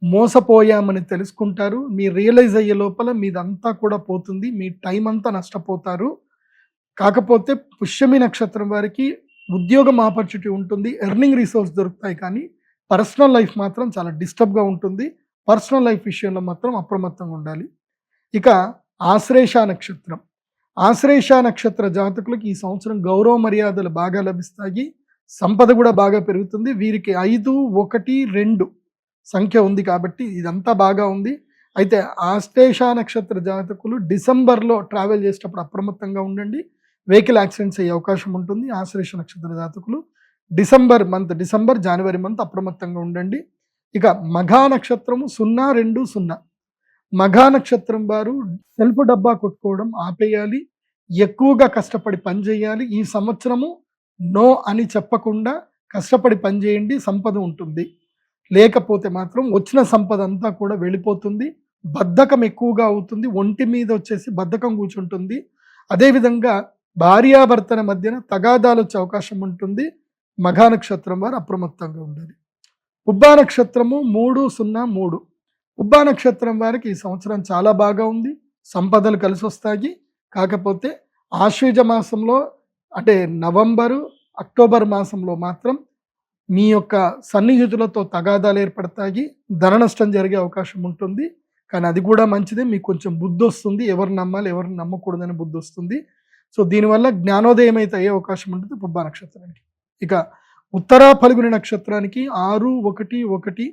మోసపోయామని తెలుసుకుంటారు. మీ రియలైజ్ అయ్యే లోపల మీదంతా కూడా పోతుంది. మీ టైం అంతా నష్టపోతారు. కాకపోతే పుష్యమి నక్షత్రం వారికి ఉద్యోగం ఆపర్చునిటీ ఉంటుంది, ఎర్నింగ్ రిసోర్స్ దొరుకుతాయి. కానీ పర్సనల్ లైఫ్ మాత్రం చాలా డిస్టర్బ్గా ఉంటుంది. పర్సనల్ లైఫ్ విషయంలో మాత్రం అప్రమత్తంగా ఉండాలి. ఇక ఆశ్లేష నక్షత్రం. ఆశ్లేష నక్షత్ర జాతకులకు ఈ సంవత్సరం గౌరవ మర్యాదలు బాగా లభిస్తాయి. సంపద కూడా బాగా పెరుగుతుంది. వీరికి 5-1-2 సంఖ్య ఉంది కాబట్టి ఇదంతా బాగా ఉంది. అయితే ఆశ్లేష నక్షత్ర జాతకులు డిసెంబర్లో ట్రావెల్ చేసేటప్పుడు అప్రమత్తంగా ఉండండి. వెహికల్ యాక్సిడెంట్స్ అయ్యే అవకాశం ఉంటుంది. ఆశ్లేష నక్షత్ర జాతకులు డిసెంబర్ జనవరి మంత్ అప్రమత్తంగా ఉండండి. ఇక మఘా నక్షత్రము 0-2-0. మఘా నక్షత్రం వారు సెల్ఫ్ డబ్బా కొట్టుకోవడం ఆపేయాలి. ఎక్కువగా కష్టపడి పని చేయాలి. ఈ సంవత్సరము నో అని చెప్పకుండా కష్టపడి పని చేయండి, సంపద ఉంటుంది. లేకపోతే మాత్రం వచ్చిన సంపద అంతా కూడా వెళ్ళిపోతుంది. బద్ధకం ఎక్కువగా అవుతుంది. ఒంటి మీద వచ్చేసి బద్ధకం కూర్చుంటుంది. అదేవిధంగా భార్యాభర్తల మధ్యన తగాదాలు వచ్చే అవకాశం ఉంటుంది. మఘా నక్షత్రం వారు అప్రమత్తంగా ఉండాలి. పుబ్బా నక్షత్రము 3-0-3. పుబ్బా నక్షత్రం వారికి ఈ సంవత్సరం చాలా బాగా ఉంది. సంపదలు కలిసి వస్తాయి. కాకపోతే ఆశ్వీజ మాసంలో అంటే నవంబరు, అక్టోబర్ మాసంలో మాత్రం మీ యొక్క సన్నిహితులతో తగాదాలు ఏర్పడతాయి. ధన నష్టం జరిగే అవకాశం ఉంటుంది. కానీ అది కూడా మంచిదే. మీకు కొంచెం బుద్ధి వస్తుంది. ఎవరు నమ్మాలి, ఎవరిని నమ్మకూడదని బుద్ధి వస్తుంది. సో దీనివల్ల జ్ఞానోదయం అయితే అయ్యే అవకాశం ఉంటుంది పుబ్బా నక్షత్రానికి. ఇక ఉత్తరా ఫల్గుని నక్షత్రానికి 6-1-1.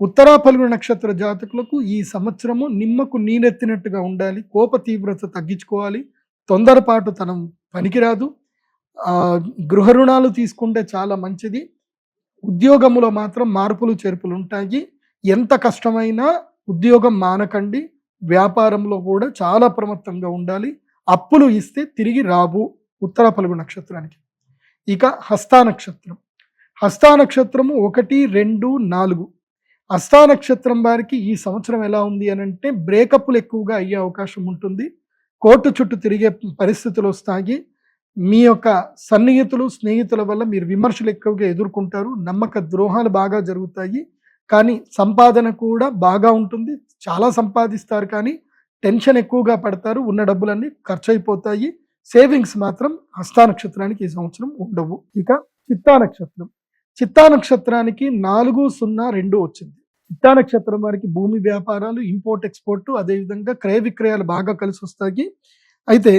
ఉత్తరా ఫల్గుని నక్షత్ర జాతకులకు ఈ సంవత్సరము నిమ్మకు నీరెత్తినట్టుగా ఉండాలి. కోప తీవ్రత తగ్గించుకోవాలి. తొందరపాటు తనం పనికిరాదు. గృహ రుణాలు తీసుకుంటే చాలా మంచిది. ఉద్యోగములో మాత్రం మార్పులు చేర్పులు ఉంటాయి. ఎంత కష్టమైనా ఉద్యోగం మానకండి. వ్యాపారంలో కూడా చాలా అప్రమత్తంగా ఉండాలి. అప్పులు ఇస్తే తిరిగి రావు ఉత్తరా ఫల్గుని నక్షత్రానికి. ఇక హస్తా నక్షత్రం. హస్తా నక్షత్రము 1-2-4. హస్తా నక్షత్రం వారికి ఈ సంవత్సరం ఎలా ఉంది అని అంటే బ్రేకప్లు ఎక్కువగా అయ్యే అవకాశం ఉంటుంది. కోర్టు చుట్టూ తిరిగే పరిస్థితులు వస్తాయి. మీ యొక్క సన్నిహితులు, స్నేహితుల వల్ల మీరు విమర్శలు ఎక్కువగా ఎదుర్కొంటారు. నమ్మక ద్రోహాలు బాగా జరుగుతాయి. కానీ సంపాదన కూడా బాగా ఉంటుంది. చాలా సంపాదిస్తారు కానీ టెన్షన్ ఎక్కువగా పడతారు. ఉన్న డబ్బులన్నీ ఖర్చు అయిపోతాయి. సేవింగ్స్ మాత్రం హస్తా నక్షత్రానికి ఈ సంవత్సరం ఉండవు. ఇక చిత్తా నక్షత్రం. చిత్తా నక్షత్రానికి 4-0-2 వచ్చింది. చిత్తా నక్షత్రం వారికి భూమి వ్యాపారాలు, ఇంపోర్ట్ ఎక్స్పోర్ట్, అదేవిధంగా క్రయ విక్రయాలు బాగా కలిసి వస్తాయి. అయితే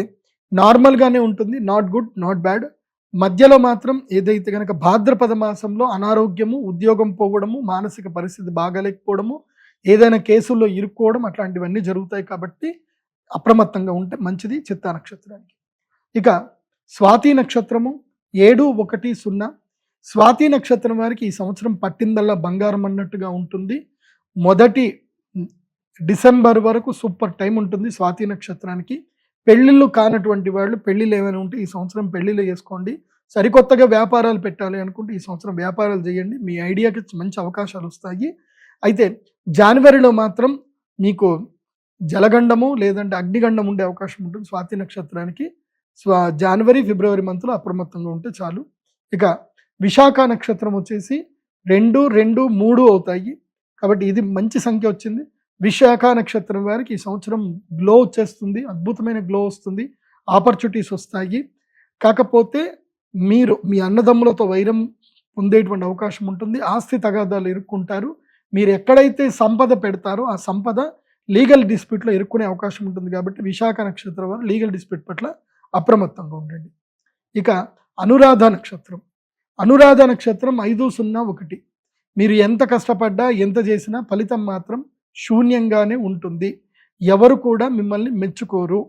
నార్మల్గానే ఉంటుంది. Not good, not bad. మధ్యలో మాత్రం ఏదైతే కనుక భాద్రపద మాసంలో అనారోగ్యము, ఉద్యోగం పోవడము, మానసిక పరిస్థితి బాగాలేకపోవడము, ఏదైనా కేసుల్లో ఇరుక్కోవడం అట్లాంటివన్నీ జరుగుతాయి. కాబట్టి అప్రమత్తంగా ఉంటే మంచిది చిత్తా నక్షత్రానికి. ఇక స్వాతి నక్షత్రము 7-1-0. స్వాతి నక్షత్రం వారికి ఈ సంవత్సరం పట్టిందల్లా బంగారం అన్నట్టుగా ఉంటుంది. మొదటి డిసెంబర్ వరకు సూపర్ టైం ఉంటుంది స్వాతి నక్షత్రానికి. పెళ్ళిళ్ళు కానటువంటి వాళ్ళు పెళ్ళిళ్ళు ఏమైనా ఉంటే ఈ సంవత్సరం పెళ్ళిళ్ళు చేసుకోండి. సరికొత్తగా వ్యాపారాలు పెట్టాలి అనుకుంటే ఈ సంవత్సరం వ్యాపారాలు చేయండి. మీ ఐడియాకి మంచి అవకాశాలు వస్తాయి. అయితే జనవరిలో మాత్రం మీకు జలగండము లేదంటే అగ్నిగండం ఉండే అవకాశం ఉంటుంది స్వాతి నక్షత్రానికి. జనవరి, ఫిబ్రవరి మంత్లో అప్రమత్తంగా ఉంటే చాలు. ఇక విశాఖ నక్షత్రం వచ్చేసి 2-2-3 అవుతాయి. కాబట్టి ఇది మంచి సంఖ్య వచ్చింది. విశాఖ నక్షత్రం వారికి ఈ సంవత్సరం గ్లో వచ్చేస్తుంది. అద్భుతమైన గ్లో వస్తుంది. ఆపర్చునిటీస్ వస్తాయి. కాకపోతే మీరు మీ అన్నదమ్ములతో వైరం పొందేటువంటి అవకాశం ఉంటుంది. ఆస్తి తగాదాలు ఇరుక్కుంటారు. మీరు ఎక్కడైతే సంపద పెడతారో ఆ సంపద లీగల్ డిస్ప్యూట్లో ఇరుక్కునే అవకాశం ఉంటుంది. కాబట్టి విశాఖ నక్షత్రం వారు లీగల్ డిస్ప్యూట్ పట్ల అప్రమత్తంగా ఉండండి. ఇక అనురాధ నక్షత్రం. అనురాధ నక్షత్రం 5-0-1. మీరు ఎంత కష్టపడ్డా ఎంత చేసినా ఫలితం మాత్రం శూన్యంగానే ఉంటుంది. ఎవరు కూడా మిమ్మల్ని మెచ్చుకోరు.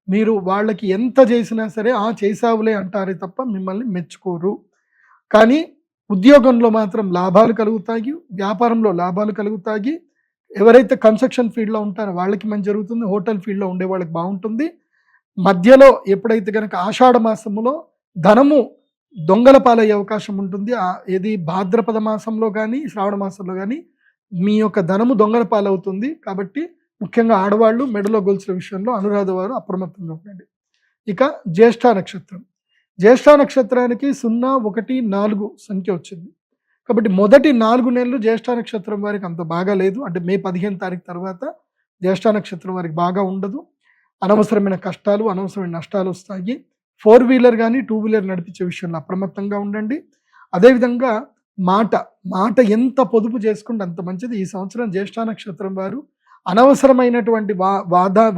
మీరు వాళ్ళకి ఎంత చేసినా సరే చేసావులే అంటారే తప్ప మిమ్మల్ని మెచ్చుకోరు. కానీ ఉద్యోగంలో మాత్రం లాభాలు కలుగుతాయి, వ్యాపారంలో లాభాలు కలుగుతాయి. ఎవరైతే కన్స్ట్రక్షన్ ఫీల్డ్లో ఉంటారో వాళ్ళకి మంచి జరుగుతుంది, హోటల్ ఫీల్డ్లో ఉండే వాళ్ళకి బాగుంటుంది. మధ్యలో ఎప్పుడైతే కనుక ఆషాఢ మాసములో ధనము దొంగల పాలయ్యే అవకాశం ఉంటుంది. ఏది భాద్రపద మాసంలో కానీ శ్రావణ మాసంలో కానీ మీ యొక్క ధనము దొంగల పాలవుతుంది. కాబట్టి ముఖ్యంగా ఆడవాళ్ళు మెడలో గొలుసుల విషయంలో అనురాధ వారు అప్రమత్తంగా ఉండండి. ఇక జ్యేష్ఠ నక్షత్రం. జ్యేష్ఠ నక్షత్రానికి 0, 1, 4 సంఖ్య వచ్చింది. కాబట్టి మొదటి 4 నెలలు జ్యేష్ఠ నక్షత్రం వారికి అంత బాగా లేదు. అంటే మే 15 తారీఖు తర్వాత జ్యేష్ఠ నక్షత్రం వారికి బాగా ఉండదు. అనవసరమైన కష్టాలు, అనవసరమైన నష్టాలు వస్తాయి. 4 వీలర్ కానీ 2 వీలర్ నడిపించే విషయంలో అప్రమత్తంగా ఉండండి. అదేవిధంగా మాట ఎంత పొదుపు చేసుకుంటే అంత మంచిది. ఈ సంవత్సరం జ్యేష్ఠ నక్షత్రం వారు అనవసరమైనటువంటి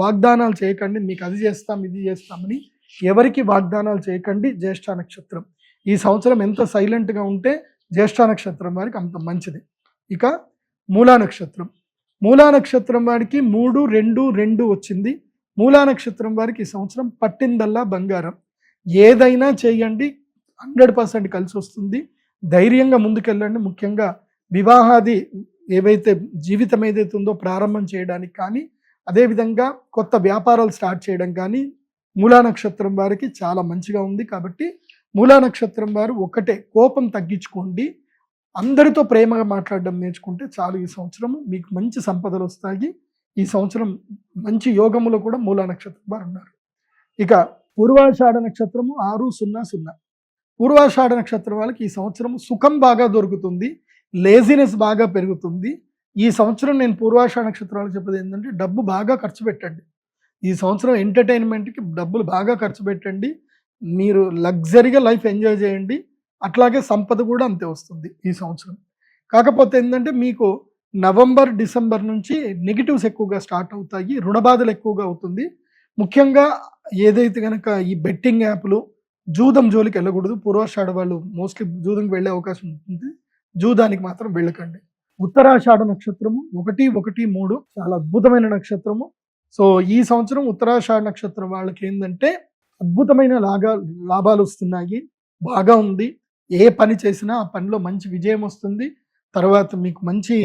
వాగ్దానాలు చేయకండి. మీకు అది చేస్తాం, ఇది చేస్తామని ఎవరికి వాగ్దానాలు చేయకండి. జ్యేష్ఠ నక్షత్రం ఈ సంవత్సరం ఎంత సైలెంట్గా ఉంటే జ్యేష్ఠ నక్షత్రం వారికి అంత మంచిది. ఇక మూలా నక్షత్రం. మూలా నక్షత్రం వారికి 3, 2, 2 వచ్చింది. మూలా నక్షత్రం వారికి ఈ సంవత్సరం పట్టిందల్లా బంగారం. ఏదైనా చేయండి, 100% కలిసి వస్తుంది. ధైర్యంగా ముందుకెళ్ళండి. ముఖ్యంగా వివాహాది ఏవైతే జీవితం ఏదైతే ఉందో ప్రారంభం చేయడానికి కానీ, అదేవిధంగా కొత్త వ్యాపారాలు స్టార్ట్ చేయడం కానీ మూలా నక్షత్రం వారికి చాలా మంచిగా ఉంది. కాబట్టి మూలా నక్షత్రం వారు ఒకటే, కోపం తగ్గించుకోండి. అందరితో ప్రేమగా మాట్లాడడం నేర్చుకుంటే చాలు. ఈ సంవత్సరము మీకు మంచి సంపదలు వస్తాయి. ఈ సంవత్సరం మంచి యోగములో కూడా మూలా నక్షత్రం వారు ఉన్నారు. ఇక పూర్వాషాఢ నక్షత్రము 600. పూర్వాషాఢ నక్షత్రం వాళ్ళకి ఈ సంవత్సరం సుఖం బాగా దొరుకుతుంది, లేజినెస్ బాగా పెరుగుతుంది. ఈ సంవత్సరం నేను పూర్వాషాఢ నక్షత్రాలు చెప్పేది ఏంటంటే డబ్బు బాగా ఖర్చు పెట్టండి. ఈ సంవత్సరం ఎంటర్టైన్మెంట్కి డబ్బులు బాగా ఖర్చు పెట్టండి. మీరు లగ్జరీగా లైఫ్ ఎంజాయ్ చేయండి. అట్లాగే సంపద కూడా అంతే వస్తుంది ఈ సంవత్సరం. కాకపోతే ఏంటంటే మీకు నవంబర్, డిసెంబర్ నుంచి నెగిటివ్స్ ఎక్కువగా స్టార్ట్ అవుతాయి, రుణబాధలు ఎక్కువగా అవుతుంది. ముఖ్యంగా ఏదైతే కనుక ఈ బెట్టింగ్ యాప్లు, జూదం జోలికి వెళ్ళకూడదు. పూర్వాషాఢ వాళ్ళు మోస్ట్లీ జూదంకి వెళ్ళే అవకాశం ఉంటుంది. జూదానికి మాత్రం వెళ్ళకండి. ఉత్తరాషాఢ నక్షత్రము 1, 1, 3 చాలా అద్భుతమైన నక్షత్రము. సో ఈ సంవత్సరం ఉత్తరాషాఢ నక్షత్రం వాళ్ళకి ఏంటంటే అద్భుతమైన లాభాలు వస్తున్నాయి, బాగా ఉంది. ఏ పని చేసినా ఆ పనిలో మంచి విజయం వస్తుంది. తర్వాత మీకు మంచి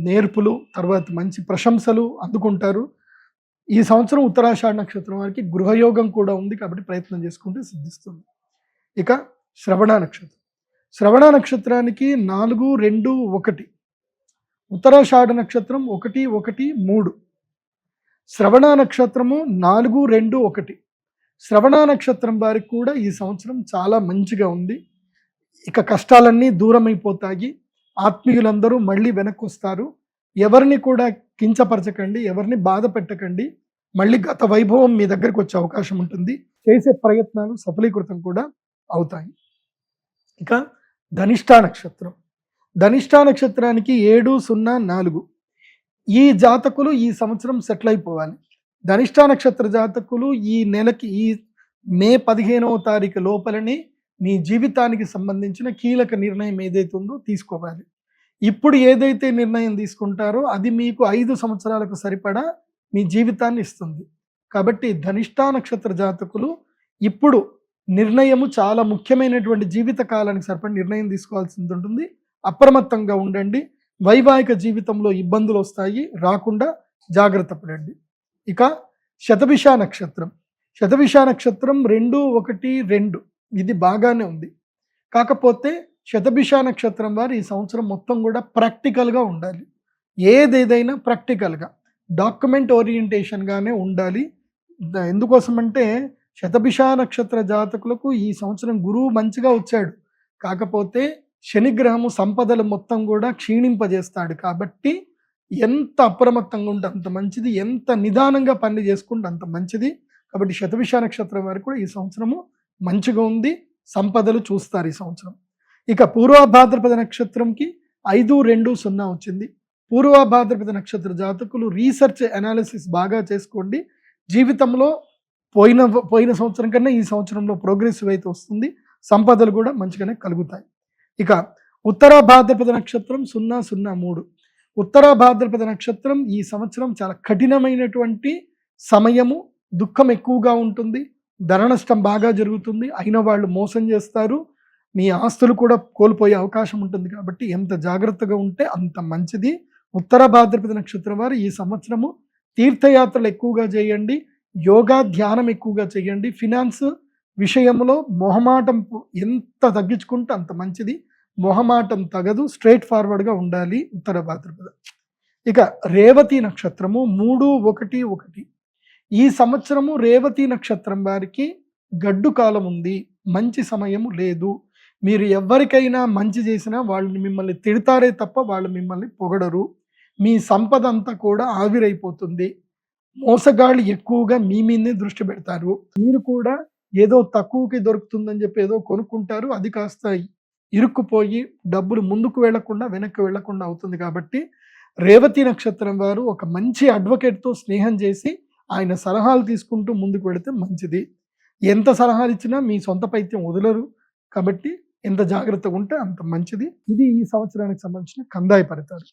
నేర్పులు, తర్వాత మంచి ప్రశంసలు అందుకుంటారు. ఈ సంవత్సరం ఉత్తరాషాఢ నక్షత్రం వారికి గృహయోగం కూడా ఉంది. కాబట్టి ప్రయత్నం చేసుకుంటే సిద్ధిస్తుంది. ఇక శ్రవణ నక్షత్రం. శ్రవణ నక్షత్రానికి 4, 2, 1. ఉత్తరాషాఢ నక్షత్రం 1, 1, 3. శ్రవణ నక్షత్రము 4, 2, 1. శ్రవణ నక్షత్రం వారికి కూడా ఈ సంవత్సరం చాలా మంచిగా ఉంది. ఇక కష్టాలన్నీ దూరమైపోతాయి. ఆత్మీయులందరూ మళ్ళీ వెనక్కి వస్తారు. ఎవరిని కూడా కించపరచకండి, ఎవరిని బాధ పెట్టకండి. మళ్ళీ గత వైభవం మీ దగ్గరికి వచ్చే అవకాశం ఉంటుంది. చేసే ప్రయత్నాలు సఫలీకృతం కూడా అవుతాయి. ఇక ధనిష్ఠా నక్షత్రం. ధనిష్ఠా నక్షత్రానికి 7, 0, 4. ఈ జాతకులు ఈ సంవత్సరం సెటిల్ అయిపోవాలి. ధనిష్ఠా నక్షత్ర జాతకులు ఈ నెలకి, ఈ మే 15వ తారీఖు లోపలనే మీ జీవితానికి సంబంధించిన కీలక నిర్ణయం ఏదైతే ఉందో తీసుకోవాలి. ఇప్పుడు ఏదైతే నిర్ణయం తీసుకుంటారో అది మీకు 5 సంవత్సరాలకు సరిపడా మీ జీవితాన్ని ఇస్తుంది. కాబట్టి ధనిష్ఠా నక్షత్ర జాతకులు ఇప్పుడు నిర్ణయము చాలా ముఖ్యమైనటువంటి జీవిత కాలానికి సరిపడి నిర్ణయం తీసుకోవాల్సి ఉంటుంది. అప్రమత్తంగా ఉండండి. వైవాహిక జీవితంలో ఇబ్బందులు వస్తాయి, రాకుండా జాగ్రత్త పడండి. ఇక శతభిష నక్షత్రం. శతభిష నక్షత్రం 2, 1, 2 ఇది బాగానే ఉంది. కాకపోతే శతభిష నక్షత్రం వారు ఈ సంవత్సరం మొత్తం కూడా ప్రాక్టికల్గా ఉండాలి. ఏదేదైనా ప్రాక్టికల్గా డాక్యుమెంట్ ఓరియంటేషన్గానే ఉండాలి. ఎందుకోసమంటే శతభిష నక్షత్ర జాతకులకు ఈ సంవత్సరం గురువు మంచిగా వచ్చాడు. కాకపోతే శనిగ్రహము సంపదలు మొత్తం కూడా క్షీణింపజేస్తాడు. కాబట్టి ఎంత అప్రమత్తంగా ఉంటే అంత మంచిది, ఎంత నిదానంగా పని చేసుకుంటే అంత మంచిది. కాబట్టి శతభిష నక్షత్రం వారికి కూడా ఈ సంవత్సరము మంచిగా ఉంది, సంపదలు చూస్తారు ఈ సంవత్సరం. ఇక పూర్వభాద్రపద నక్షత్రంకి 5, 2, 0 వచ్చింది. పూర్వభాద్రపద నక్షత్ర జాతకులు రీసెర్చ్ అనాలిసిస్ బాగా చేసుకోండి. జీవితంలో పోయిన సంవత్సరం కన్నా ఈ సంవత్సరంలో ప్రోగ్రెసివ్ అయితే వస్తుంది, సంపదలు కూడా మంచిగానే కలుగుతాయి. ఇక ఉత్తర భాద్రపద నక్షత్రం 0, 0, 3. ఉత్తర భాద్రపద నక్షత్రం ఈ సంవత్సరం చాలా కఠినమైనటువంటి సమయము, దుఃఖం ఎక్కువగా ఉంటుంది, ధన నష్టం బాగా జరుగుతుంది, అయిన వాళ్ళు మోసం చేస్తారు, మీ ఆస్తులు కూడా కోల్పోయే అవకాశం ఉంటుంది. కాబట్టి ఎంత జాగ్రత్తగా ఉంటే అంత మంచిది. ఉత్తర భాద్రపద నక్షత్రం వారు ఈ సంవత్సరము తీర్థయాత్రలు ఎక్కువగా చేయండి, యోగా ధ్యానం ఎక్కువగా చేయండి. ఫినాన్స్ విషయంలో మొహమాటం ఎంత తగ్గించుకుంటే అంత మంచిది. మొహమాటం తగదు, స్ట్రైట్ ఫార్వర్డ్గా ఉండాలి ఉత్తర భాద్రపద. ఇక రేవతి నక్షత్రము 3-1-1. ఈ సంవత్సరము రేవతి నక్షత్రం వారికి గడ్డు కాలం ఉంది, మంచి సమయము లేదు. మీరు ఎవరికైనా మంచి చేసినా వాళ్ళు మిమ్మల్ని తిడతారే తప్ప వాళ్ళు మిమ్మల్ని పొగడరు. మీ సంపద అంతా కూడా ఆవిరైపోతుంది. మోసగాళ్ళు ఎక్కువగా మీ మీదే దృష్టి పెడతారు. మీరు కూడా ఏదో తక్కువకి దొరుకుతుందని చెప్పి ఏదో కొనుక్కుంటారు, అది కాస్త ఇరుక్కుపోయి డబ్బులు ముందుకు వెళ్లకుండా వెనక్కి వెళ్లకుండా అవుతుంది. కాబట్టి రేవతి నక్షత్రం వారు ఒక మంచి అడ్వకేట్తో స్నేహం చేసి ఆయన సలహాలు తీసుకుంటూ ముందుకు వెళితే మంచిది. ఎంత సలహాలు ఇచ్చినా మీ సొంత పైత్యం వదలరు. కాబట్టి ఎంత జాగ్రత్తగా ఉంటే అంత మంచిది. ఇది ఈ సంవత్సరానికి సంబంధించిన కందాయ ఫలితాలు.